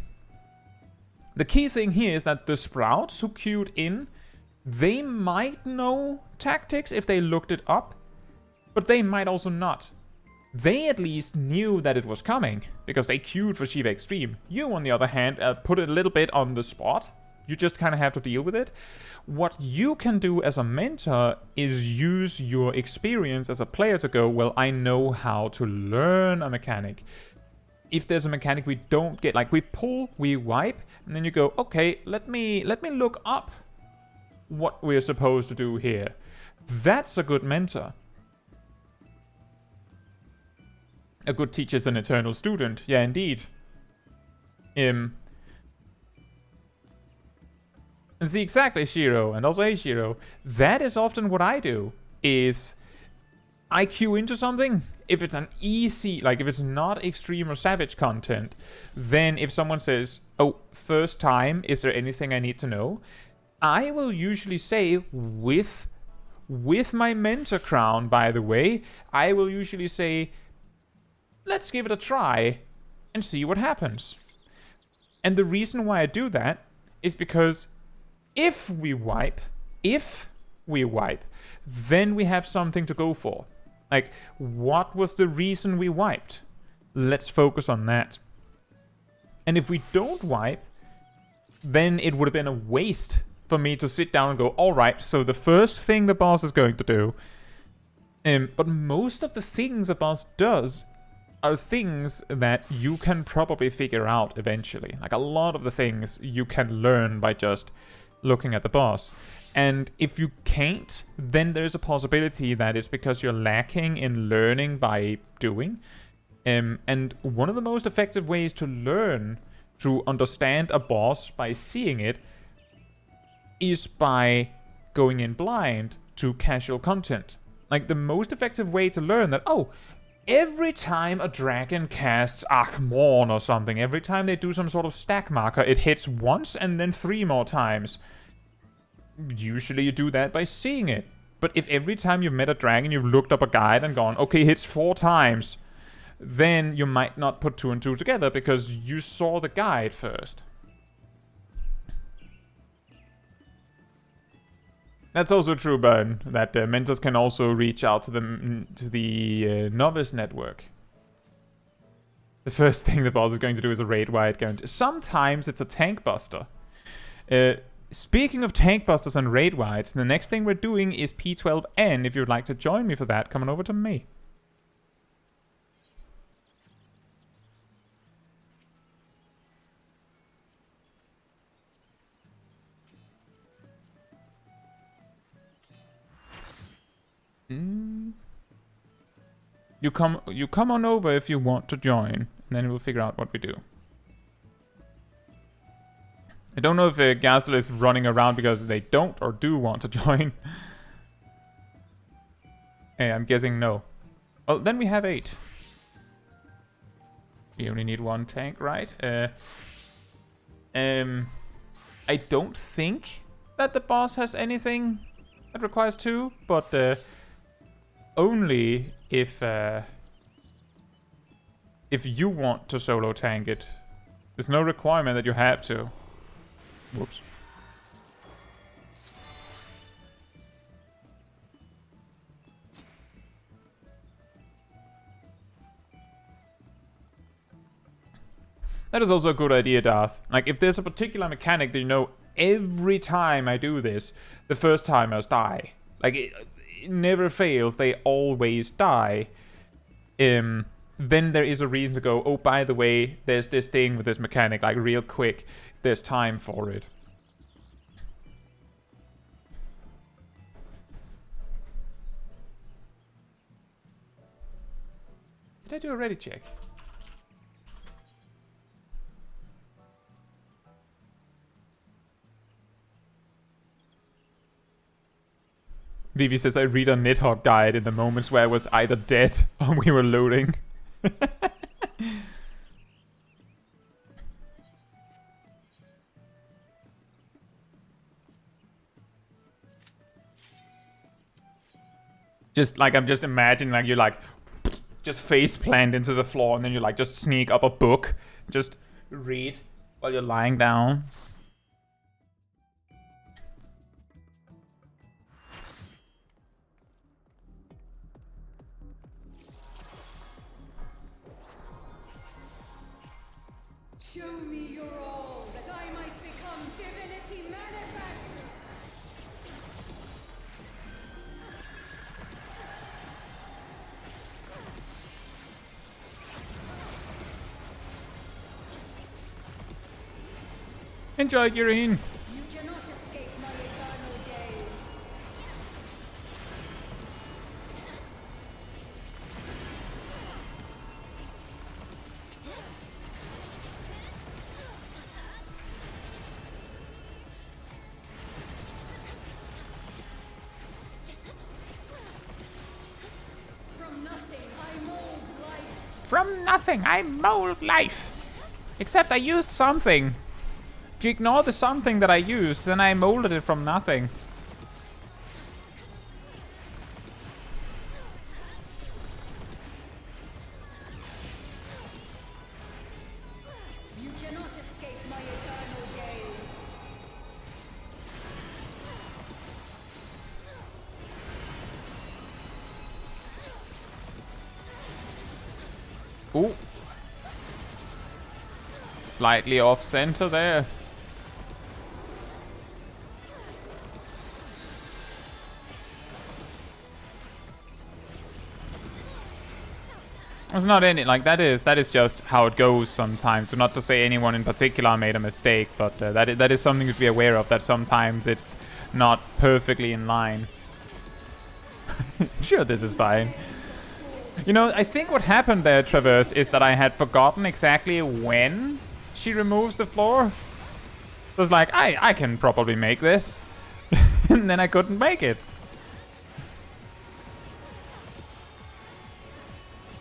The key thing here is that the Sprouts who queued in, they might know tactics if they looked it up, but they might also not. They at least knew that it was coming, because they queued for Shiva Extreme. You, on the other hand, put it a little bit on the spot. You just kind of have to deal with it. What you can do as a mentor is use your experience as a player to go, well, I know how to learn a mechanic. If there's a mechanic we don't get, like we pull, we wipe, and then you go, okay, let me look up what we're supposed to do here. That's a good mentor. A good teacher is an eternal student. Yeah, indeed. See, exactly, Shiro, and also hey, Shiro. That is often what I do, is I queue into something. If it's an easy, like if it's not extreme or savage content, then if someone says, oh, first time, is there anything I need to know? I will usually say, with my mentor crown, by the way, I will usually say, let's give it a try and see what happens. And the reason why I do that is because if we wipe, then we have something to go for. Like, what was the reason we wiped? Let's focus on that. And if we don't wipe, then it would have been a waste for me to sit down and go, alright, so the first thing the boss is going to do, but most of the things a boss does are things that you can probably figure out eventually. Like, a lot of the things you can learn by just looking at the boss. And if you can't, then there's a possibility that it's because you're lacking in learning by doing. And one of the most effective ways to learn, to understand a boss by seeing it, is by going in blind to casual content. Like, the most effective way to learn that, oh, every time a dragon casts Akmorn or something, every time they do some sort of stack marker, it hits once and then 3 more times. Usually you do that by seeing it. But if every time you've met a dragon, you've looked up a guide and gone, okay, hits 4 times, then you might not put 2 and 2 together because you saw the guide first. That's also true, Burn, that mentors can also reach out to the novice network. The first thing the boss is going to do is a raid wide guarantee. Sometimes it's a tank buster. Speaking of tank busters and raid wides, the next thing we're doing is P12N. If you'd like to join me for that, come on over to me. You come on over if you want to join, and then we'll figure out what we do. I don't know if Gazel is running around because they don't or do want to join. Hey, I'm guessing no. Well, then we have 8. We only need 1 tank, right? I don't think that the boss has anything that requires 2, but only if you want to solo tank it. There's no requirement that you have to. Whoops. That is also a good idea, Darth. Like, if there's a particular mechanic that you know every time I do this, the first timers die. Like, it never fails, they always die. Then there is a reason to go, oh, by the way, there's this thing with this mechanic, like, real quick. There's time for it. Did I do a ready check? Vivi says I read a Nidhogg guide in the moments where I was either dead or we were loading. Just like, I'm just imagining like you like just face plant into the floor and then you like just sneak up a book, just read while you're lying down. Show me your all, that I might become divinity manifest! Enjoy, Yurine. You cannot escape my eternal gaze. From nothing, I mold life. From nothing, I mold life. Except I used something. If you ignore the something that I used, then I molded it from nothing. You cannot escape my eternal gaze. Ooh. Slightly off center there. It's not any like that is just how it goes sometimes. So not to say anyone in particular made a mistake, but that is something to be aware of. That sometimes it's not perfectly in line. Sure, this is fine. You know, I think what happened there, Traverse, is that I had forgotten exactly when she removes the floor. It was like, I can probably make this, and then I couldn't make it.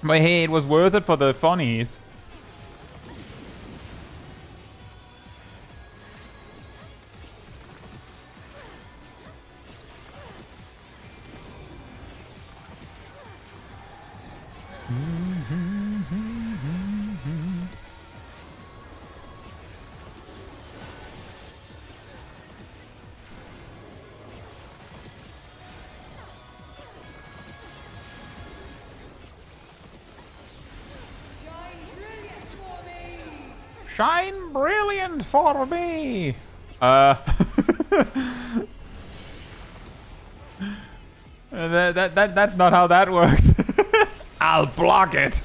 But hey, it was worth it for the funnies. Shine brilliant for me! That's not how that works. I'll block it.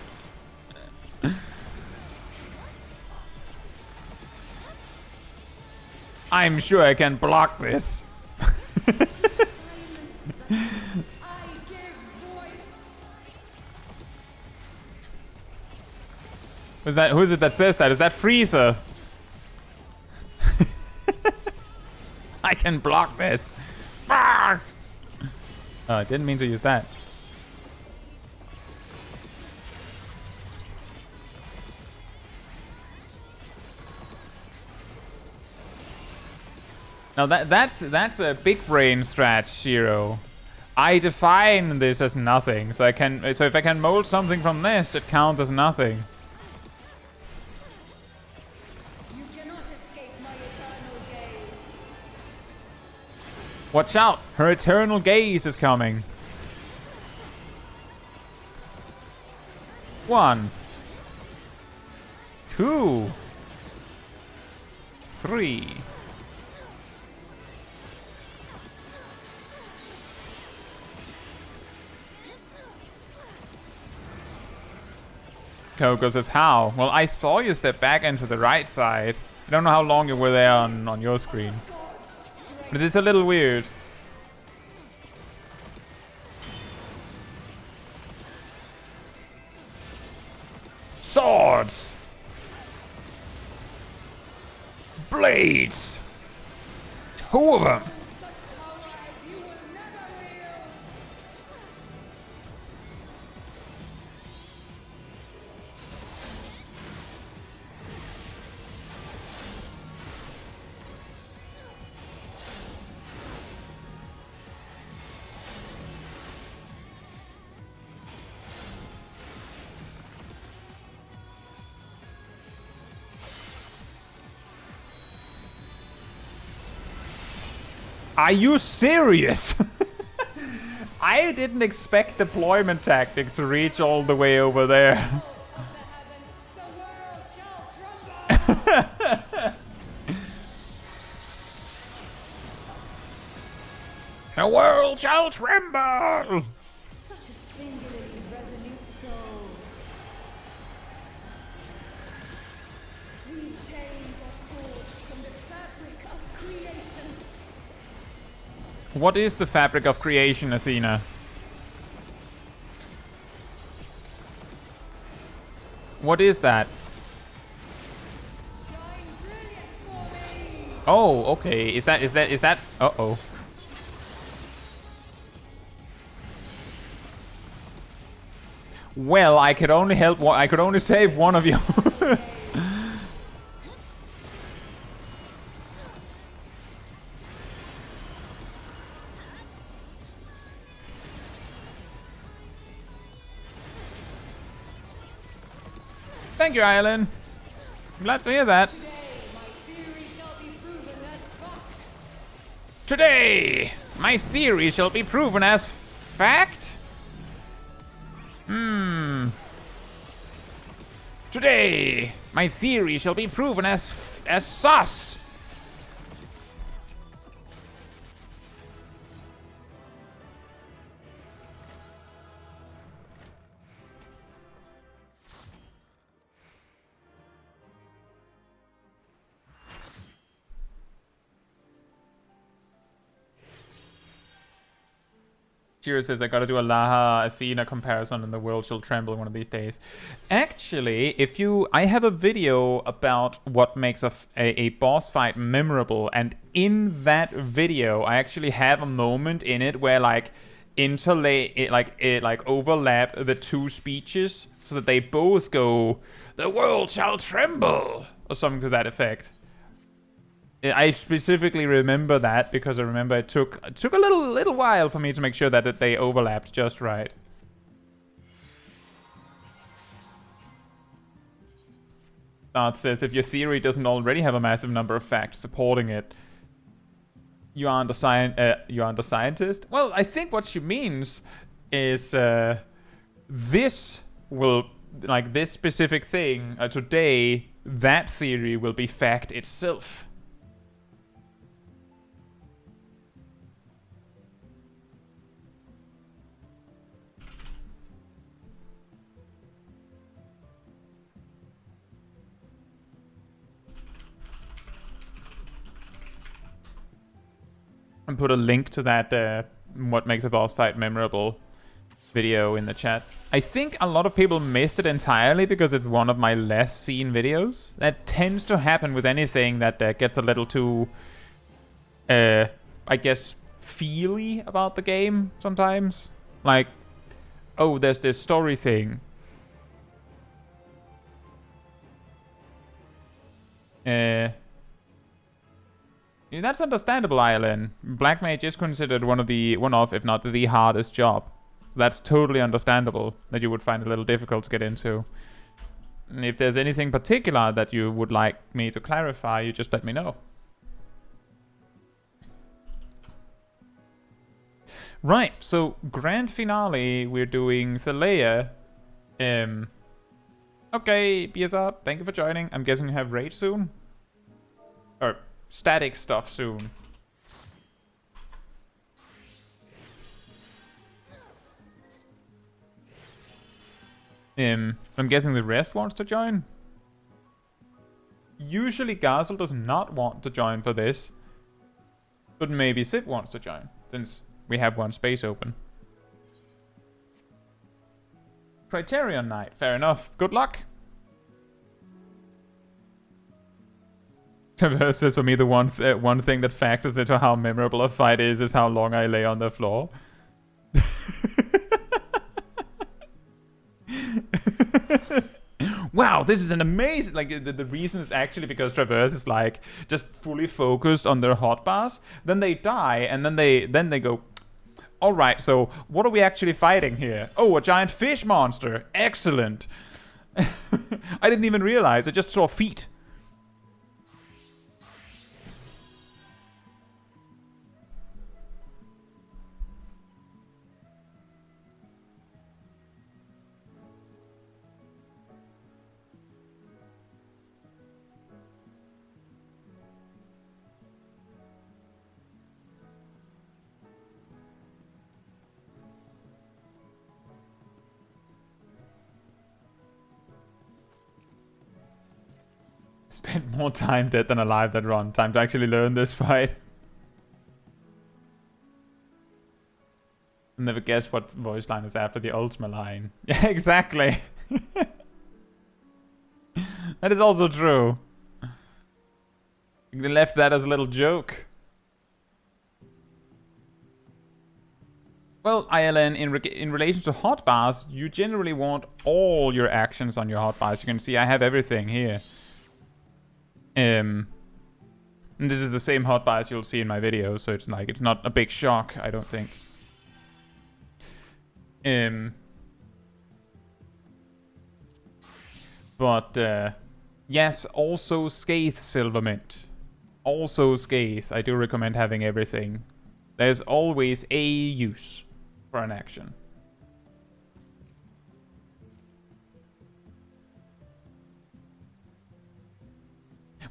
I'm sure I can block this. Who is it that says that? Is that Freezer? I can block this. Oh, I didn't mean to use that. Now that's a big brain strat, Shiro. I define this as nothing, so if I can mold something from this, it counts as nothing. You cannot escape my eternal gaze. Watch out! Her eternal gaze is coming. 1, 2, 3. Coco says, how? Well, I saw you step back into the right side. I don't know how long you were there on your screen. But it's a little weird. Swords! Blades! 2 of them! Are you serious? I didn't expect deployment tactics to reach all the way over there. The world shall tremble! Such a singularly resolute soul. These chains are forged from the fabric of creation. What is the fabric of creation, Athena? What is that? Shine brilliant for me. Oh, okay. Is that? Uh-oh. Well, I could only help one. I could only save one of you. Thank you, Ireland. I'm glad to hear that. Today, my theory shall be proven as fact. Today, my theory shall be proven as fact? Today, my theory shall be proven as sus. Jiro says I gotta do a Laha Athena comparison and the world shall tremble one of these days. Actually, I have a video about what makes a boss fight memorable, and in that video I actually have a moment in it where like overlap the two speeches so that they both go, "The world shall tremble," or something to that effect. I specifically remember that because I remember it took a little while for me to make sure that they overlapped just right. Dart says, if your theory doesn't already have a massive number of facts supporting it, you aren't a scientist? Well, I think what she means is this specific thing today, that theory will be fact itself. And put a link to that what makes a boss fight memorable video in the chat. I think a lot of people missed it entirely because it's one of my less seen videos. That tends to happen with anything that gets a little too, I guess, feely about the game sometimes. Like, oh, there's this story thing. That's understandable, Ireland. Black Mage is considered one of, if not the hardest job. That's totally understandable that you would find it a little difficult to get into. And if there's anything particular that you would like me to clarify, you just let me know. Right, so grand finale, we're doing Thalea. Okay, BSR, thank you for joining. I'm guessing you have raid soon? Or static stuff soon. I'm guessing the rest wants to join. Usually Gazel does not want to join for this, but maybe Sid wants to join since we have one space open. Criterion Knight, fair enough. Good luck. Says for me the one thing that factors into how memorable a fight is how long I lay on the floor. Wow, this is an amazing... Like, the reason is actually because Traverse is, like, just fully focused on their hotbars. Then they die, and then they go... Alright, so what are we actually fighting here? Oh, a giant fish monster. Excellent. I didn't even realize. I just saw feet. spent more time dead than alive that run. Time to actually learn this fight. Never guess what voice line is after the Ultima line. Yeah, exactly. That is also true. They left that as a little joke. Well, ILN, in relation to hotbars, you generally want all your actions on your hotbars. You can see I have everything here. And this is the same hotbar as you'll see in my videos, so it's like, it's not a big shock, I don't think. But, yes, also Scathe Silvermint. Also Scathe. I do recommend having everything. There's always a use for an action.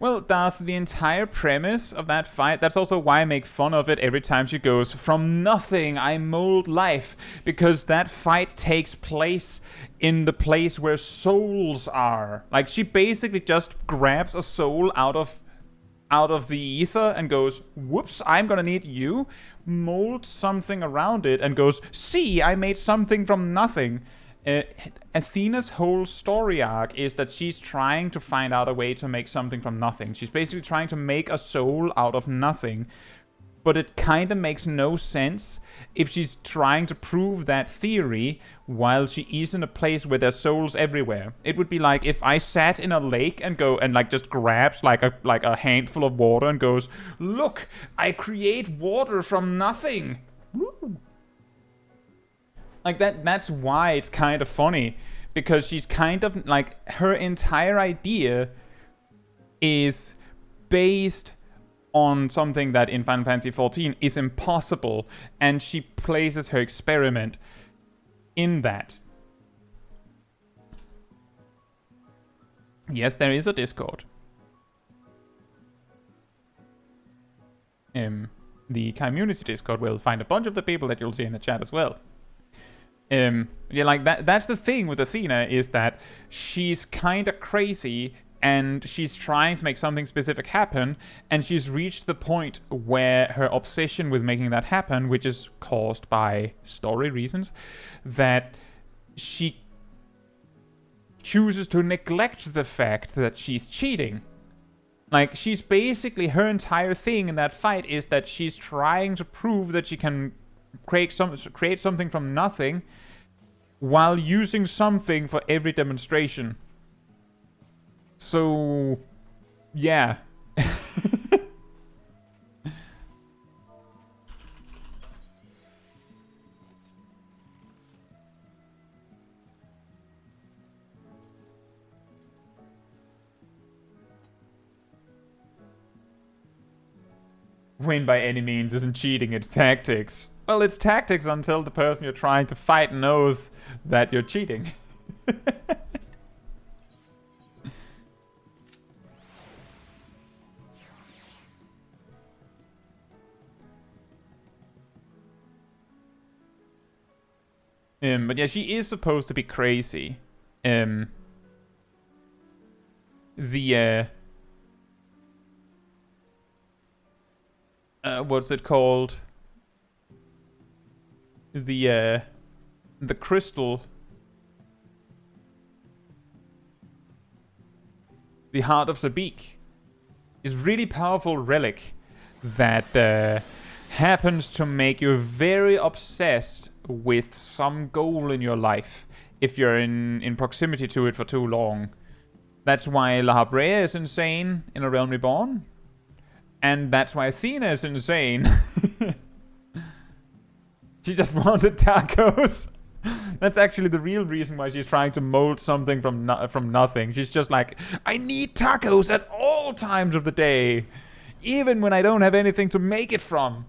Well, Darth, the entire premise of that fight, that's also why I make fun of it every time she goes, "From nothing I mold life," because that fight takes place in the place where souls are. Like, she basically just grabs a soul out of the ether and goes, "Whoops, I'm gonna need you," molds something around it and goes, "See, I made something from nothing." Athena's whole story arc is that she's trying to find out a way to make something from nothing. She's basically trying to make a soul out of nothing. But it kind of makes no sense if she's trying to prove that theory while she is in a place where there's souls everywhere. It would be like if I sat in a lake and go and like just grabs like a handful of water and goes, "Look, I create water from nothing." Woo. Like that's why it's kind of funny, because she's kind of like, her entire idea is based on something that in Final Fantasy XIV is impossible, and she places her experiment in that. Yes, there is a Discord. The community Discord will find a bunch of the people that you'll see in the chat as well. Yeah, like that's the thing with Athena, is that she's kind of crazy and she's trying to make something specific happen, and she's reached the point where her obsession with making that happen, which is caused by story reasons, that she chooses to neglect the fact that she's cheating. Like, she's basically, her entire thing in that fight is that she's trying to prove that she can create something from nothing while using something for every demonstration. So, yeah. Win by any means isn't cheating, it's tactics. Well, it's tactics until the person you're trying to fight knows that you're cheating. But yeah, she is supposed to be crazy. What's it called? The crystal. The Heart of Zabik is really powerful relic that happens to make you very obsessed with some goal in your life if you're in proximity to it for too long. That's why La Habrea is insane in A Realm Reborn. And that's why Athena is insane. She just wanted tacos. That's actually the real reason why she's trying to mold something from nothing. She's just like, I need tacos at all times of the day, even when I don't have anything to make it from.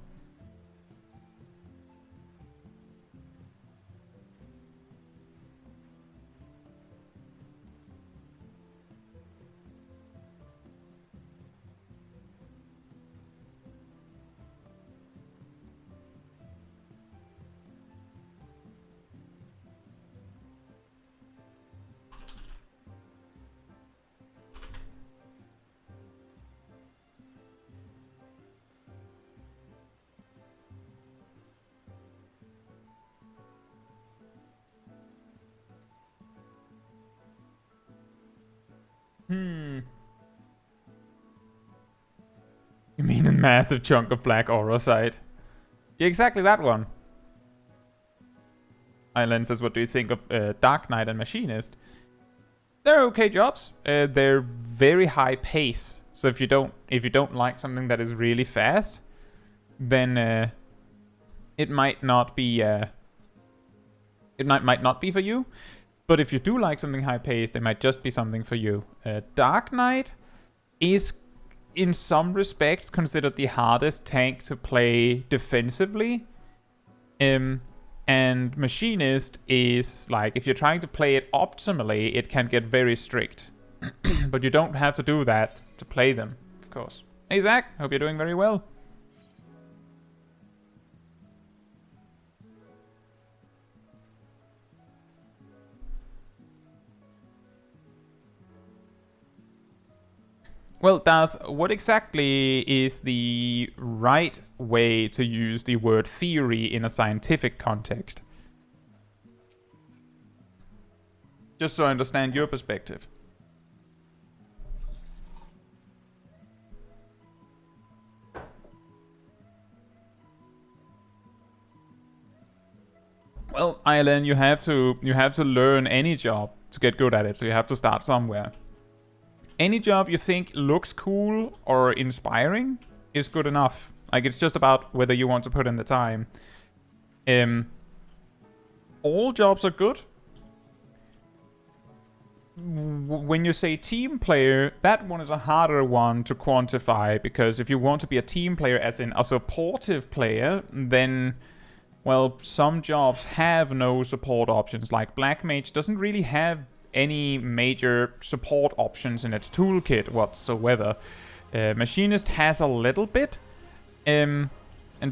You mean a massive chunk of black aura sight? Yeah, exactly that one. Island says, what do you think of Dark Knight and Machinist? They're okay jobs. They're very high pace. So if you don't like something that is really fast, then it might not be might not be for you. But if you do like something high paced, it might just be something for you. Dark Knight is in some respects considered the hardest tank to play defensively. And Machinist is like, if you're trying to play it optimally, it can get very strict. But you don't have to do that to play them, of course. Hey Zach, hope you're doing very well. Well, Darth, what exactly is the right way to use the word theory in a scientific context? Just so I understand your perspective. Well, Island, you have to learn any job to get good at it, so you have to start somewhere. Any job you think looks cool or inspiring is good enough. Like, it's just about whether you want to put in the time. All jobs are good. When you say team player, that one is a harder one to quantify, because if you want to be a team player as in a supportive player, then, well, some jobs have no support options. Like Black Mage doesn't really have any major support options in its toolkit whatsoever. Machinist has a little bit. And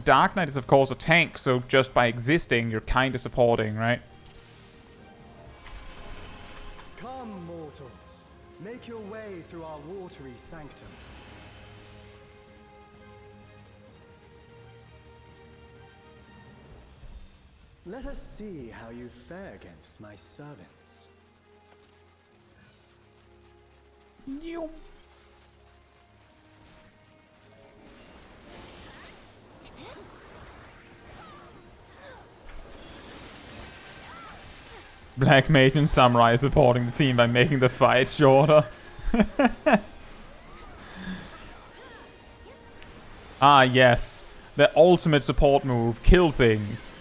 Dark Knight is of course a tank, so just by existing you're kind of supporting, right? Come, mortals. Make your way through our watery sanctum. Let us see how you fare against my servants. Black Mage and Samurai supporting the team by making the fight shorter. Ah, yes. The ultimate support move. Kill things.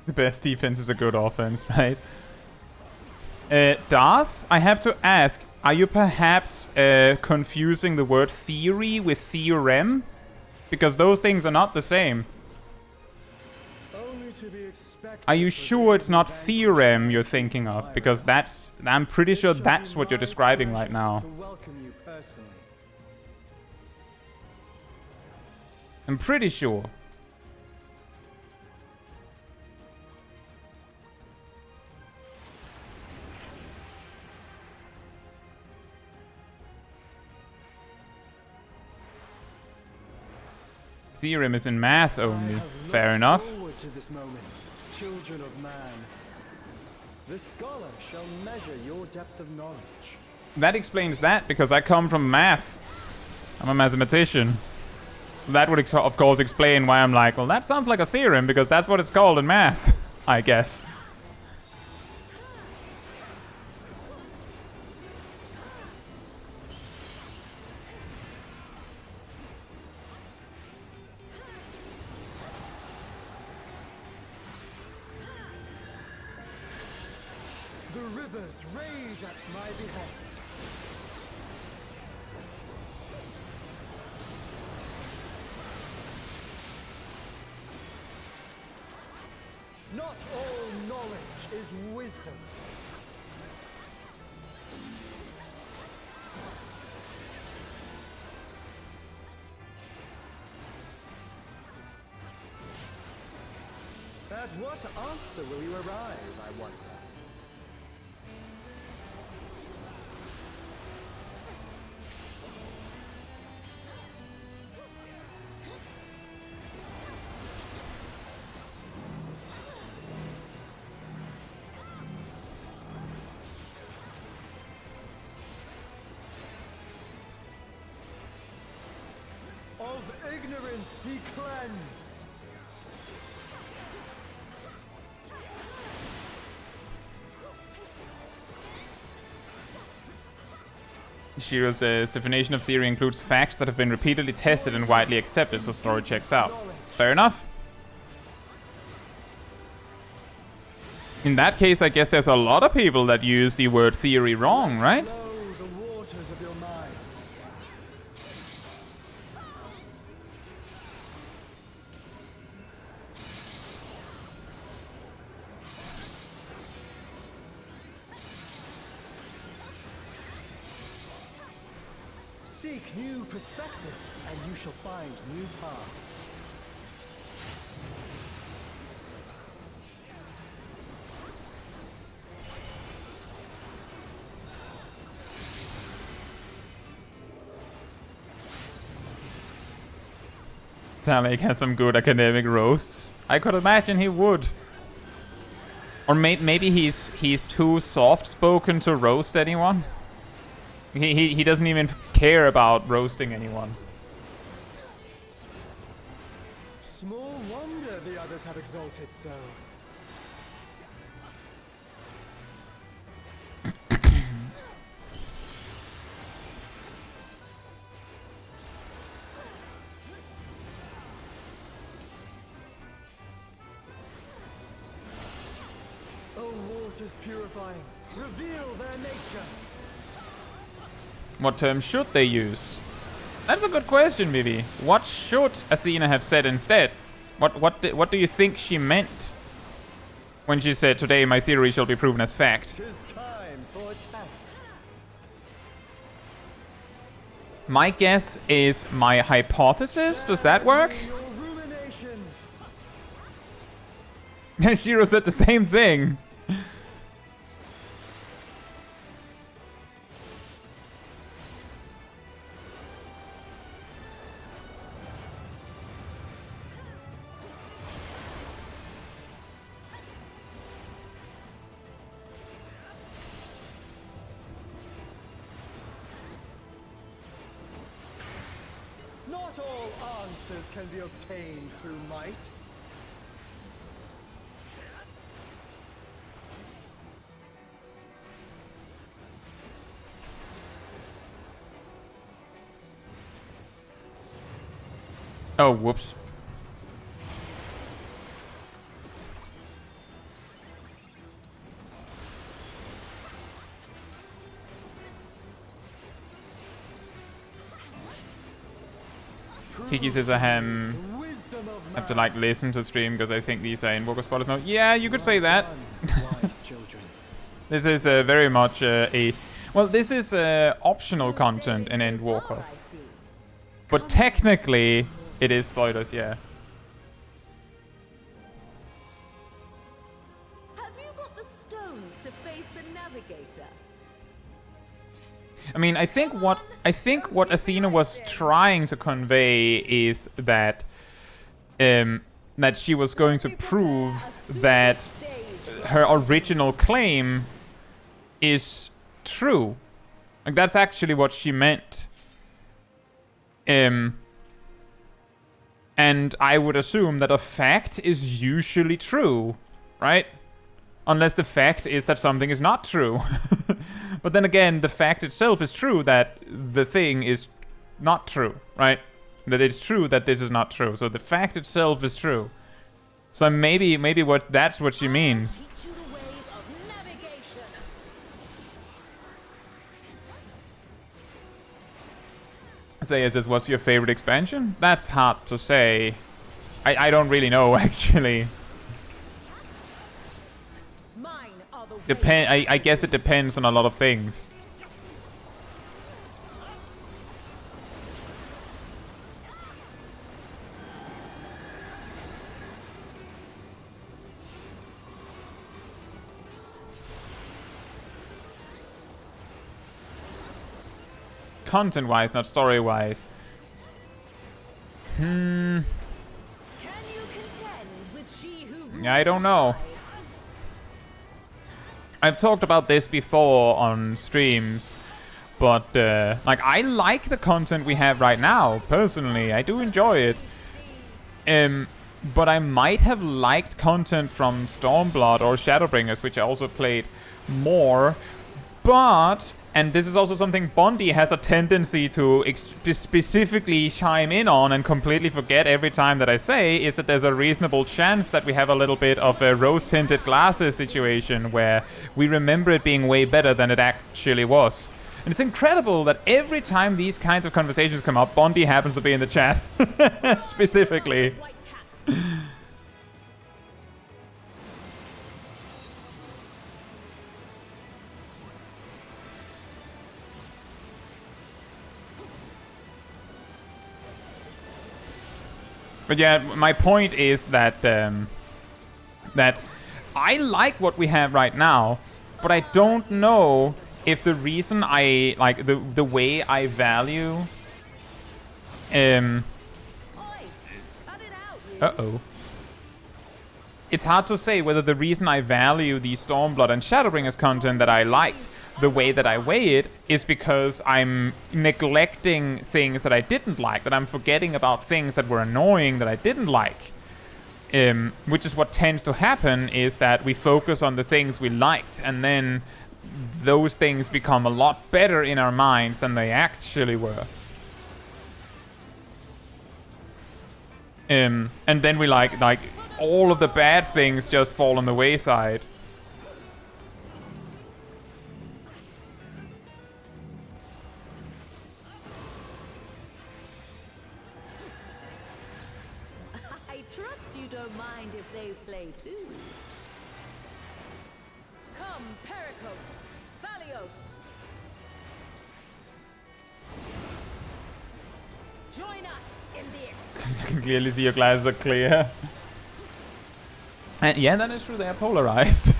The best defense is a good offense, right? Darth, I have to ask, are you perhaps confusing the word theory with theorem? Because those things are not the same. Only to be expected. Are you sure it's not theorem you're thinking of? Because I'm pretty sure that's what you're describing right now. To welcome you personally. I'm pretty sure. Theorem is in math only. Fair enough. Forward to this moment, children of man. The scholar shall measure your depth of knowledge. That explains that, because I come from math. I'm a mathematician. That would of course explain why I'm like, well, that sounds like a theorem, because that's what it's called in math, I guess. The rivers rage at my behest. Not all knowledge is wisdom. At what answer will you arrive, I wonder? Of ignorance be cleansed. Shiro says, definition of theory includes facts that have been repeatedly tested and widely accepted, so story checks out. Fair enough. In that case, I guess there's a lot of people that use the word theory wrong, right? Flow the waters of your mind. Seek new perspectives, and you shall find new paths. Talek has some good academic roasts. I could imagine he would. Or maybe he's too soft-spoken to roast anyone. He doesn't even care about roasting anyone. Small wonder the others have exalted so. O waters purifying, reveal their nature. What term should they use? That's a good question, Vivi. What should Athena have said instead? What do you think she meant when she said, "Today my theory shall be proven as fact"? 'Tis time for a test. My guess is my hypothesis. Does that work? Your ruminations. Shiro said the same thing. Not all answers can be obtained through might. Oh, whoops. Kiki says I Wisdom of have to man. like listen to stream because I think these are Endwalker spoilers. No, yeah, you could say that. Done, wise children. This is very much a... Well, this is optional content in Endwalker. But technically, it is spoilers, yeah. Have you got the stones to face the navigator? I mean, I think what Athena was trying to convey is that that she was going to prove that her original claim is true. Like, that's actually what she meant. And I would assume that a fact is usually true, right? Unless the fact is that something is not true. But then again, the fact itself is true that the thing is not true, right? That it's true that this is not true. So the fact itself is true. So maybe that's what she means. Teach you the ways of navigation. Say, says, what's your favorite expansion? That's hard to say. I don't really know, actually. I guess it depends on a lot of things. Content-wise, not story-wise. Can you contend with she who I don't know. I've talked about this before on streams, but like I like the content we have right now. Personally, I do enjoy it. But I might have liked content from Stormblood or Shadowbringers, which I also played more. But, and this is also something Bondi has a tendency to specifically chime in on and completely forget every time that I say, is that there's a reasonable chance that we have a little bit of a rose-tinted glasses situation where we remember it being way better than it actually was. And it's incredible that every time these kinds of conversations come up, Bondi happens to be in the chat. Specifically. white caps? But yeah, my point is that that I like what we have right now, but I don't know if the reason I like the way I value Oi, cut it out, you. It's hard to say whether the reason I value the Stormblood and Shadowbringers content that I liked the way that I weigh it is because I'm neglecting things that I didn't like, that I'm forgetting about things that were annoying that I didn't like. Which is what tends to happen, is that we focus on the things we liked, and then those things become a lot better in our minds than they actually were. And then we like all of the bad things just fall on the wayside. I trust you don't mind if they play too. Come, Pericos, Thalios. Join us in the I can clearly see your glasses are clear. And yeah, that is true, they are polarized.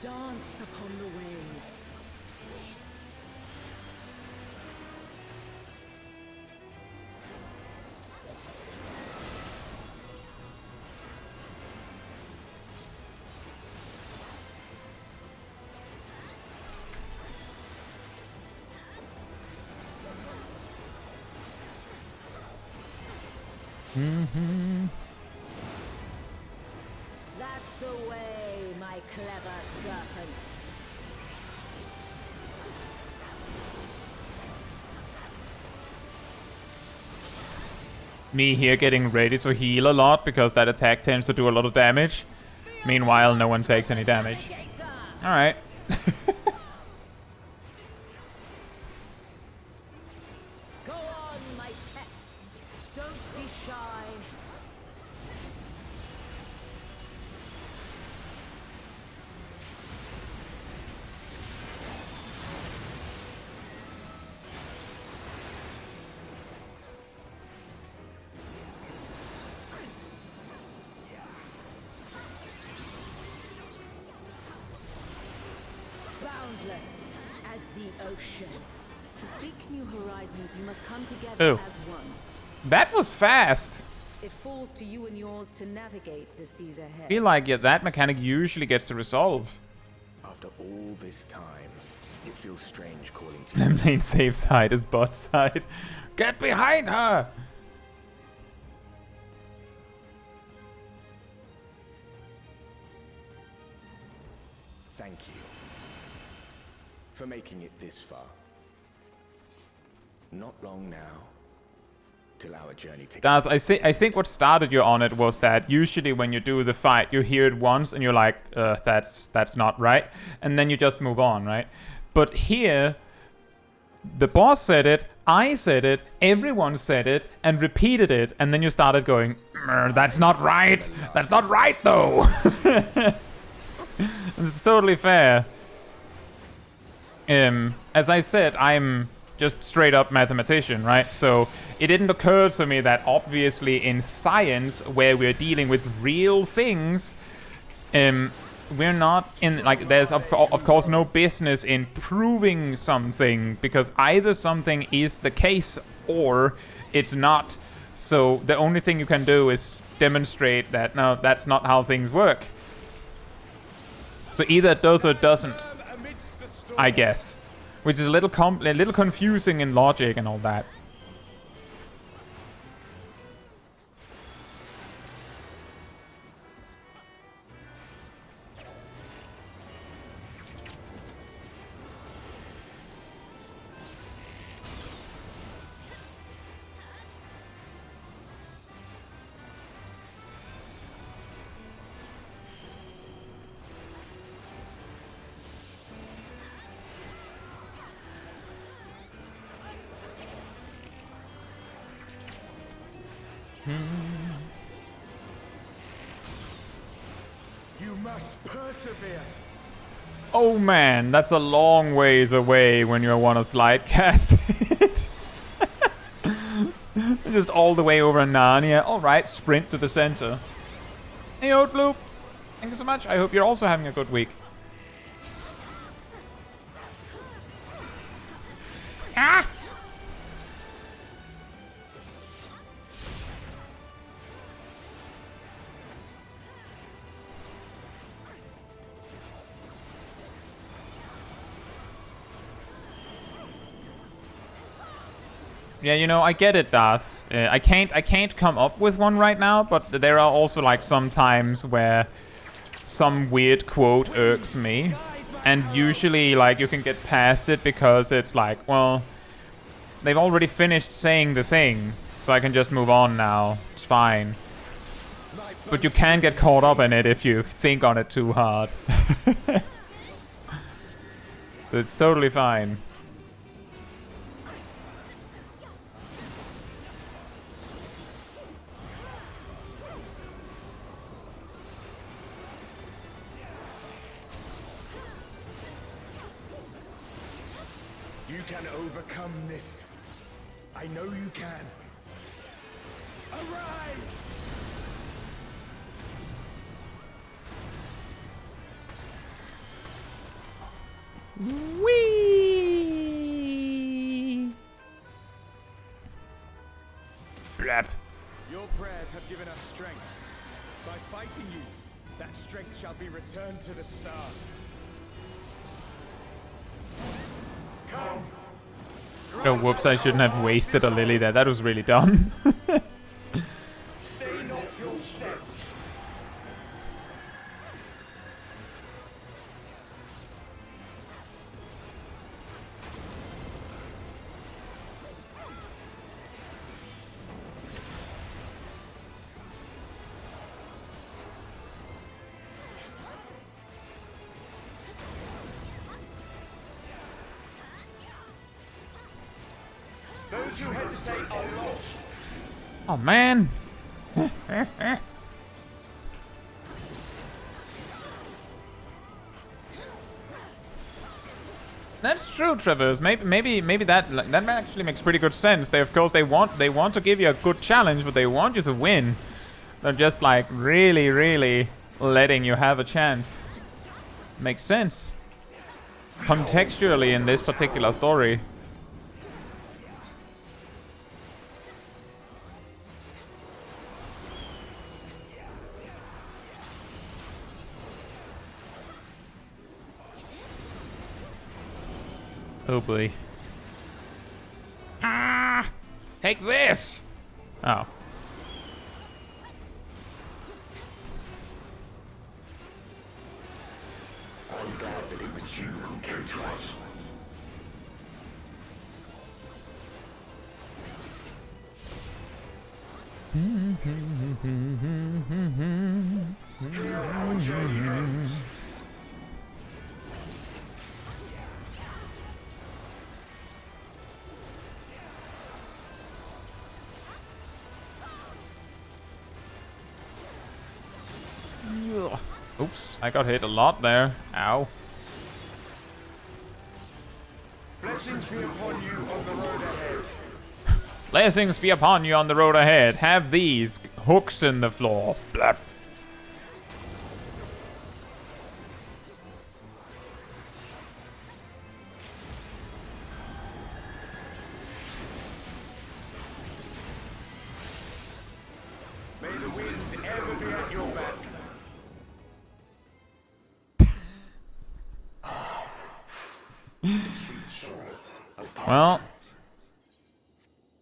dance upon the waves. That's the way, my clever serpents. Me here getting ready to heal a lot because that attack tends to do a lot of damage. Meanwhile, no one takes any damage. Alright. Go on, my pets. Don't be shy. Boundless as the ocean. To seek new horizons, you must come together Ooh. as one. That was fast. It falls to you and yours to navigate the seas ahead. I feel like yeah, that mechanic usually gets to resolve. After all this time, it feels strange calling to The you. main safe side is bot side. Get behind her! Thank you for making it this far. Not long now till our journey together. Darth, I think what started you on it was that usually when you do the fight, you hear it once and you're like, that's not right. And then you just move on, right? But here, the boss said it, I said it, everyone said it, and repeated it, and then you started going, that's not right. That's not right, though. It's totally fair. As I said, I'm just straight up mathematician, right? So it didn't occur to me that obviously in science, where we're dealing with real things, we're not in, like, there's of course no business in proving something, because either something is the case or it's not. So the only thing you can do is demonstrate that, no, that's not how things work. So either it does or it doesn't, I guess. Which is a little confusing in logic and all that. You must persevere. Oh man, that's a long ways away when you want to slide cast it. Just all the way over Narnia. Alright, sprint to the center. Hey, Oat Blue. Thank you so much. I hope you're also having a good week. Ah! Yeah, you know, I get it, Darth. I can't come up with one right now, but there are also like some times where some weird quote irks me, and usually like you can get past it because it's like, well, they've already finished saying the thing, so I can just move on now. It's fine. But you can get caught up in it if you think on it too hard. It's totally fine. You can overcome this. I know you can. Arise! Whee! Blap. Your prayers have given us strength. By fighting you, that strength shall be returned to the star. Come! Oh, whoops, I shouldn't have wasted a lily there. That was really dumb. Stay not your steps. Those who hesitate are lost. Oh, man. That's true, Travers. Maybe that actually makes pretty good sense. They, of course, they want to give you a good challenge, but they want you to win. They're just like really letting you have a chance. Makes sense. Contextually in this particular story. Oh boy. Ah! Take this! Oh. I'm glad that it was you who came to us. Here are your heroes. Oops, I got hit a lot there. Ow. Blessings be upon you on the road ahead. Blessings be upon you on the road ahead. Have these hooks in the floor. Blah. May the wind ever be at your back. Well,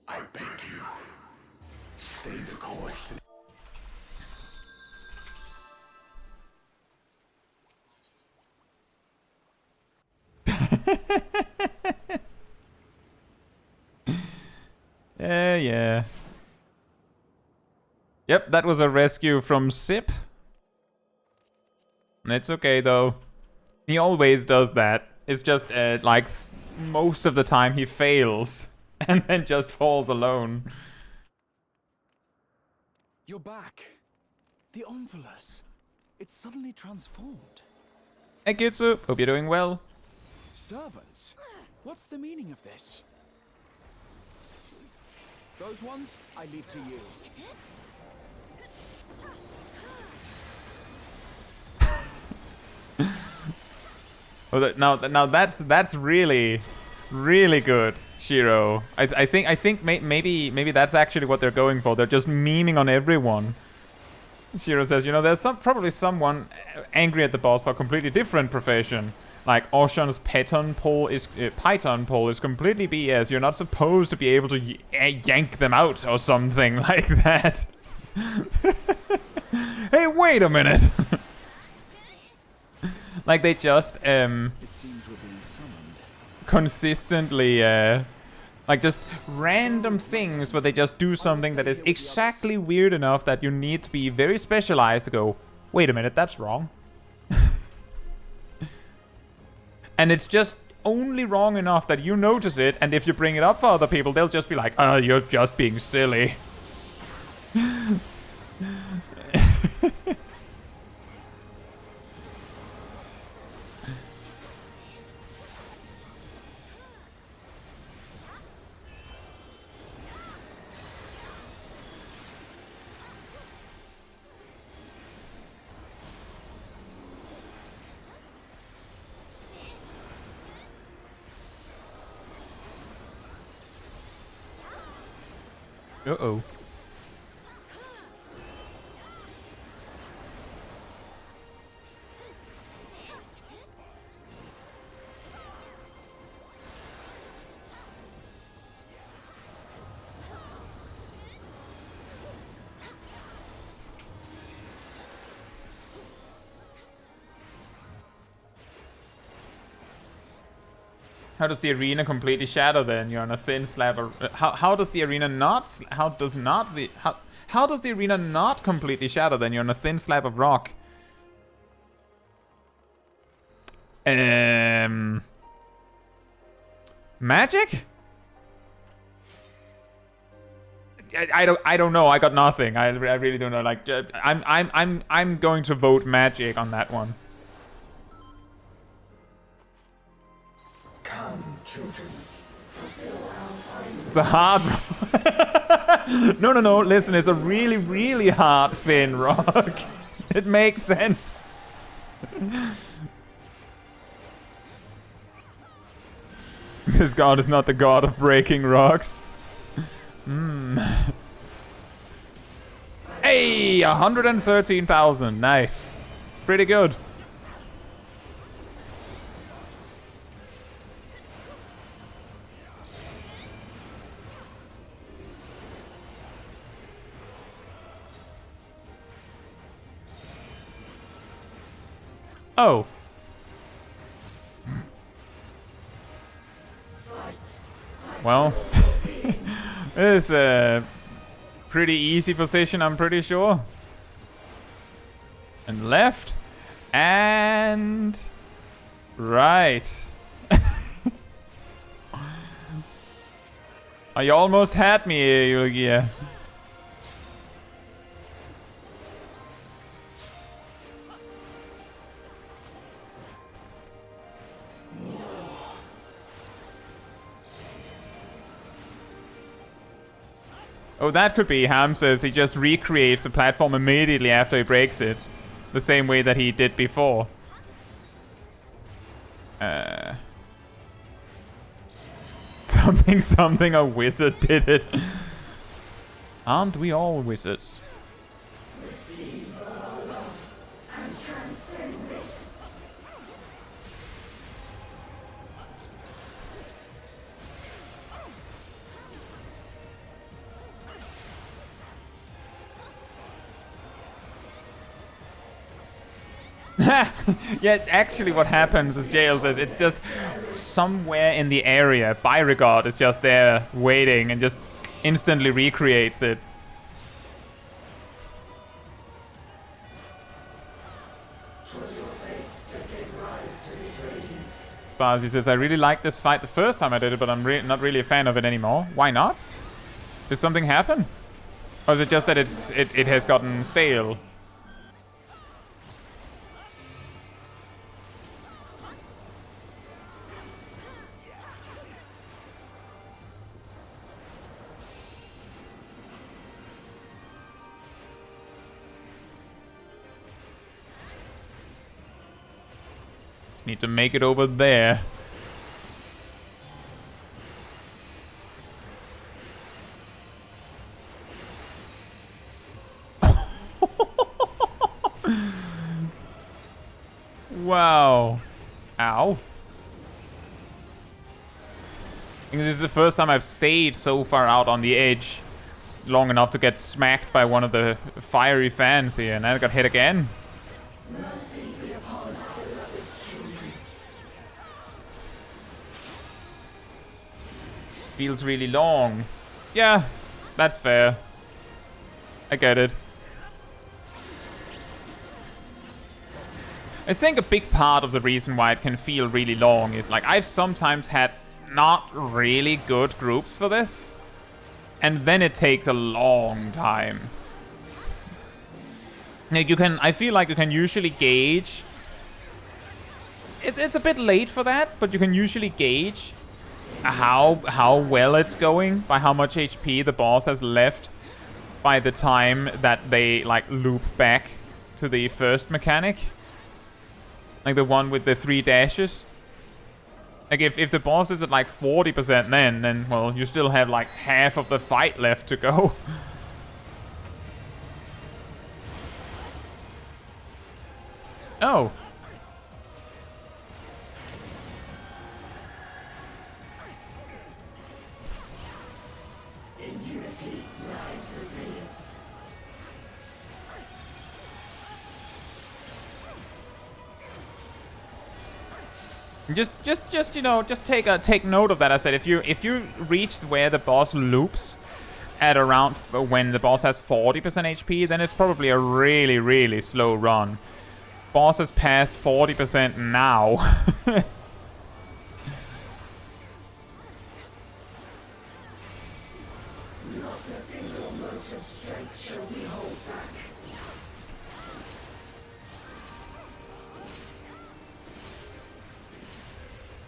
I beg you, stay the course. yeah. Yep, that was a rescue from Sip. It's okay though. He always does that. It's just like most of the time he fails and then just falls alone. You're back. The Omphilus. It's suddenly transformed. Hey Caetsu, hope you're doing well. Servants? What's the meaning of this? Those ones, I leave to you. Oh, now that's really good, Shiro. I think maybe that's actually what they're going for. They're just memeing on everyone. Shiro says, you know, there's probably someone angry at the boss for a completely different profession. Like Ocean's Python pole is completely BS. You're not supposed to be able to yank them out or something like that. Hey, wait a minute. Like they just It seems we're being summoned. consistently like just random things where they just do something that is exactly weird enough that you need to be very specialized to go, wait a minute, that's wrong. And it's just only wrong enough that you notice it, and if you bring it up for other people, they'll just be like, oh, you're just being silly. Uh-oh. How does the arena completely shatter then? You're on a thin slab of... How does the arena not... How does the arena not completely shatter then? You're on a thin slab of rock. Magic? I don't know. I got nothing. I really don't know. Like I'm going to vote magic on that one. It's a hard rock. No. Listen, it's a really hard thin rock. It makes sense. This god is not the god of breaking rocks. Hey, 113,000. Nice. It's pretty good. Oh. Well, it's a pretty easy position, I'm pretty sure. And left. And right. Oh, you almost had me, Yugia. Oh, that could be. Ham says he just recreates the platform immediately after he breaks it. The same way that he did before. Something, a wizard did it. Aren't we all wizards? Yeah, actually what happens is Jail says it's just somewhere in the area. Beauregard is just there waiting and just instantly recreates it. Spazi says, I really liked this fight the first time I did it, but I'm not really a fan of it anymore. Why not? Did something happen? Or is it just that it has gotten stale? Need to make it over there. Wow. Ow. I think this is the first time I've stayed so far out on the edge long enough to get smacked by one of the fiery fans here, and I got hit again. Feels really long. Yeah, that's fair. I get it. I think a big part of the reason why it can feel really long is like I've sometimes had not really good groups for this, and then it takes a long time. Now I feel like you can usually gauge. It's a bit late for that, but you can usually gauge how well it's going by how much HP the boss has left by the time that they like loop back to the first mechanic, like the one with the 3 dashes. Like if the boss is at like 40% then well, you still have like half of the fight left to go. Oh. Just you know, just take note of that. I said if you reach where the boss loops at around when the boss has 40% HP, then it's probably a really slow run. Boss has passed 40% now. Not a single mote of strength shall we hold back.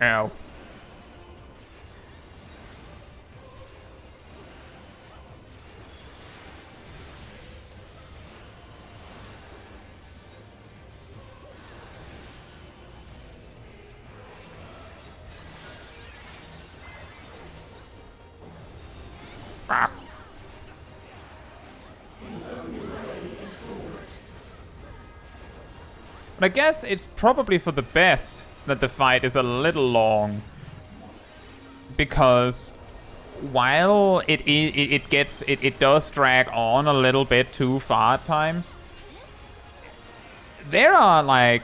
Ow. Ah. But I guess it's probably for the best that the fight is a little long, because while it does drag on a little bit too far at times, there are like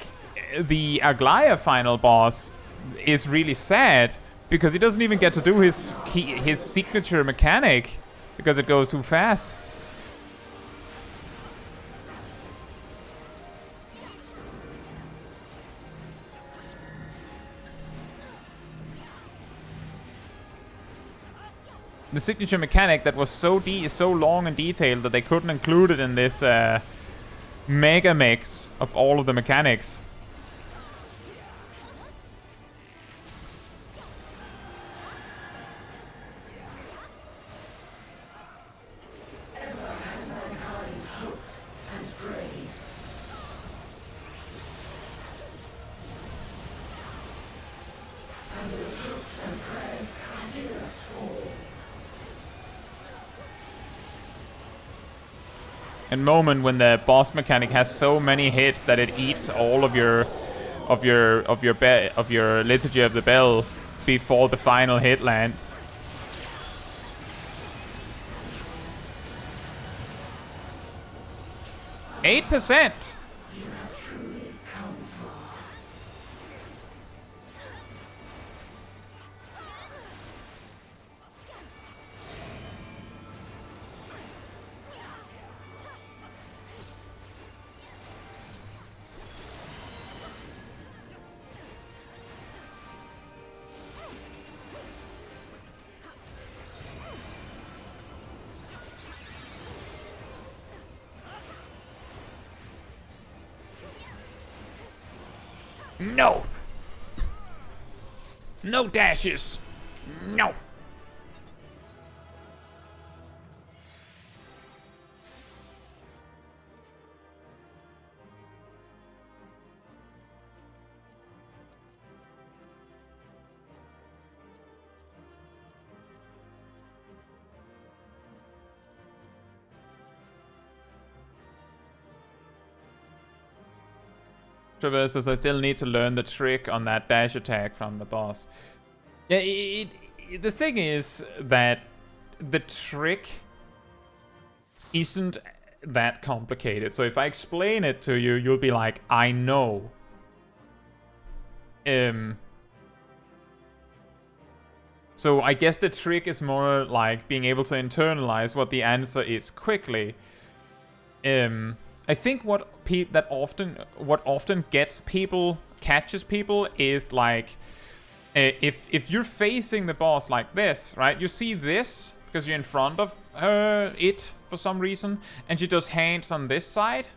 the Aglaya final boss is really sad because he doesn't even get to do his signature mechanic because it goes too fast. The signature mechanic that was so long and detailed that they couldn't include it in this mega mix of all of the mechanics. And moment when the boss mechanic has so many hits that it eats all of your liturgy of the bell before the final hit lands. %. No! No dashes! No! Traverses, I still need to learn the trick on that dash attack from the boss. Yeah, the thing is that the trick isn't that complicated. So if I explain it to you, you'll be like, I know. So I guess the trick is more like being able to internalize what the answer is quickly. I think what often catches people is like, if you're facing the boss like this, right? You see this because you're in front of it for some reason, and she just hands on this side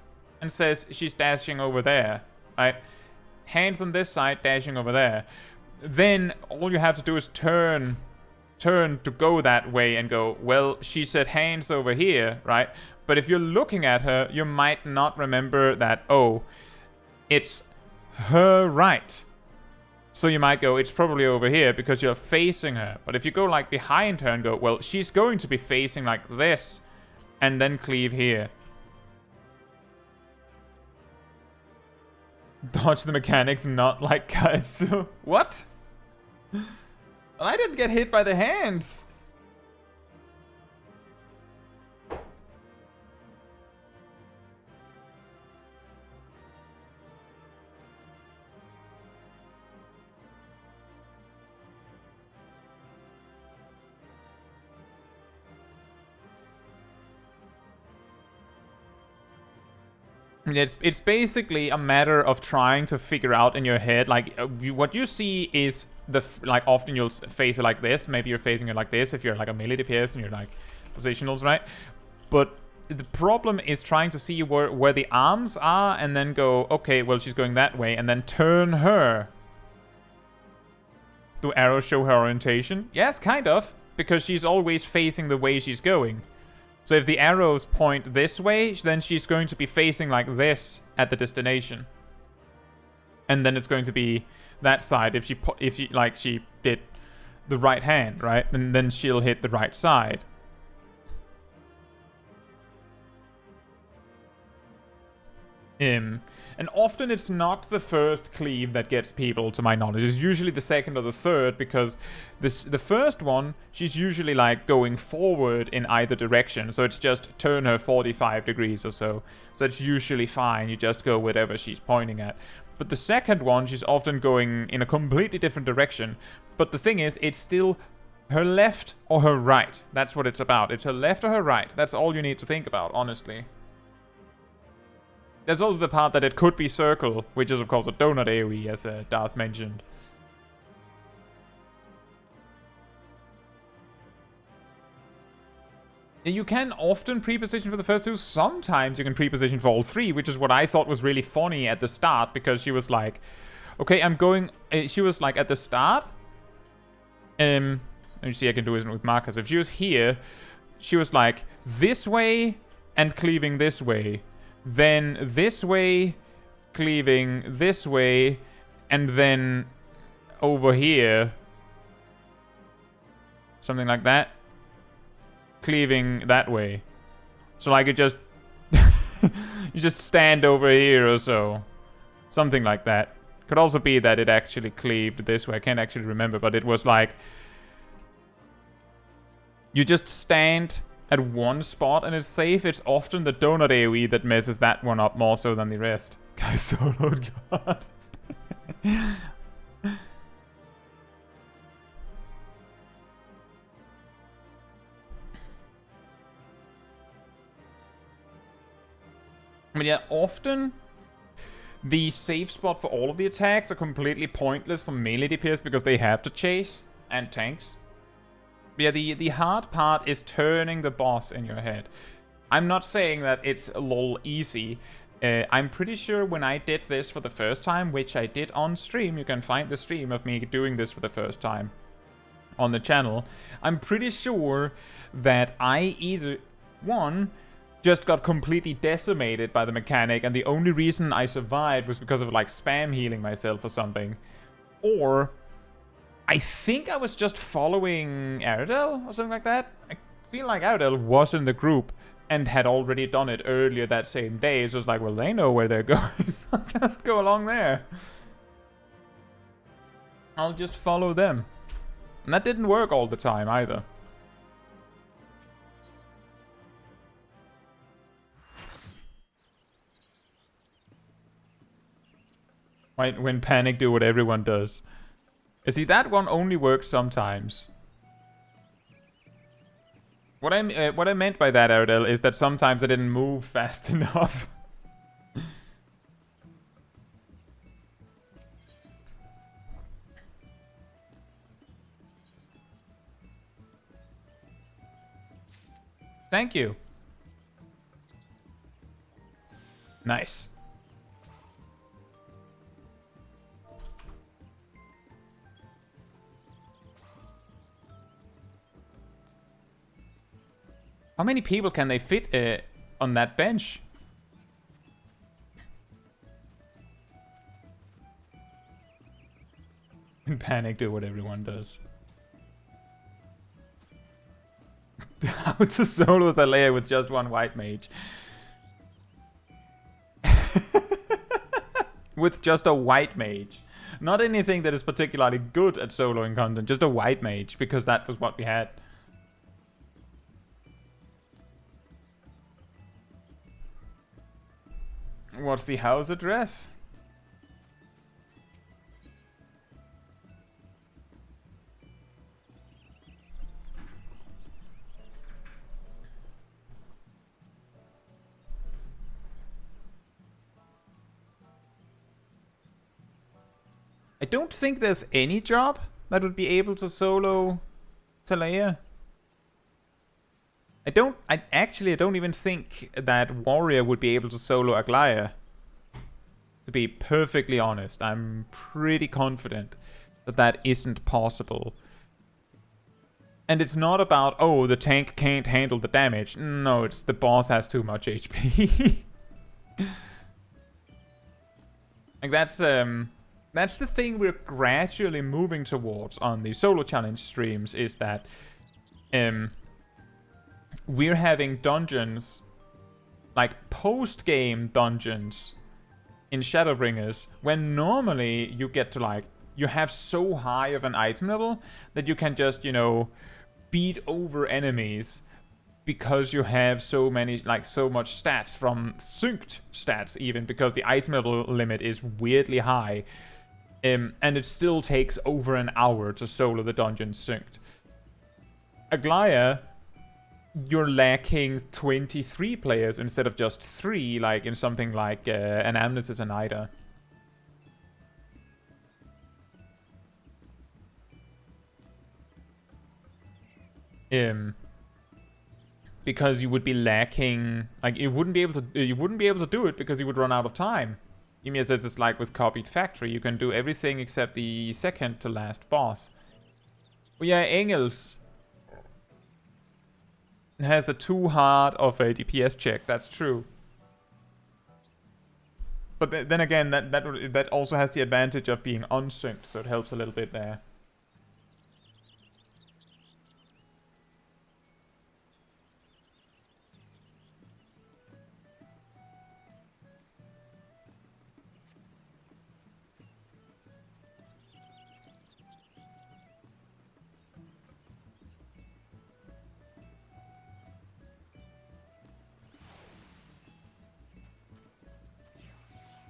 and says she's dashing over there, right? Hands on this side, dashing over there. Then all you have to do is turn to go that way and go, well, she said hands over here, right? But if you're looking at her, you might not remember that, oh, it's her right. So you might go, it's probably over here because you're facing her. But if you go like behind her and go, well, she's going to be facing like this, and then cleave here. Dodge the mechanics, not like Caetsu. What? I didn't get hit by the hands. It's basically a matter of trying to figure out in your head, like, what you see is like, often you'll face it like this. Maybe you're facing it like this if you're like a melee DPS and you're like positionals, right? But the problem is trying to see where the arms are and then go, okay, well, she's going that way, and then turn her. Do arrows show her orientation? Yes, kind of, because she's always facing the way she's going. So if the arrows point this way, then she's going to be facing like this at the destination. And then it's going to be that side if she did the right hand, right? And then she'll hit the right side. And often it's not the first cleave that gets people, to my knowledge. It's usually the second or the third, because the first one, she's usually like going forward in either direction. So it's just turn her 45 degrees or so. So it's usually fine. You just go whatever she's pointing at. But the second one, she's often going in a completely different direction. But the thing is, it's still her left or her right. That's what it's about. It's her left or her right. That's all you need to think about, honestly. There's also the part that it could be circle, which is of course a donut AoE, as Darth mentioned. You can often pre-position for the first two. Sometimes you can pre-position for all three, which is what I thought was really funny at the start, because she was like, okay, I'm going... she was like, at the start... let me see, I can do it with markers. If she was here, she was like, this way and cleaving this way. Then this way, cleaving this way, and then over here, something like that, cleaving that way. So like it just You just stand over here or so. Something like that. Could also be that it actually cleaved this way. I can't actually remember, but it was like... You just stand at one spot and it's safe. It's often the donut AoE that messes that one up more so than the rest. Guy soloed God. I mean, yeah, often the safe spot for all of the attacks are completely pointless for melee DPS because they have to chase and tanks. But yeah, the hard part is turning the boss in your head. I'm not saying that it's lol easy. I'm pretty sure when I did this for the first time, which I did on stream, you can find the stream of me doing this for the first time on the channel. I'm pretty sure that I either, one, just got completely decimated by the mechanic, and the only reason I survived was because of like spam healing myself or something. Or I think I was just following Aradel or something like that. I feel like Aradel was in the group and had already done it earlier that same day. So it's like, well, they know where they're going. I'll just go along there. I'll just follow them. And that didn't work all the time either. When panic, do what everyone does. You see, that one only works sometimes. What I meant by that, Aradel, is that sometimes I didn't move fast enough. Thank you. Nice. How many people can they fit on that bench? In panic, do what everyone does. How to solo the layer with just one white mage. With just a white mage. Not anything that is particularly good at soloing content, just a white mage, because that was what we had. What's the house address? I don't think there's any job that would be able to solo Talaya. I don't even think that Warrior would be able to solo Aglaya. To be perfectly honest, I'm pretty confident that that isn't possible. And it's not about, oh, the tank can't handle the damage. No, it's the boss has too much HP. Like that's the thing we're gradually moving towards on the solo challenge streams, is that we're having dungeons, like post-game dungeons in Shadowbringers, when normally you get to like, you have so high of an item level that you can just, you know, beat over enemies because you have so many, like so much stats from synced stats even, because the item level limit is weirdly high. And it still takes over an hour to solo the dungeon synced. Aglaya, you're lacking 23 players instead of just 3, like in something like an Amnesis and Ida. Because you would be lacking, like you wouldn't be able to do it because you would run out of time. Ymir says it's like with Copied Factory, you can do everything except the second to last boss. Oh yeah, Engels has a too hard of a DPS check, that's true. But then again, that also has the advantage of being unsynced, so it helps a little bit there.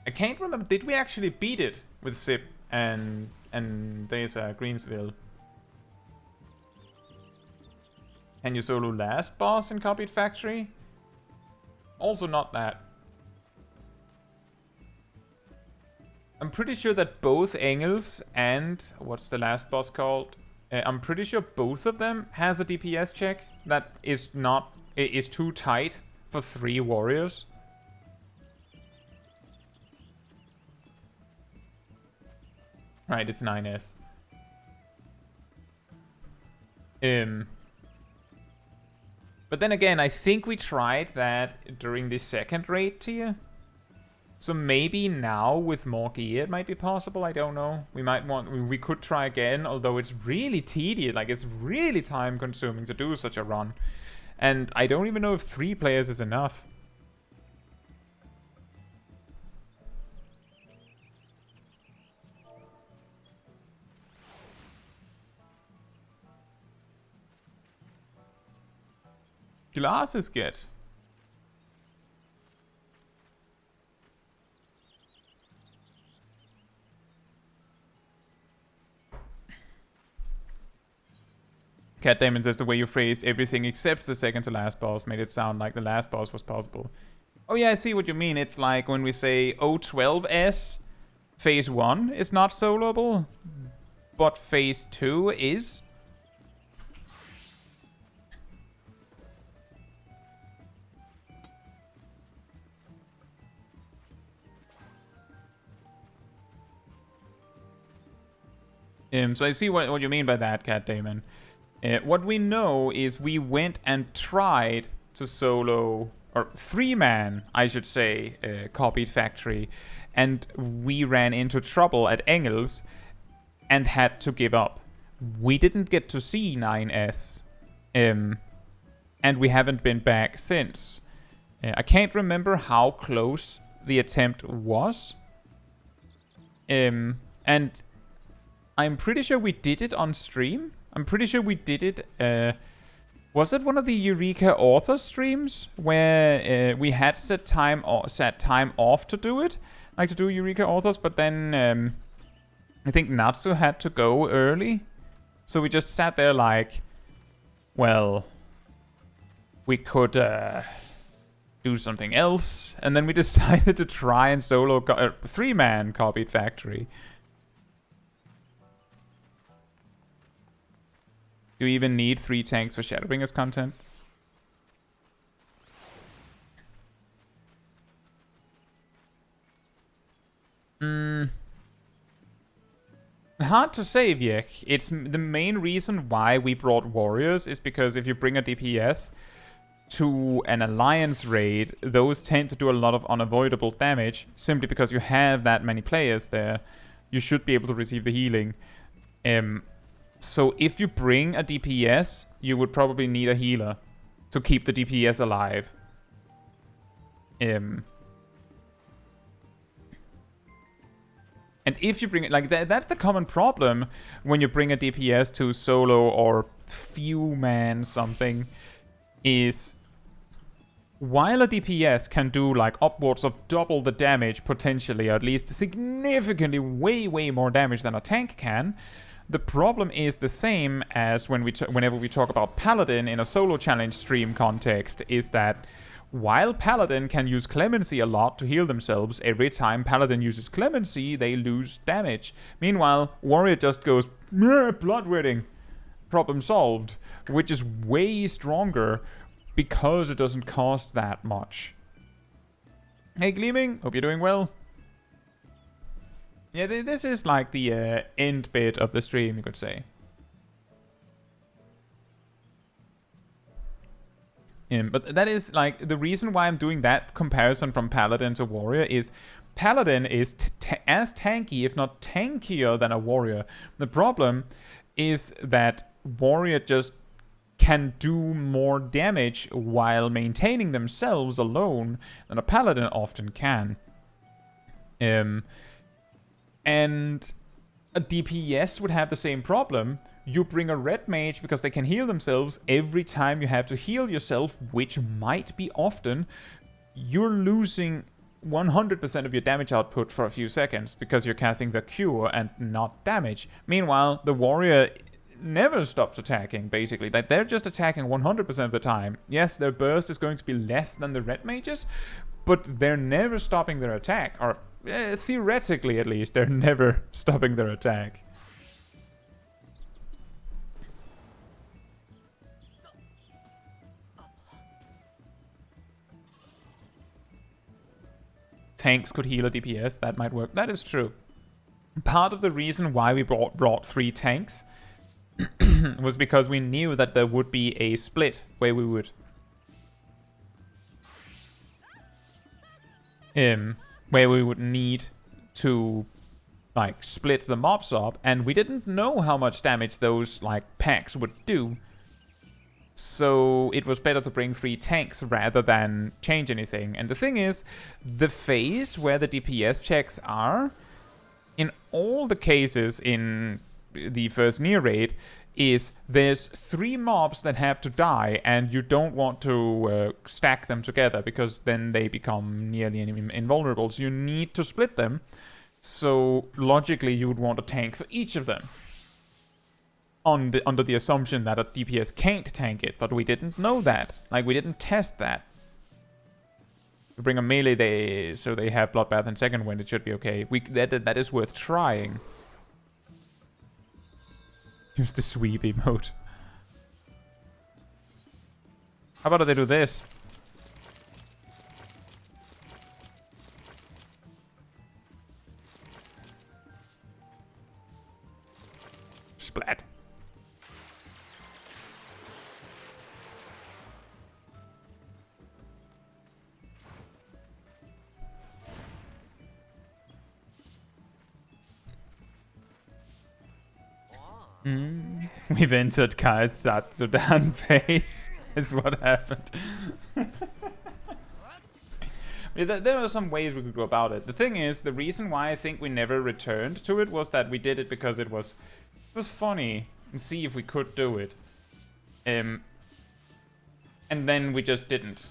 I can't remember. Did we actually beat it with Zip and there's Greensville? Can you solo last boss in Copied Factory? Also not that. I'm pretty sure that both Engels and... what's the last boss called? I'm pretty sure both of them has a DPS check that is not... is too tight for 3 warriors. Right, it's 9S. But then again, I think we tried that during the second raid tier. So maybe now with more gear it might be possible, I don't know. We could try again, although it's really tedious, like it's really time consuming to do such a run. And I don't even know if 3 players is enough. Glass is good. Cat Damon says the way you phrased everything except the second to last boss made it sound like the last boss was possible. Oh yeah, I see what you mean. It's like when we say O12S, phase 1 is not soloable, but phase 2 is. So I see what you mean by that, Cat Damon. What we know is we went and tried to solo, or 3-man, I should say, Copied Factory, and we ran into trouble at Engels and had to give up. We didn't get to see 9S, and we haven't been back since. I can't remember how close the attempt was, and I'm pretty sure we did it on stream. I'm pretty sure we did it. Was it one of the Eureka Author streams where we had set time off to do it, like to do Eureka Authors, but then I think Natsu had to go early, so we just sat there like, well, we could do something else, and then we decided to try and solo 3-man Copied Factory. Do you even need 3 tanks for Shadowbringers content? Hard to say, Viek. It's the main reason why we brought warriors is because if you bring a DPS to an alliance raid, those tend to do a lot of unavoidable damage simply because you have that many players there. You should be able to receive the healing. So if you bring a DPS, you would probably need a healer to keep the DPS alive. And if you bring it, like, that's the common problem when you bring a DPS to solo or few man something, is while a DPS can do like upwards of double the damage potentially, or at least significantly way more damage than a tank can, the problem is the same as when whenever we talk about Paladin in a solo challenge stream context, is that while Paladin can use Clemency a lot to heal themselves, every time Paladin uses Clemency, they lose damage. Meanwhile, Warrior just goes, bloodletting, problem solved, which is way stronger because it doesn't cost that much. Hey Gleaming, hope you're doing well. Yeah, this is like the end bit of the stream, you could say. But that is like the reason why I'm doing that comparison from Paladin to Warrior is Paladin is as tanky, if not tankier than a Warrior. The problem is that Warrior just can do more damage while maintaining themselves alone than a Paladin often can. And a DPS would have the same problem. You bring a red mage because they can heal themselves. Every time you have to heal yourself, which might be often, you're losing 100% of your damage output for a few seconds because you're casting the cure and not damage. Meanwhile, the warrior never stops attacking, basically. Like, they're just attacking 100% of the time. Yes, their burst is going to be less than the red mages, but they're never stopping their attack. Or, theoretically at least, they're never stopping their attack. Tanks could heal a DPS, that might work. That is true. Part of the reason why we brought 3 tanks was because we knew that there would be a split where we would need to like split the mobs up, and we didn't know how much damage those like packs would do. So it was better to bring 3 tanks rather than change anything. And the thing is, the phase where the DPS checks are, in all the cases in the first near raid, is there's 3 mobs that have to die, and you don't want to stack them together because then they become nearly invulnerable. So you need to split them. So logically, you would want a tank for each of them. Under the assumption that a DPS can't tank it, but we didn't know that. Like, we didn't test that. We bring a melee, so they have Bloodbath and Second Wind, it should be okay. That is worth trying. Use the sweep emote. How about they do this? Splat. We've entered Caetsu down phase, is what happened. There are some ways we could go about it. The thing is, the reason why I think we never returned to it was that we did it because it was funny and see if we could do it. And then we just didn't.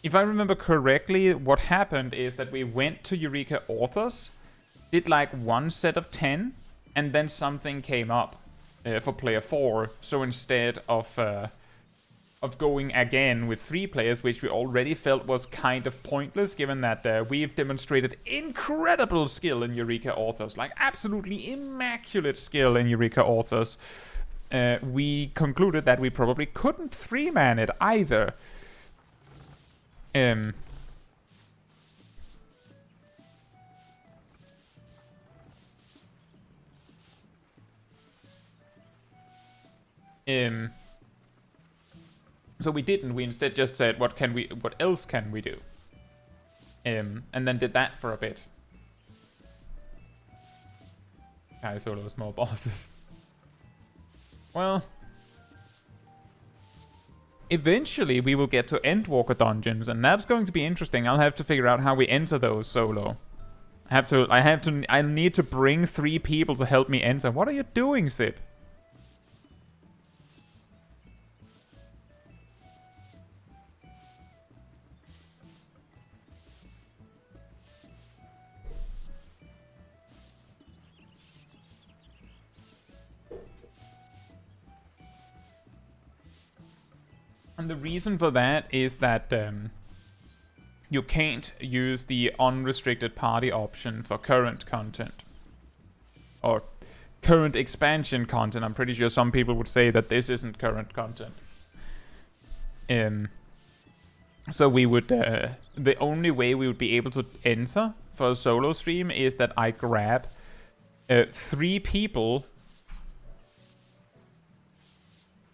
If I remember correctly, what happened is that we went to Eureka Authors, did like 1 set of 10, and then something came up for player 4. So instead of going again with 3 players, which we already felt was kind of pointless, given that we've demonstrated incredible skill in Eureka Authors, like absolutely immaculate skill in Eureka Authors, we concluded that we probably couldn't 3-man it either. So we didn't. We instead just said, what else can we do? And then did that for a bit. Solo small bosses. Well, eventually we will get to Endwalker dungeons, and that's going to be interesting. I'll have to figure out how we enter those solo. I need to bring 3 people to help me enter. What are you doing, Zip? And the reason for that is that you can't use the unrestricted party option for current content. Or current expansion content. I'm pretty sure some people would say that this isn't current content. So we would... the only way we would be able to enter for a solo stream is that I grab 3 people...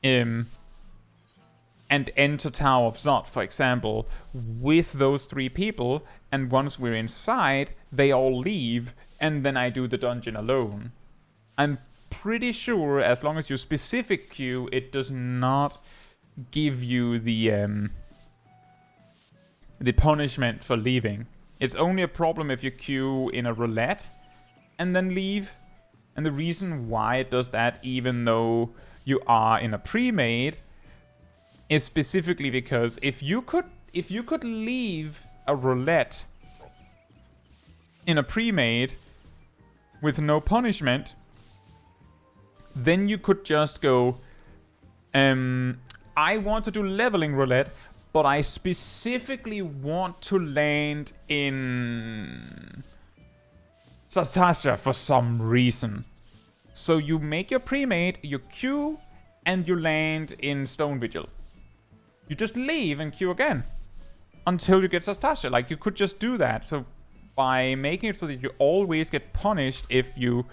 and enter Tower of Zod, for example, with those 3 people, and once we're inside, they all leave, and then I do the dungeon alone. I'm pretty sure, as long as you specific queue, it does not give you the punishment for leaving. It's only a problem if you queue in a roulette and then leave. And the reason why it does that, even though you are in a pre-made, is specifically because if you could leave a roulette in a pre-made with no punishment, then you could just go, I want to do leveling roulette, but I specifically want to land in Sastasha for some reason. So you make your pre-made, you queue, and you land in Stone Vigil. You just leave and queue again until you get Sastasha. Like, you could just do that. So by making it so that you always get punished if you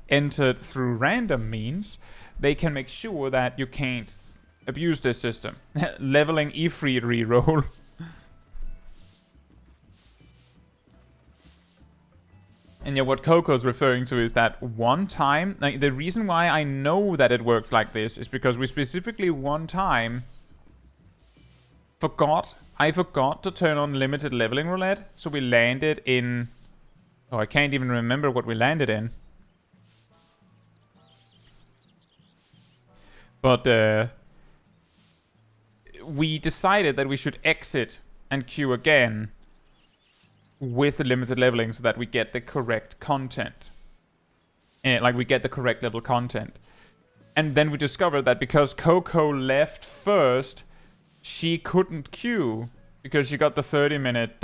entered through random means, they can make sure that you can't abuse this system. Leveling Ifrit reroll. And yeah, what Coco's referring to is that one time, like, the reason why I know that it works like this is because we specifically one time I forgot to turn on limited leveling roulette, so we landed in, oh, I can't even remember what we landed in. But we decided that we should exit and queue again with the limited leveling so that we get the correct content. Like, we get the correct level content. And then we discovered that because Coco left first, she couldn't queue because she got the 30-minute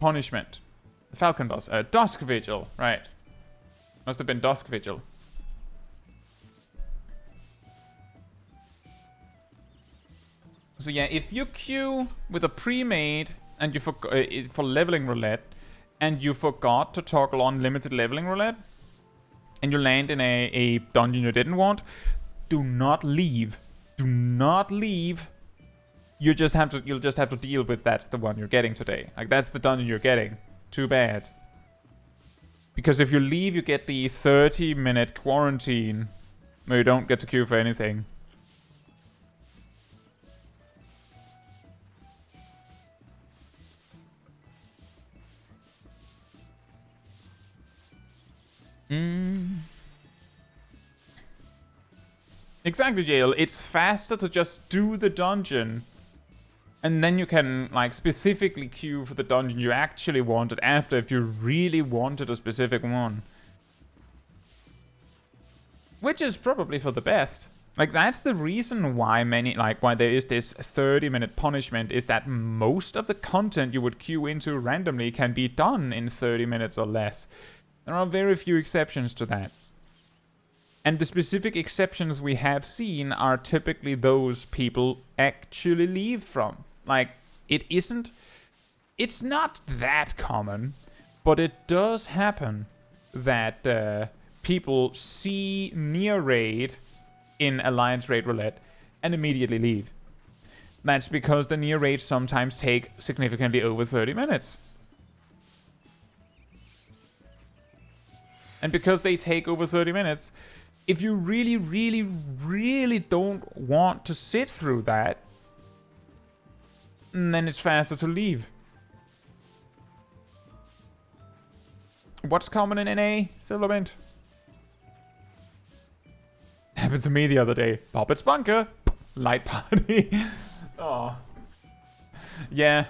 punishment. The Falcon boss. Dusk Vigil, right. Must have been Dusk Vigil. So yeah, if you queue with a pre-made and you for leveling roulette, and you forgot to toggle on limited leveling roulette, and you land in a dungeon you didn't want, do not leave. Do not leave. You'll just have to deal with that's the one you're getting today. Like, that's the dungeon you're getting. Too bad. Because if you leave, you get the 30-minute quarantine where you don't get to queue for anything. Exactly, Jail. It's faster to just do the dungeon, and then you can, like, specifically queue for the dungeon you actually wanted after if you really wanted a specific one. Which is probably for the best. Like, that's the reason why why there is this 30-minute punishment, is that most of the content you would queue into randomly can be done in 30 minutes or less. There are very few exceptions to that. And the specific exceptions we have seen are typically those people actually leave from. Like, it's not that common, but it does happen that people see near raid in Alliance Raid Roulette and immediately leave. That's because the near raids sometimes take significantly over 30 minutes. And because they take over 30 minutes, if you really, really, really don't want to sit through that, then it's faster to leave. What's common in NA, Silvermint? Happened to me the other day. Puppet's Bunker. Light party. Oh. Yeah.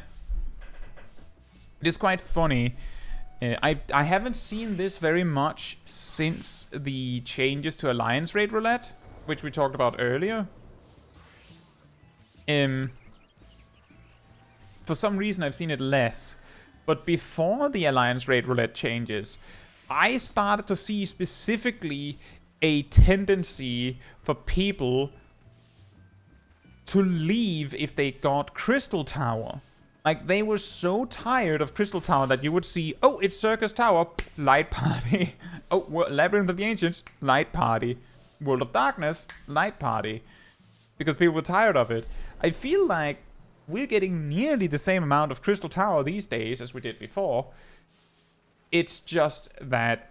It is quite funny. I haven't seen this very much since the changes to Alliance Raid Roulette, which we talked about earlier. For some reason I've seen it less. But before the Alliance Raid Roulette changes, I started to see specifically a tendency for people to leave if they got Crystal Tower. Like, they were so tired of Crystal Tower that you would see, oh, it's Circus Tower, light party. Oh, Labyrinth of the Ancients, light party. World of Darkness, light party. Because people were tired of it. I feel like we're getting nearly the same amount of Crystal Tower these days as we did before. It's just that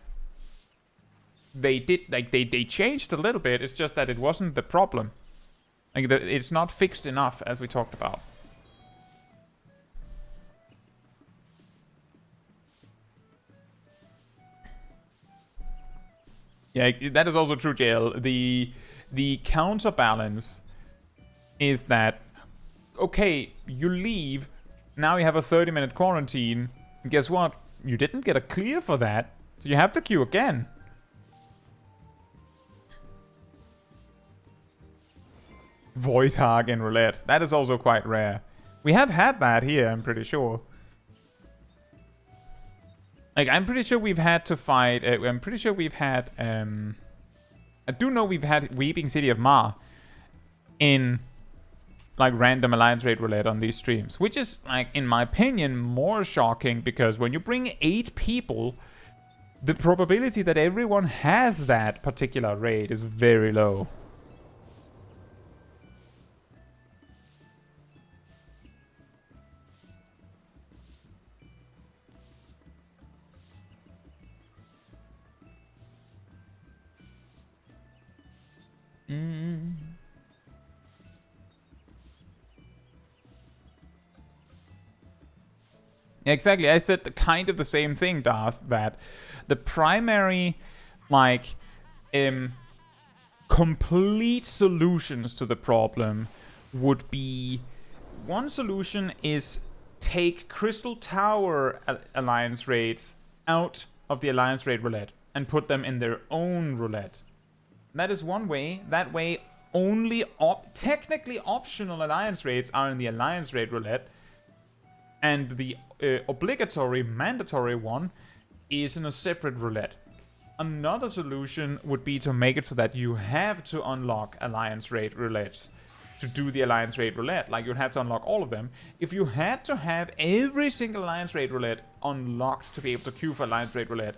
they changed a little bit. It's just that it wasn't the problem. Like, it's not fixed enough, as we talked about. Yeah, that is also true, JL. The counterbalance is that, okay, you leave, now you have a 30-minute quarantine, and guess what? You didn't get a clear for that, so you have to queue again. Voidhog in Roulette. That is also quite rare. We have had that here, I'm pretty sure. Like, I'm pretty sure we've had to fight... I'm pretty sure we've had... I do know we've had Weeping City of Ma in, like, random Alliance Raid Roulette on these streams. Which is, like, in my opinion, more shocking, because when you bring 8 people, the probability that everyone has that particular raid is very low. Exactly, I said kind of the same thing, Darth, that the primary, like, complete solutions to the problem would be... One solution is take Crystal Tower Alliance raids out of the Alliance Raid Roulette and put them in their own roulette. That is one way. That way, only technically optional Alliance raids are in the Alliance Raid Roulette, and the obligatory, mandatory one is in a separate roulette. Another solution would be to make it so that you have to unlock Alliance Raid Roulettes to do the Alliance Raid Roulette. Like, you'd have to unlock all of them. If you had to have every single Alliance Raid Roulette unlocked to be able to queue for Alliance Raid Roulette,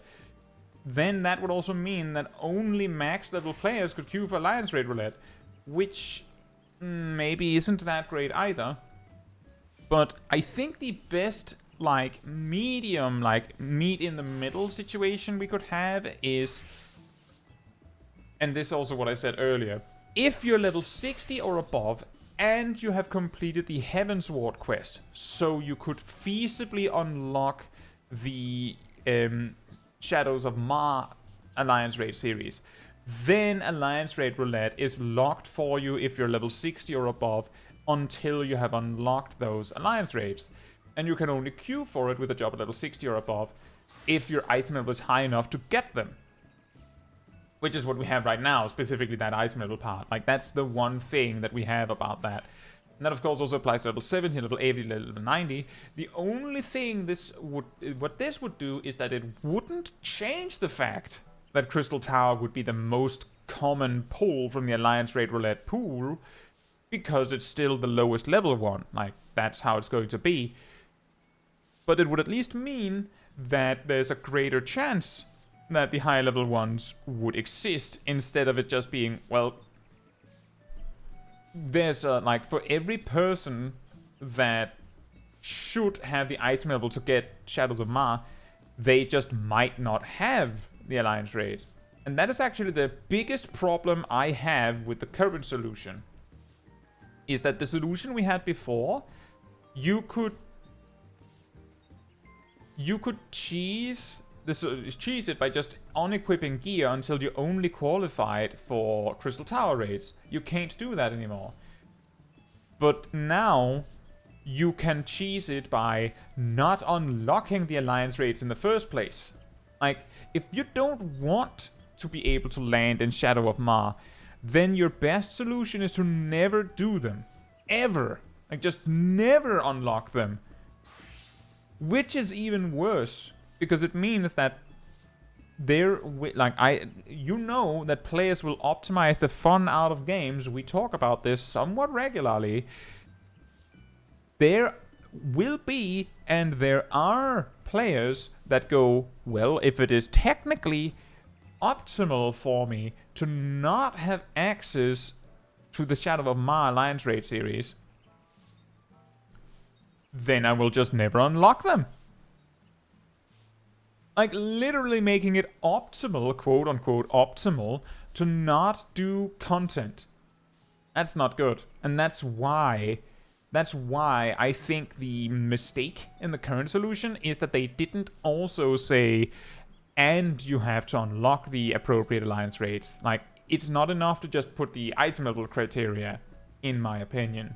then that would also mean that only max level players could queue for Alliance Raid Roulette, which maybe isn't that great either. But I think the best, like, medium, like, meet in the middle situation we could have is, and this is also what I said earlier, if you're level 60 or above and you have completed the Heavensward quest, so you could feasibly unlock the Shadows of Ma Alliance Raid series, then Alliance Raid Roulette is locked for you if you're level 60 or above until you have unlocked those Alliance Raids. And you can only queue for it with a job at level 60 or above if your item level is high enough to get them. Which is what we have right now, specifically that item level part. Like, that's the one thing that we have about that. And that, of course, also applies to level 70, level 80, level 90. The only thing what this would do is that it wouldn't change the fact that Crystal Tower would be the most common pull from the Alliance Raid Roulette pool, because it's still the lowest level one. Like, that's how it's going to be. But it would at least mean that there's a greater chance that the high level ones would exist, instead of it just being, well, there's like, for every person that should have the item level to get Shadows of Ma, they just might not have the Alliance Raid. And that is actually the biggest problem I have with the current solution. Is that the solution we had before, you could cheese it by just unequipping gear until you only qualified for Crystal Tower raids. You can't do that anymore. But now you can cheese it by not unlocking the Alliance raids in the first place. Like, if you don't want to be able to land in Shadow of Ma, then your best solution is to never do them. Ever. Like, just never unlock them. Which is even worse, because it means that you know that players will optimize the fun out of games. We talk about this somewhat regularly. There will be, and there are, players that go, well, if it is technically optimal for me to not have access to the Shadow of Ma Alliance Raid series, then I will just never unlock them. Like, literally making it optimal, quote-unquote optimal, to not do content. That's not good. And that's why I think the mistake in the current solution is that they didn't also say, and you have to unlock the appropriate Alliance raids. Like, it's not enough to just put the item level criteria, in my opinion.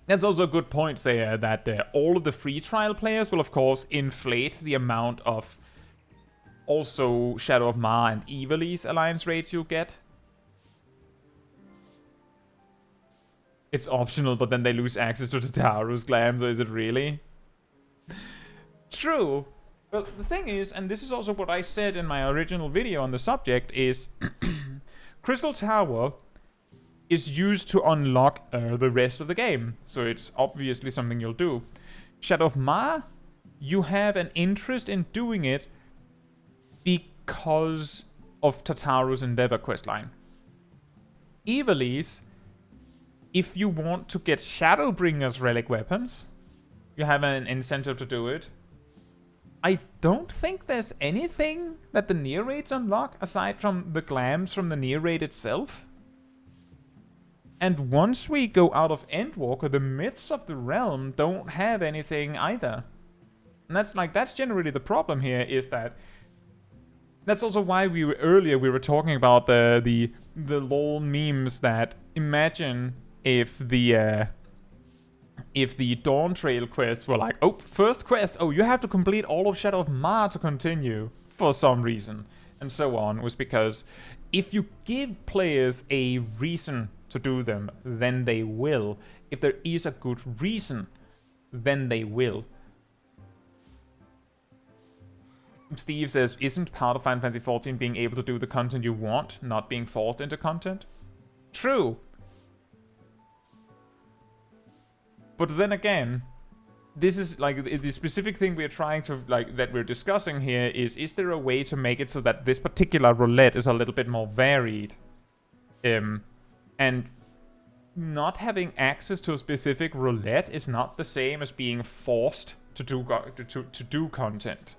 That's also a good point there, that all of the free trial players will of course inflate the amount of also Shadow of Ma and Evilise alliance rates you'll get. It's optional, but then they lose access to the Taurus glam, so is it really? True. Well, the thing is, and this is also what I said in my original video on the subject, is Crystal Tower is used to unlock the rest of the game. So it's obviously something you'll do. Shadow of Ma, you have an interest in doing it because of Tataru's Endeavor questline. Evilise, if you want to get Shadowbringer's relic weapons, you have an incentive to do it. I don't think there's anything that the near raids unlock aside from the glams from the near raid itself. And once we go out of Endwalker, the Myths of the Realm don't have anything either. And that's generally the problem here, is that that's also why we were talking about the lol memes that imagine if the Dawn Trail quests were like, oh, first quest, oh, you have to complete all of Shadow of Ma to continue for some reason, and so on, was because if you give players a reason to do them, then they will. If there is a good reason, then they will. Steve says, isn't part of Final Fantasy XIV being able to do the content you want, not being forced into content? True. But then again, this is like the specific thing we're trying to, like, that we're discussing here is there a way to make it so that this particular roulette is a little bit more varied? And not having access to a specific roulette is not the same as being forced to do content.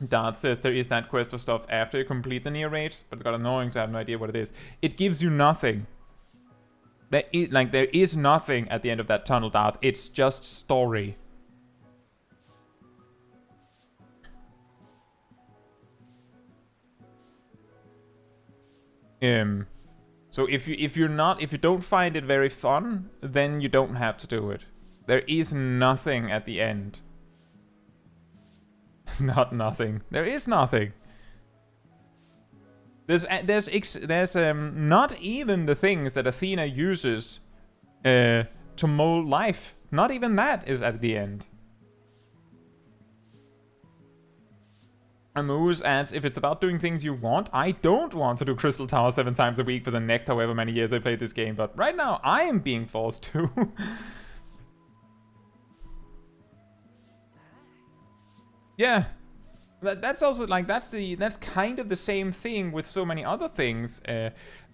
Dart says there is that quest for stuff after you complete the near raids, but it got annoying, so I have no idea what it is. It gives you nothing. There is nothing at the end of that tunnel, Dart. It's just story. So if you don't find it very fun, then you don't have to do it. There is nothing at the end. Not nothing. There is nothing. There's not even the things that Athena uses to mold life. Not even that is at the end. Amoose adds, if it's about doing things you want, I don't want to do Crystal Tower 7 times a week for the next however many years I play this game, but right now I am being forced to. Yeah, that's also like that's kind of the same thing with so many other things.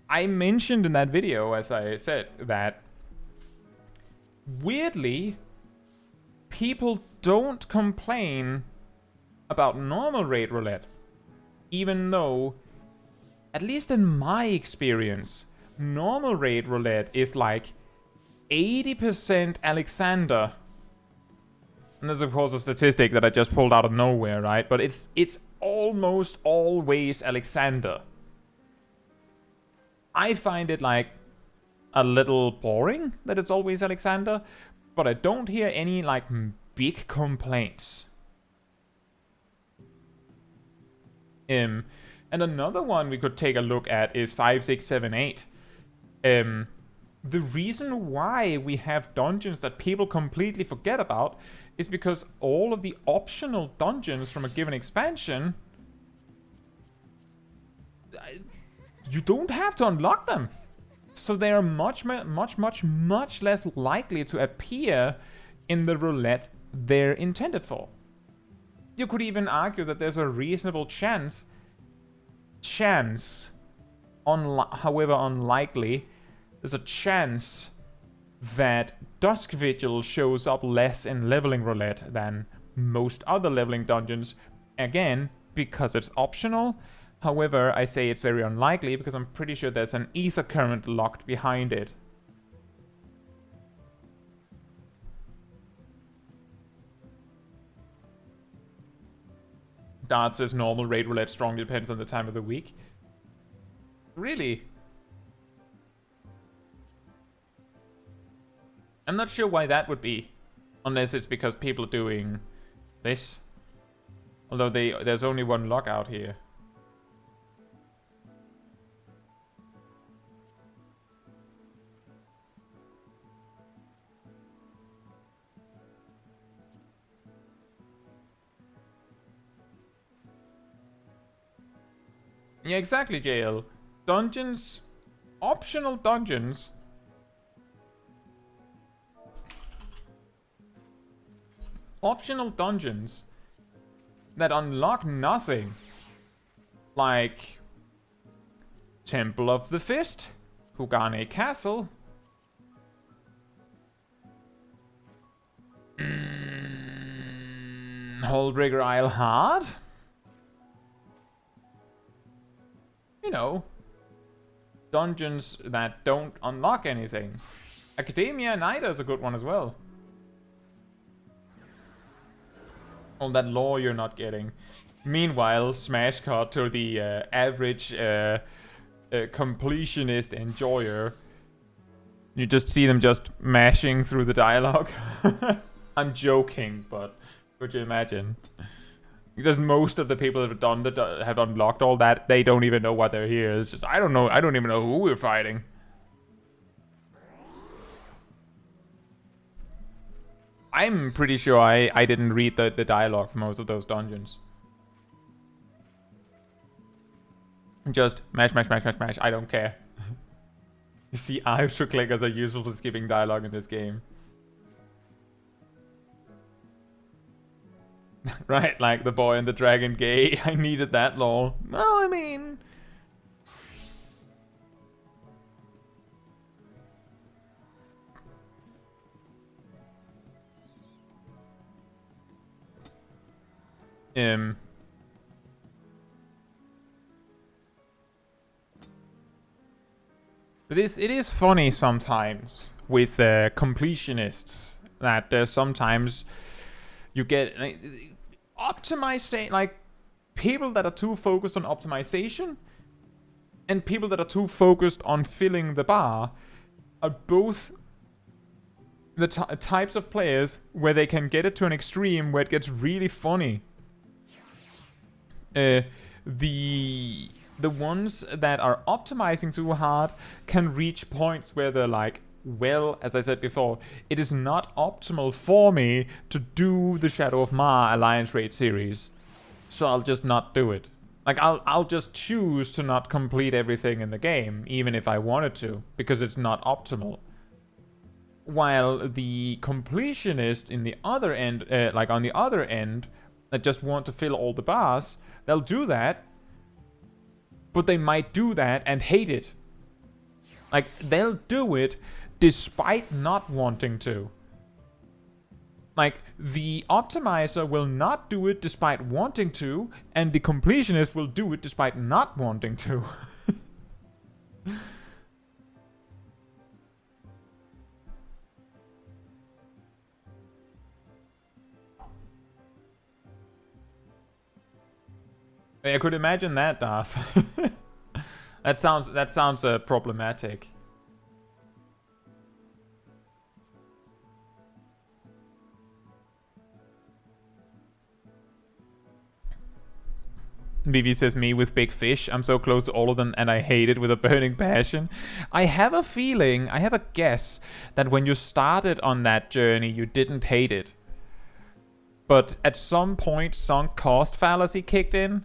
I mentioned in that video, as I said, that weirdly people don't complain about normal raid roulette, even though, at least in my experience, normal raid roulette is like 80% Alexander. And there's of course a statistic that I just pulled out of nowhere, right? But it's almost always Alexander. I find it like a little boring that it's always Alexander, but I don't hear any like big complaints. And another one we could take a look at is 5, 6, 7, 8. The reason why we have dungeons that people completely forget about is because all of the optional dungeons from a given expansion, you don't have to unlock them. So they are much less likely to appear in the roulette they're intended for. You could even argue that there's a reasonable chance, however unlikely, there's a chance that Dusk Vigil shows up less in leveling roulette than most other leveling dungeons, again, because it's optional. However, I say it's very unlikely because I'm pretty sure there's an ether current locked behind it. Dart says normal raid roulette strongly depends on the time of the week. Really? I'm not sure why that would be. Unless it's because people are doing this. Although there's only one lockout here. Yeah, exactly, JL. Dungeons, optional dungeons. Optional dungeons that unlock nothing. Like Temple of the Fist, Hugane Castle. Holdrigger Isle Hard. You know, dungeons that don't unlock anything. Academia Nida is a good one as well. All that lore you're not getting. Meanwhile, smash cut to the average completionist enjoyer. You just see them just mashing through the dialogue. I'm joking, but could you imagine? Because most of the people that have done have unlocked all that, they don't even know why they're here. It's just, I don't know. I don't even know who we're fighting. I'm pretty sure I didn't read the dialogue for most of those dungeons. Just mash, mash, mash, mash, mash. I don't care. You see, outro clickers are useful for skipping dialogue in this game. Right, like the boy and the dragon gay. I needed that lol. Well, I mean... It is funny sometimes with completionists that sometimes you get optimization, like people that are too focused on optimization and people that are too focused on filling the bar are both the types of players where they can get it to an extreme where it gets really funny. The ones that are optimizing too hard can reach points where they're like, well, as I said before, it is not optimal for me to do the Shadow of Ma Alliance Raid series, so I'll just not do it. Like, I'll just choose to not complete everything in the game, even if I wanted to, because it's not optimal. While the completionist in the other end, like on the other end, that just want to fill all the bars, they'll do that, but they might do that and hate it. Like, they'll do it despite not wanting to. Like, the optimizer will not do it despite wanting to, and the completionist will do it despite not wanting to. I could imagine that, Darth. that sounds problematic. Vivi says, me with big fish. I'm so close to all of them and I hate it with a burning passion. I have a feeling, I have a guess, that when you started on that journey, you didn't hate it. But at some point, sunk cost fallacy kicked in.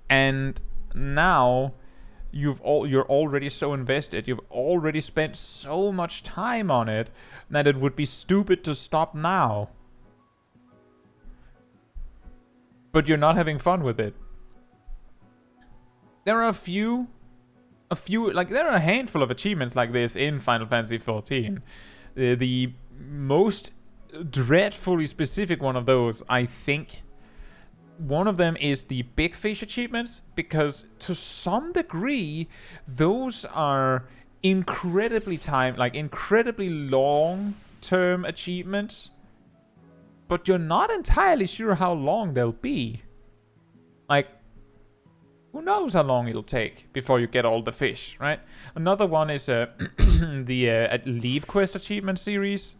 And now you're already so invested. You've already spent so much time on it that it would be stupid to stop now. But you're not having fun with it. There are a few, like there are a handful of achievements like this in Final Fantasy XIV. The most dreadfully specific one of those, I think, one of them is the big fish achievements, because to some degree those are incredibly long-term achievements, but you're not entirely sure how long they'll be. Like, who knows how long it'll take before you get all the fish, right? Another one is the Leave Quest achievement series.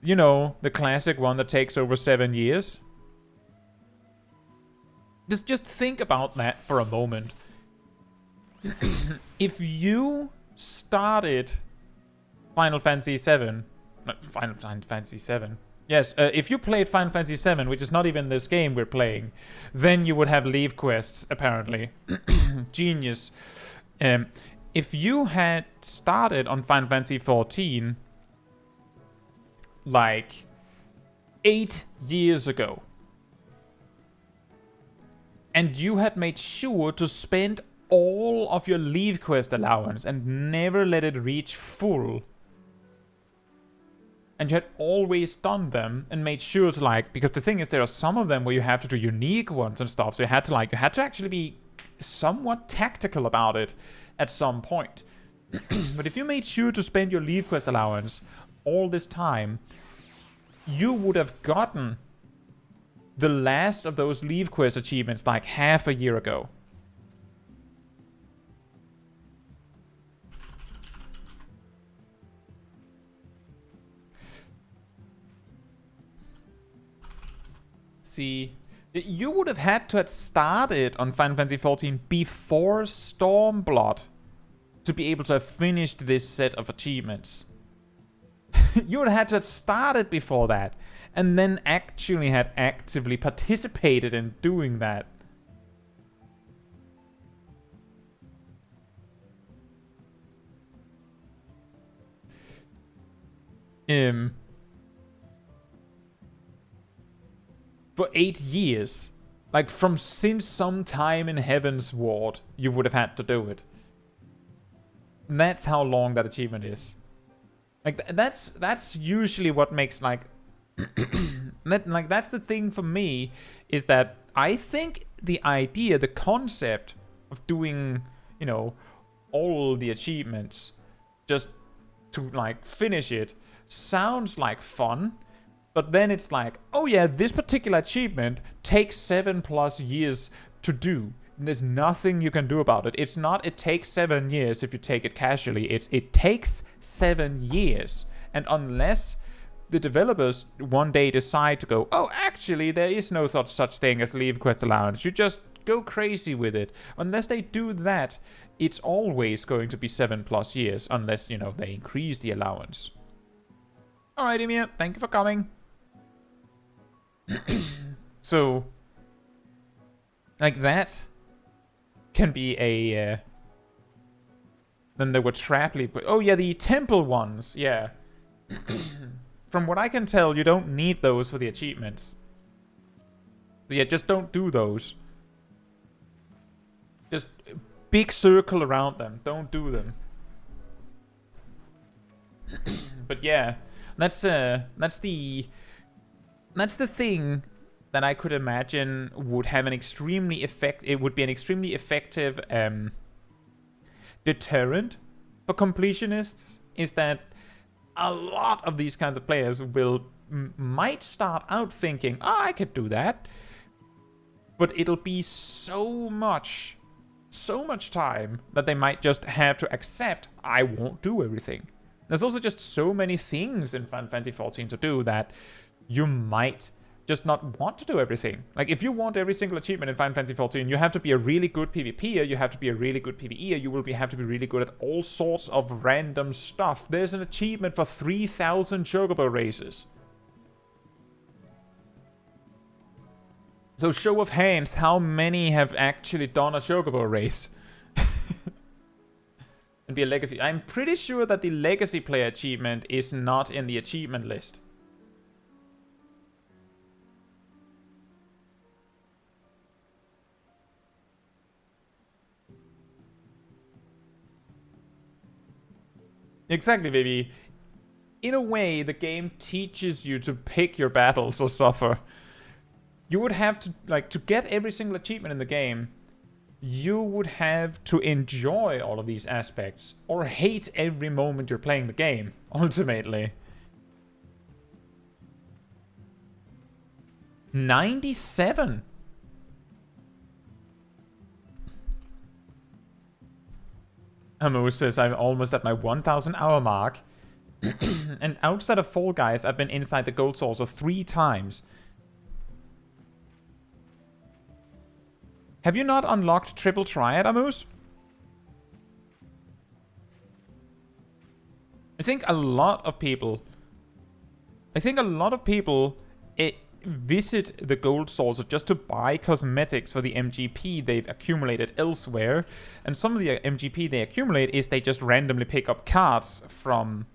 You know, the classic one that takes over 7 years. Just think about that for a moment. If you started Final Fantasy VII, not Final Fantasy VII. Yes, if you played Final Fantasy VII, which is not even this game we're playing, then you would have leave quests, apparently. Genius. If you had started on Final Fantasy XIV, like 8 years ago, and you had made sure to spend all of your leave quest allowance and never let it reach full, and you had always done them and made sure to, like, because the thing is, there are some of them where you have to do unique ones and stuff, so you had to actually be somewhat tactical about it at some point. But if you made sure to spend your leave quest allowance all this time, you would have gotten the last of those leave quest achievements like half a year ago. See, you would have had to have started on Final Fantasy XIV before Stormblood to be able to have finished this set of achievements. You would have had to have started before that, and then actually had actively participated in doing that. For 8 years. Like, from since some time in Heaven's Ward, you would have had to do it. And that's how long that achievement is. Like, that's usually what makes, like... that's the thing for me, is that I think the idea, the concept of doing, you know, all the achievements just to, like, finish it sounds like fun. But then it's like, oh yeah, this particular achievement takes 7+ years to do. There's nothing you can do about it. It's not, it takes 7 years if you take it casually. It takes 7 years. And unless the developers one day decide to go, oh, actually, there is no such thing as leave quest allowance. You just go crazy with it. Unless they do that, it's always going to be 7+ years. Unless, you know, they increase the allowance. Alright, Emir, thank you for coming. So, like, that can be a... Then there were trap leave... Oh yeah, the temple ones, yeah. From what I can tell, you don't need those for the achievements. So yeah, just don't do those. Just big circle around them. Don't do them. But yeah, that's the thing that I could imagine would have an extremely it would be an extremely effective deterrent for completionists, is that a lot of these kinds of players might start out thinking, oh, I could do that, but it'll be so much time that they might just have to accept, I won't do everything. There's also just so many things in Final Fantasy XIV to do that you might just not want to do everything. Like, if you want every single achievement in Final Fantasy XIV, you have to be a really good PvPer, you have to be a really good PvEer, you will have to be really good at all sorts of random stuff. There's an achievement for 3,000 Chocobo races. So, show of hands, how many have actually done a Chocobo race? And be a legacy. I'm pretty sure that the legacy player achievement is not in the achievement list. Exactly, baby. In a way, the game teaches you to pick your battles or suffer. You would have to, like, to get every single achievement in the game, you would have to enjoy all of these aspects, or hate every moment you're playing the game, ultimately. 97! Hamu says I'm almost at my 1,000 hour mark. And outside of Fall Guys, I've been inside the gold saucer 3 times. Have you not unlocked Triple Triad, Amus? I think a lot of people visit the gold saucer just to buy cosmetics for the MGP they've accumulated elsewhere. And some of the MGP they accumulate is they just randomly pick up cards from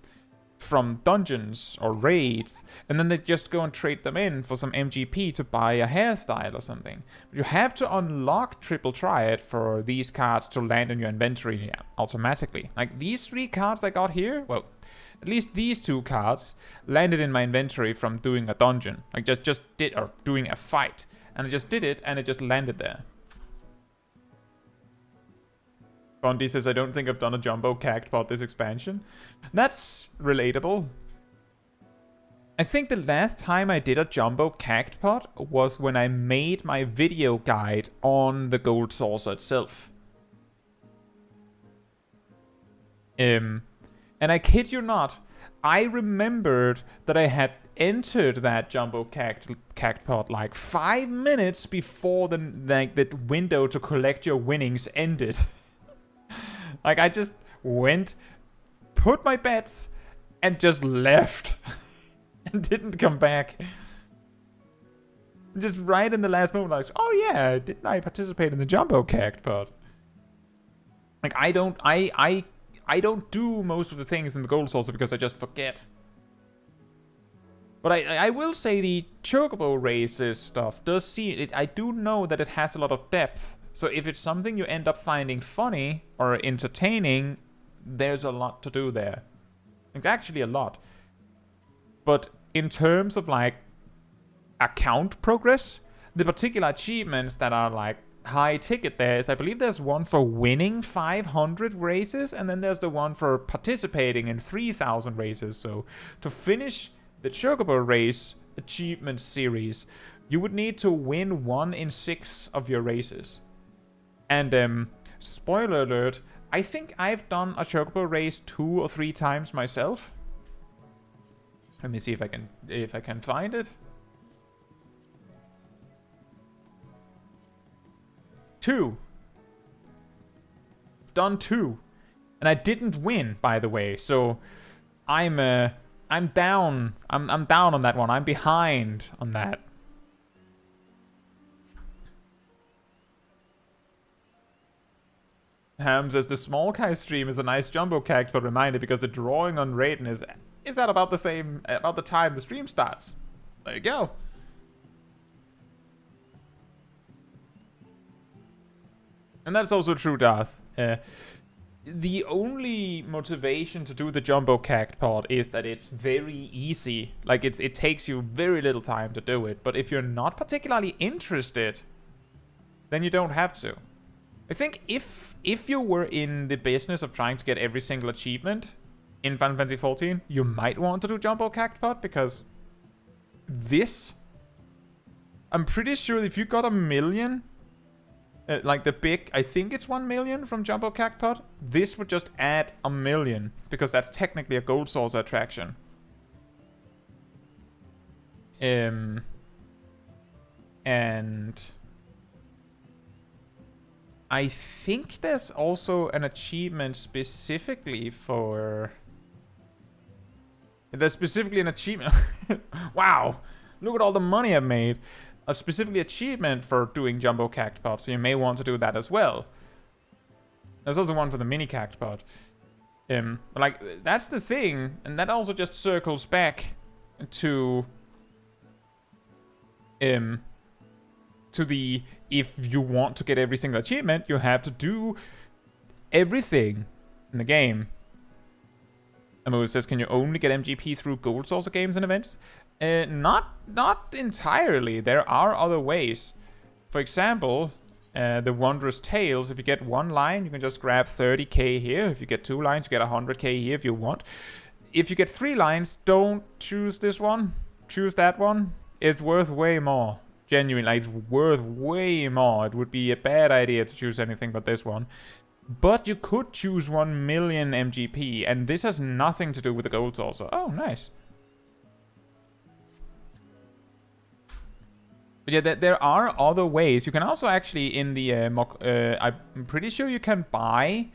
dungeons or raids, and then they just go and trade them in for some MGP to buy a hairstyle or something. But you have to unlock Triple Triad for these cards to land in your inventory automatically. Like these 3 cards I got here, well, at least these 2 cards landed in my inventory from doing a dungeon. Like doing a fight. And I just did it and it just landed there. Bondi says, I don't think I've done a jumbo cactpot this expansion. That's relatable. I think the last time I did a jumbo cactpot was when I made my video guide on the gold saucer itself. And I kid you not, I remembered that I had entered that jumbo cactpot like 5 minutes before the window to collect your winnings ended. Like, I just went, put my bets, and just left. And didn't come back. Just right in the last moment, I was, oh yeah, didn't I participate in the jumbo cactpot? Like, I don't do most of the things in the gold saucer because I just forget. But I will say the chocobo races stuff does see it. I do know that it has a lot of depth. So if it's something you end up finding funny or entertaining, there's a lot to do there. It's actually a lot. But in terms of like account progress, the particular achievements that are like high ticket there is, I believe there's one for winning 500 races, and then there's the one for participating in 3,000 races. So to finish the chocobo race achievement series, you would need to win 1 in 6 of your races. And spoiler alert, I think I've done a chocobo race 2 or 3 times myself. Let me see if I can find it. 2. I've done 2, and I didn't win, by the way. So I'm down. I'm down on that one. I'm behind on that. Ham says the small Kai stream is a nice jumbo cactpot reminder because the drawing on Raiden is at about the time the stream starts. There you go. And that's also true, Darth. The only motivation to do the jumbo cactpot is that it's very easy. Like it takes you very little time to do it. But if you're not particularly interested, then you don't have to. I think if you were in the business of trying to get every single achievement in Final Fantasy XIV, you might want to do jumbo cactpot, because this, I'm pretty sure if you got 1 million, like the big, I think it's 1 million from jumbo cactpot, this would just add 1 million, because that's technically a gold saucer attraction. And I think there's also an achievement specifically for... There's specifically an achievement... Wow! Look at all the money I've made! A specifically achievement for doing jumbo cactpot, so you may want to do that as well. There's also one for the mini cactpot. Like, that's the thing, and that also just circles back to... to the, if you want to get every single achievement, you have to do everything in the game. Amu says, can you only get MGP through gold saucer games and events? Not entirely. There are other ways. For example, the Wondrous Tales, if you get 1 line, you can just grab 30k here. If you get 2 lines, you get 100k here if you want. If you get 3 lines, don't choose this one. Choose that one. It's worth way more. Genuinely, like, it's worth way more. It would be a bad idea to choose anything but this one. But you could choose 1 million MGP, and this has nothing to do with the gold also. Oh, nice. But yeah, there are other ways. You can also actually, in the I'm pretty sure you can buy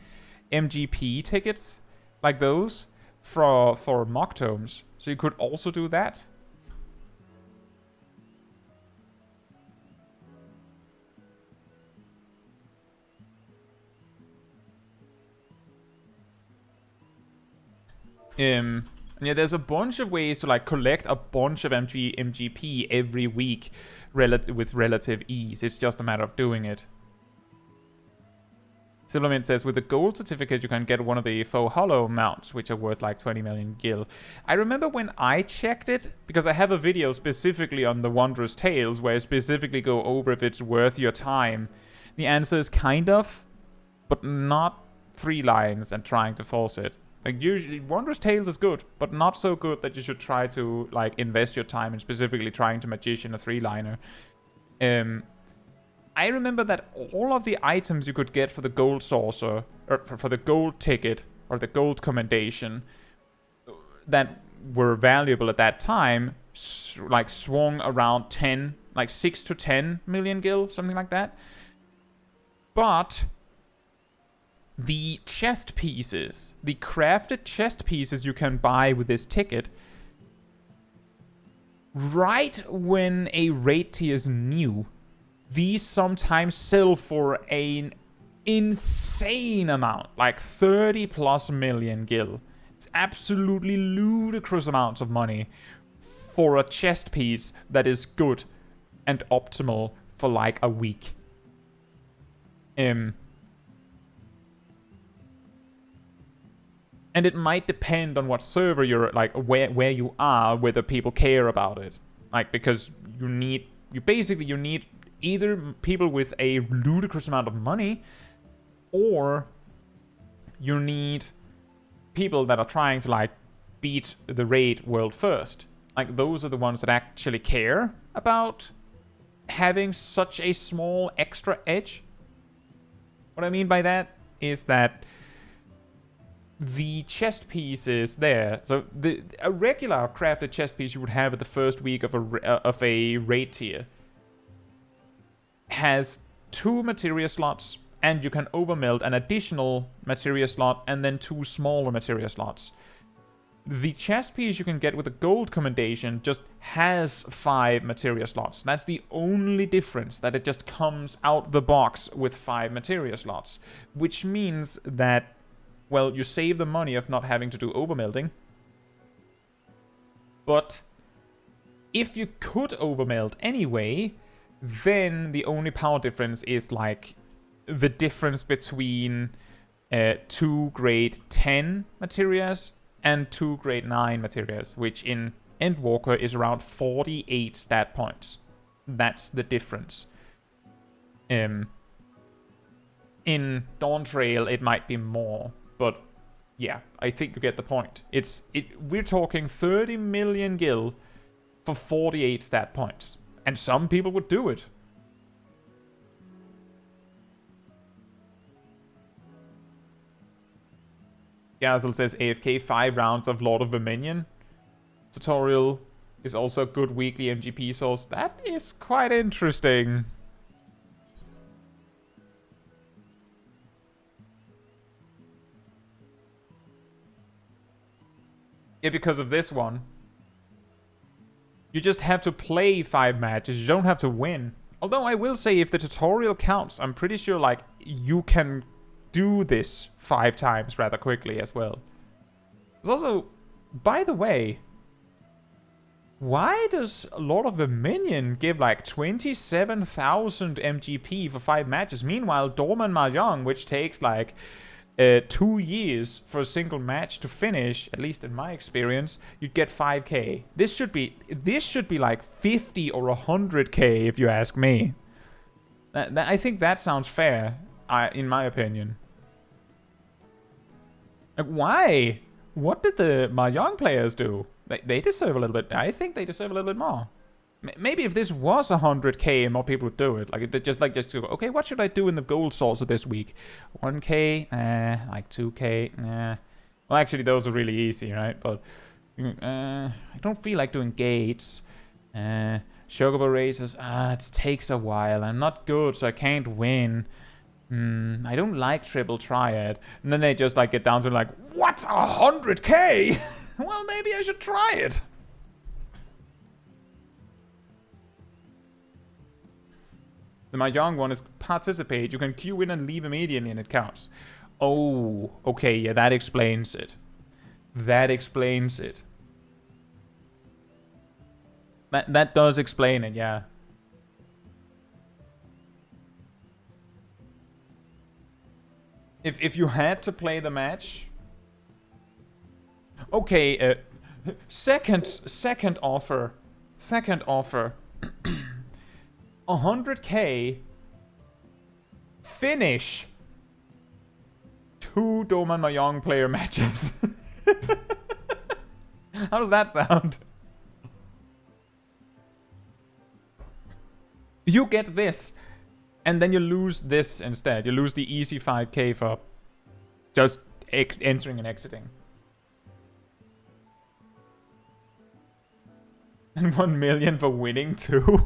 MGP tickets like those for mock tomes. So you could also do that. Yeah, there's a bunch of ways to like collect a bunch of MGP every week with relative ease. It's just a matter of doing it. Silvermint says, with the gold certificate, you can get one of the faux hollow mounts, which are worth like 20 million gil. I remember when I checked it, because I have a video specifically on the Wondrous Tales, where I specifically go over if it's worth your time. The answer is kind of, but not 3 lines and trying to force it. Like, usually, Wondrous Tales is good, but not so good that you should try to, like, invest your time in specifically trying to magician a 3-liner. I remember that all of the items you could get for the gold saucer, or for the gold ticket, or the gold commendation, that were valuable at that time, like, swung around 10, like, 6 to 10 million gil, something like that. But the chest pieces, the crafted chest pieces you can buy with this ticket, right when a raid tier is new, these sometimes sell for an insane amount, like 30 plus million gil. It's absolutely ludicrous amounts of money for a chest piece that is good and optimal for like a week. And it might depend on what server you're, like, where you are, whether people care about it. Like, because you need either people with a ludicrous amount of money, or you need people that are trying to, like, beat the raid world first. Like, those are the ones that actually care about having such a small extra edge. What I mean by that is that the chest pieces there, so a regular crafted chest piece you would have at the first week of a raid tier has 2 materia slots, and you can overmelt an additional materia slot and then 2 smaller materia slots. The chest piece you can get with the gold commendation just has 5 materia slots. That's the only difference, that it just comes out the box with 5 materia slots, which means that, well, you save the money of not having to do overmelting. But if you could overmelt anyway, then the only power difference is like the difference between 2 grade 10 materias and 2 grade 9 materias, which in Endwalker is around 48 stat points. That's the difference. In Dawntrail, it might be more. But yeah, I think you get the point. We're talking 30 million gil for 48 stat points. And some people would do it. Gazel says AFK 5 rounds of Lord of Dominion tutorial is also a good weekly MGP source. That is quite interesting. Yeah, because of this one. You just have to play 5 matches. You don't have to win. Although I will say, if the tutorial counts, I'm pretty sure, like, you can do this 5 times rather quickly as well. There's also, by the way, why does Lord of Dominion give, like, 27,000 MGP for 5 matches? Meanwhile, Dorman Mahjong, which takes, like, 2 years for a single match to finish, at least in my experience, you'd get 5k. This should be like 50 or 100k if you ask me. I think that sounds fair, in my opinion. Like, why? What did the Mahjong players do? They deserve a little bit. I think they deserve a little bit more. Maybe if this was 100k and more people would do it, like just go, okay, what should I do in the gold saucer this week? 1k, like 2k, well, actually those are really easy, right? But I don't feel like doing gates. Chocobo races, it takes a while. I'm not good, so I can't win. I don't like triple triad. And then they just like get down to like, what? 100k? Well, maybe I should try it. The Mahjong one is participate. You can queue in and leave immediately and it counts. Oh, okay, yeah, that explains it. That explains it. That does explain it, yeah. If you had to play the match... Okay, second offer. 100k, finish 2 Doman Mahjong player matches. How does that sound? You get this, and then you lose this instead. You lose the easy 5k for just entering and exiting. And 1 million for winning too.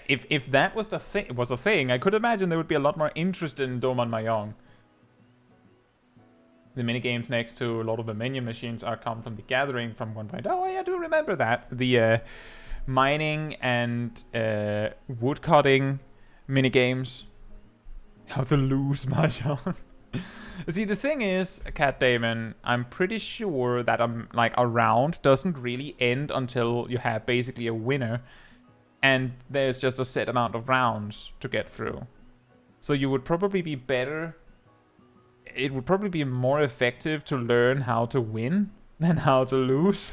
If that was a thing, I could imagine there would be a lot more interest in Doman Mahjong. The minigames next to a lot of the menu machines are come from the gathering from 1.0. Oh, I do remember that. The mining and woodcutting minigames. How to lose Mahjong. See, the thing is, Cat Damon, I'm pretty sure that like a round doesn't really end until you have basically a winner. And there's just a set amount of rounds to get through. So you would probably be better... It would probably be more effective to learn how to win than how to lose.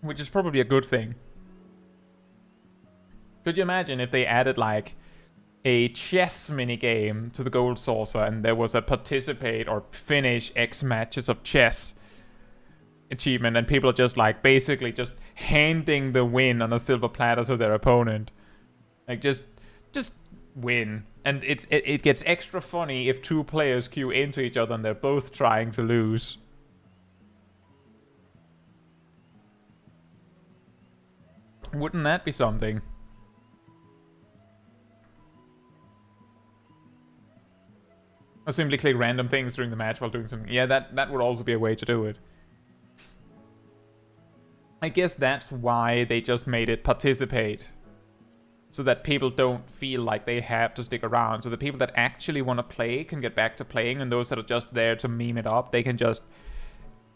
Which is probably a good thing. Could you imagine if they added like a chess minigame to the Gold Saucer and there was a participate or finish X matches of chess achievement and people are just like basically just handing the win on a silver platter to their opponent, like just win, and it gets extra funny if 2 players queue into each other and they're both trying to lose. Wouldn't that be something? Or simply click random things during the match while doing something. Yeah, that would also be a way to do it. I guess that's why they just made it participate. So that people don't feel like they have to stick around. So the people that actually want to play can get back to playing, and those that are just there to meme it up, they can just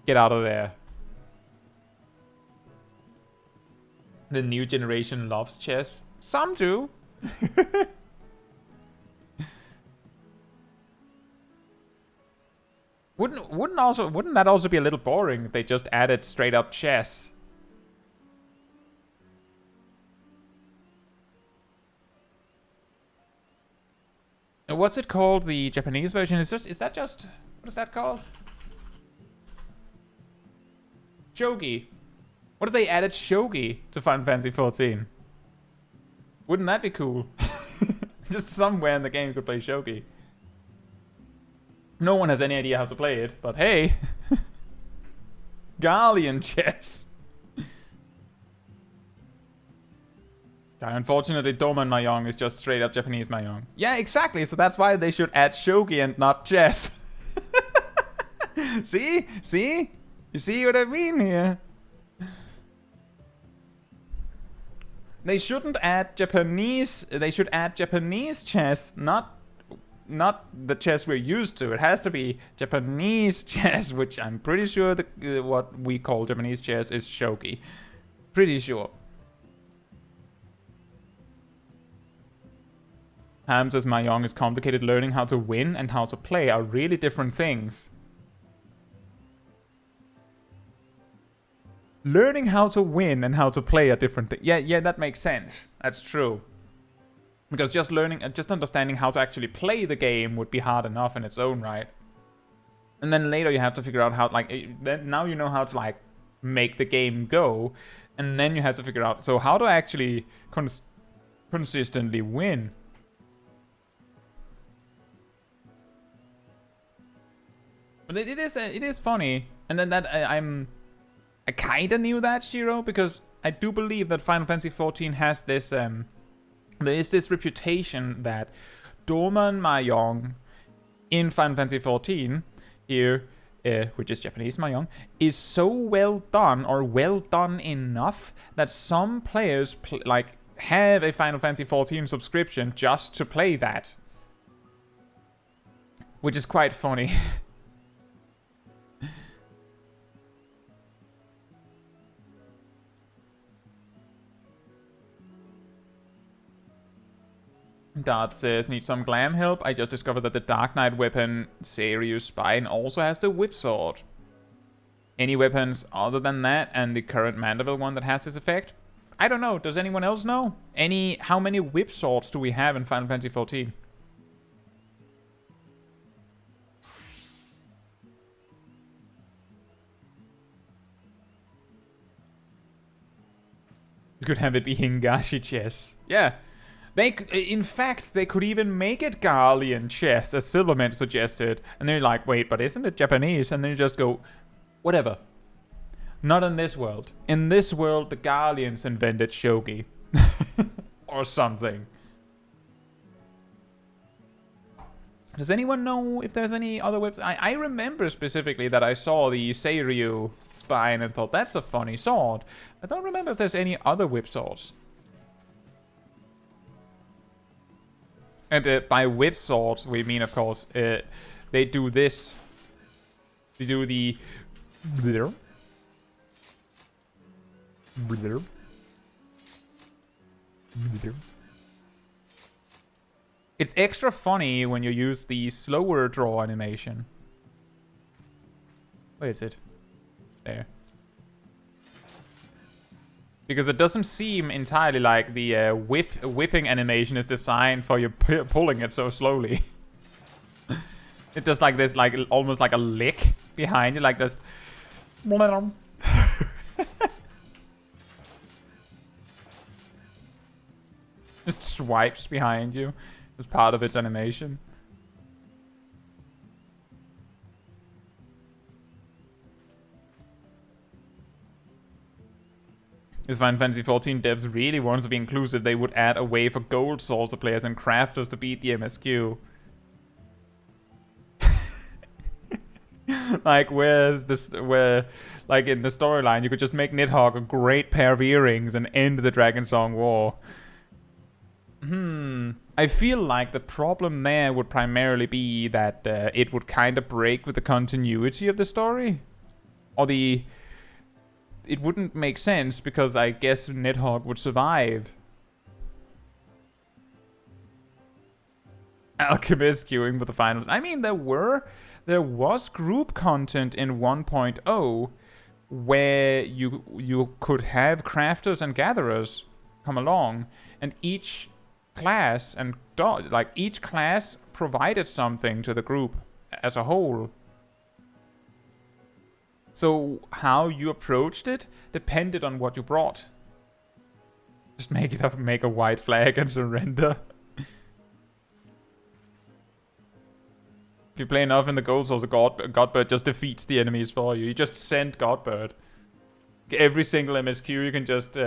get out of there. The new generation loves chess. Some do. Wouldn't that also be a little boring if they just added straight up chess? What's it called? The Japanese version? Is that just what is that called? Shogi. What if they added Shogi to Final Fantasy XIV? Wouldn't that be cool? Just somewhere in the game you could play Shogi. No one has any idea how to play it, but hey. Galleon chess. Unfortunately, Doman Mahjong is just straight up Japanese Mahjong. Yeah, exactly, so that's why they should add Shogi and not chess. See? See? You see what I mean here? They shouldn't add Japanese... They should add Japanese chess, not the chess we're used to. It has to be Japanese chess, which I'm pretty sure what we call Japanese chess is shogi. Pretty sure. Ham says Mahjong is complicated. Learning how to win and how to play are really different things. Learning how to win and how to play are different things. Yeah, that makes sense. That's true. Because just understanding how to actually play the game would be hard enough in its own right. And then later you have to figure out how, like, then now you know how to, like, make the game go. And then you have to figure out, so how do I actually consistently win? But it is funny. And then that I kind of knew that, Shiro, because I do believe that Final Fantasy XIV has this, there is this reputation that Doman Mahjong in Final Fantasy XIV here, which is Japanese Mahjong, is so well done, or well done enough, that some players like have a Final Fantasy XIV subscription just to play that, which is quite funny. Dart says, need some glam help? I just discovered that the Dark Knight weapon, Seiryu Spine, also has the whip sword. Any weapons other than that and the current Mandeville one that has this effect? I don't know. Does anyone else know? How many whip swords do we have in Final Fantasy XIV? You could have it be Hingashi chess. Yeah. In fact, they could even make it Garlean chess, as Silverman suggested. And then you're like, wait, but isn't it Japanese? And then you just go, whatever. Not in this world. In this world, the Garleans invented shogi. Or something. Does anyone know if there's any other websites? I remember specifically that I saw the Seiryu Spine and thought, that's a funny sword. I don't remember if there's any other whip swords. And by whip swords, we mean, of course, they do this. They do the... It's extra funny when you use the slower draw animation. Where is it? There. Because it doesn't seem entirely like the whipping animation is designed for you pulling it so slowly. It's just like this, like almost like a lick behind you, like this. Just swipes behind you as part of its animation. If Final Fantasy XIV devs really wanted to be inclusive, they would add a way for gold saucer players and crafters to beat the MSQ. Like, like in the storyline, you could just make Nidhogg a great pair of earrings and end the Dragonsong War. I feel like the problem there would primarily be that it would kind of break with the continuity of the story. Or it wouldn't make sense because I guess Nidhogg would survive. Alchemist queuing for the finals. I mean, there was group content in 1.0 where you could have crafters and gatherers come along, and each class each class provided something to the group as a whole. So how you approached it depended on what you brought. Just make it up, make a white flag and surrender. If you play enough in the gold source, Godbird just defeats the enemies for you. You just send Godbird. Every single MSQ you can just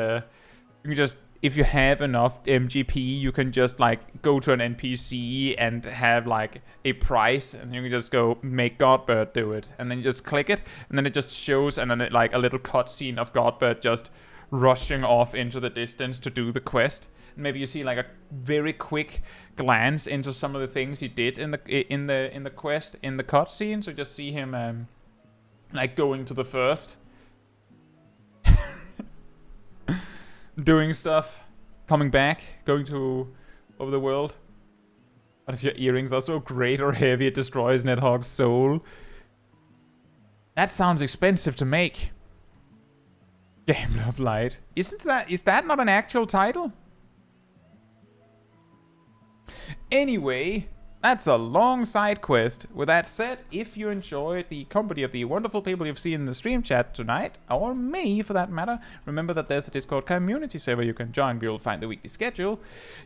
if you have enough MGP, you can just like go to an NPC and have like a price, and you can just go make Godbird do it, and then you just click it, and then it just shows, and then it, like a little cutscene of Godbird just rushing off into the distance to do the quest. And maybe you see like a very quick glance into some of the things he did in the quest in the cutscene. So you just see him like going to the first. Doing stuff, coming back, going to over the world. But if your earrings are so great or heavy it destroys Nidhogg's soul. That sounds expensive to make. Gambler of Light. Is that not an actual title? Anyway, That's a long side quest. With that said, if you enjoyed the company of the wonderful people you've seen in the stream chat tonight, or me for that matter, remember that there's a Discord community server you can join where you'll find the weekly schedule.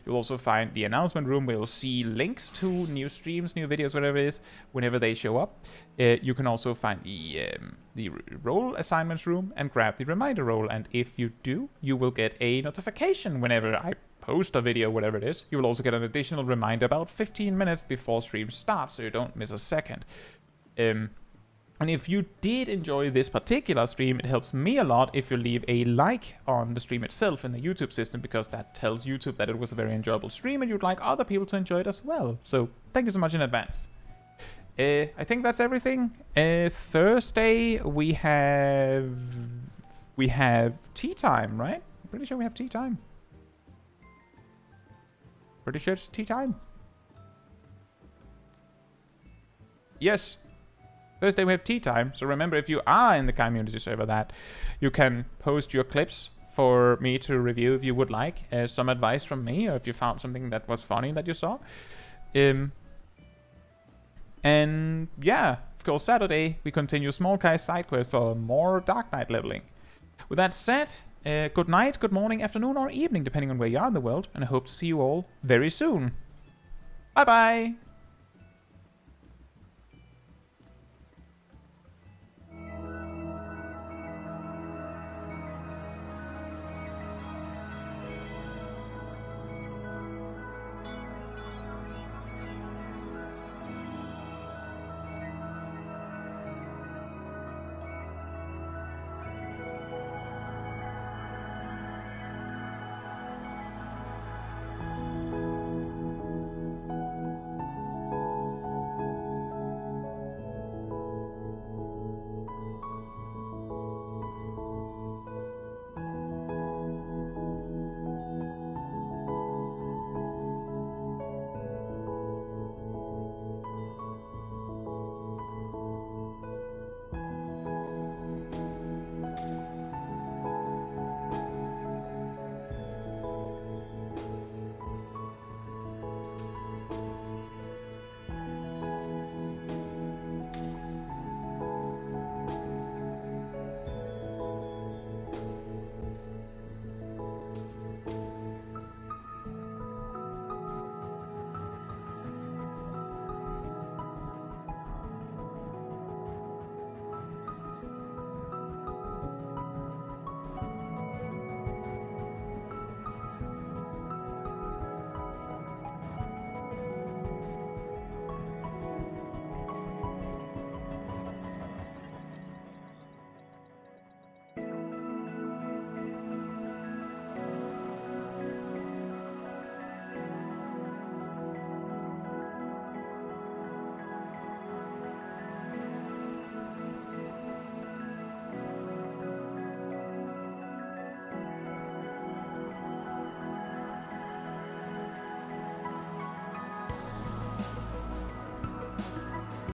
You'll also find the announcement room where you'll see links to new streams, new videos, whatever it is, whenever they show up. You can also find the role assignments room and grab the reminder role. And if you do, you will get a notification whenever I post a video, whatever it is. You will also get an additional reminder about 15 minutes before stream starts, so you don't miss a second. And if you did enjoy this particular stream, it helps me a lot if you leave a like on the stream itself in the YouTube system, because that tells YouTube that it was a very enjoyable stream and you'd like other people to enjoy it as well. So thank you so much in advance. I think that's everything. Thursday we have tea time, right? I'm pretty sure we have tea time. Pretty sure it's tea time. Yes. Thursday we have tea time. So remember, if you are in the community server, that you can post your clips for me to review if you would like. Some advice from me, or if you found something that was funny that you saw. And yeah, of course, Saturday we continue Small Kai's side quest for more Dark Knight leveling. With that said, good night, good morning, afternoon, or evening, depending on where you are in the world, and I hope to see you all very soon. Bye-bye!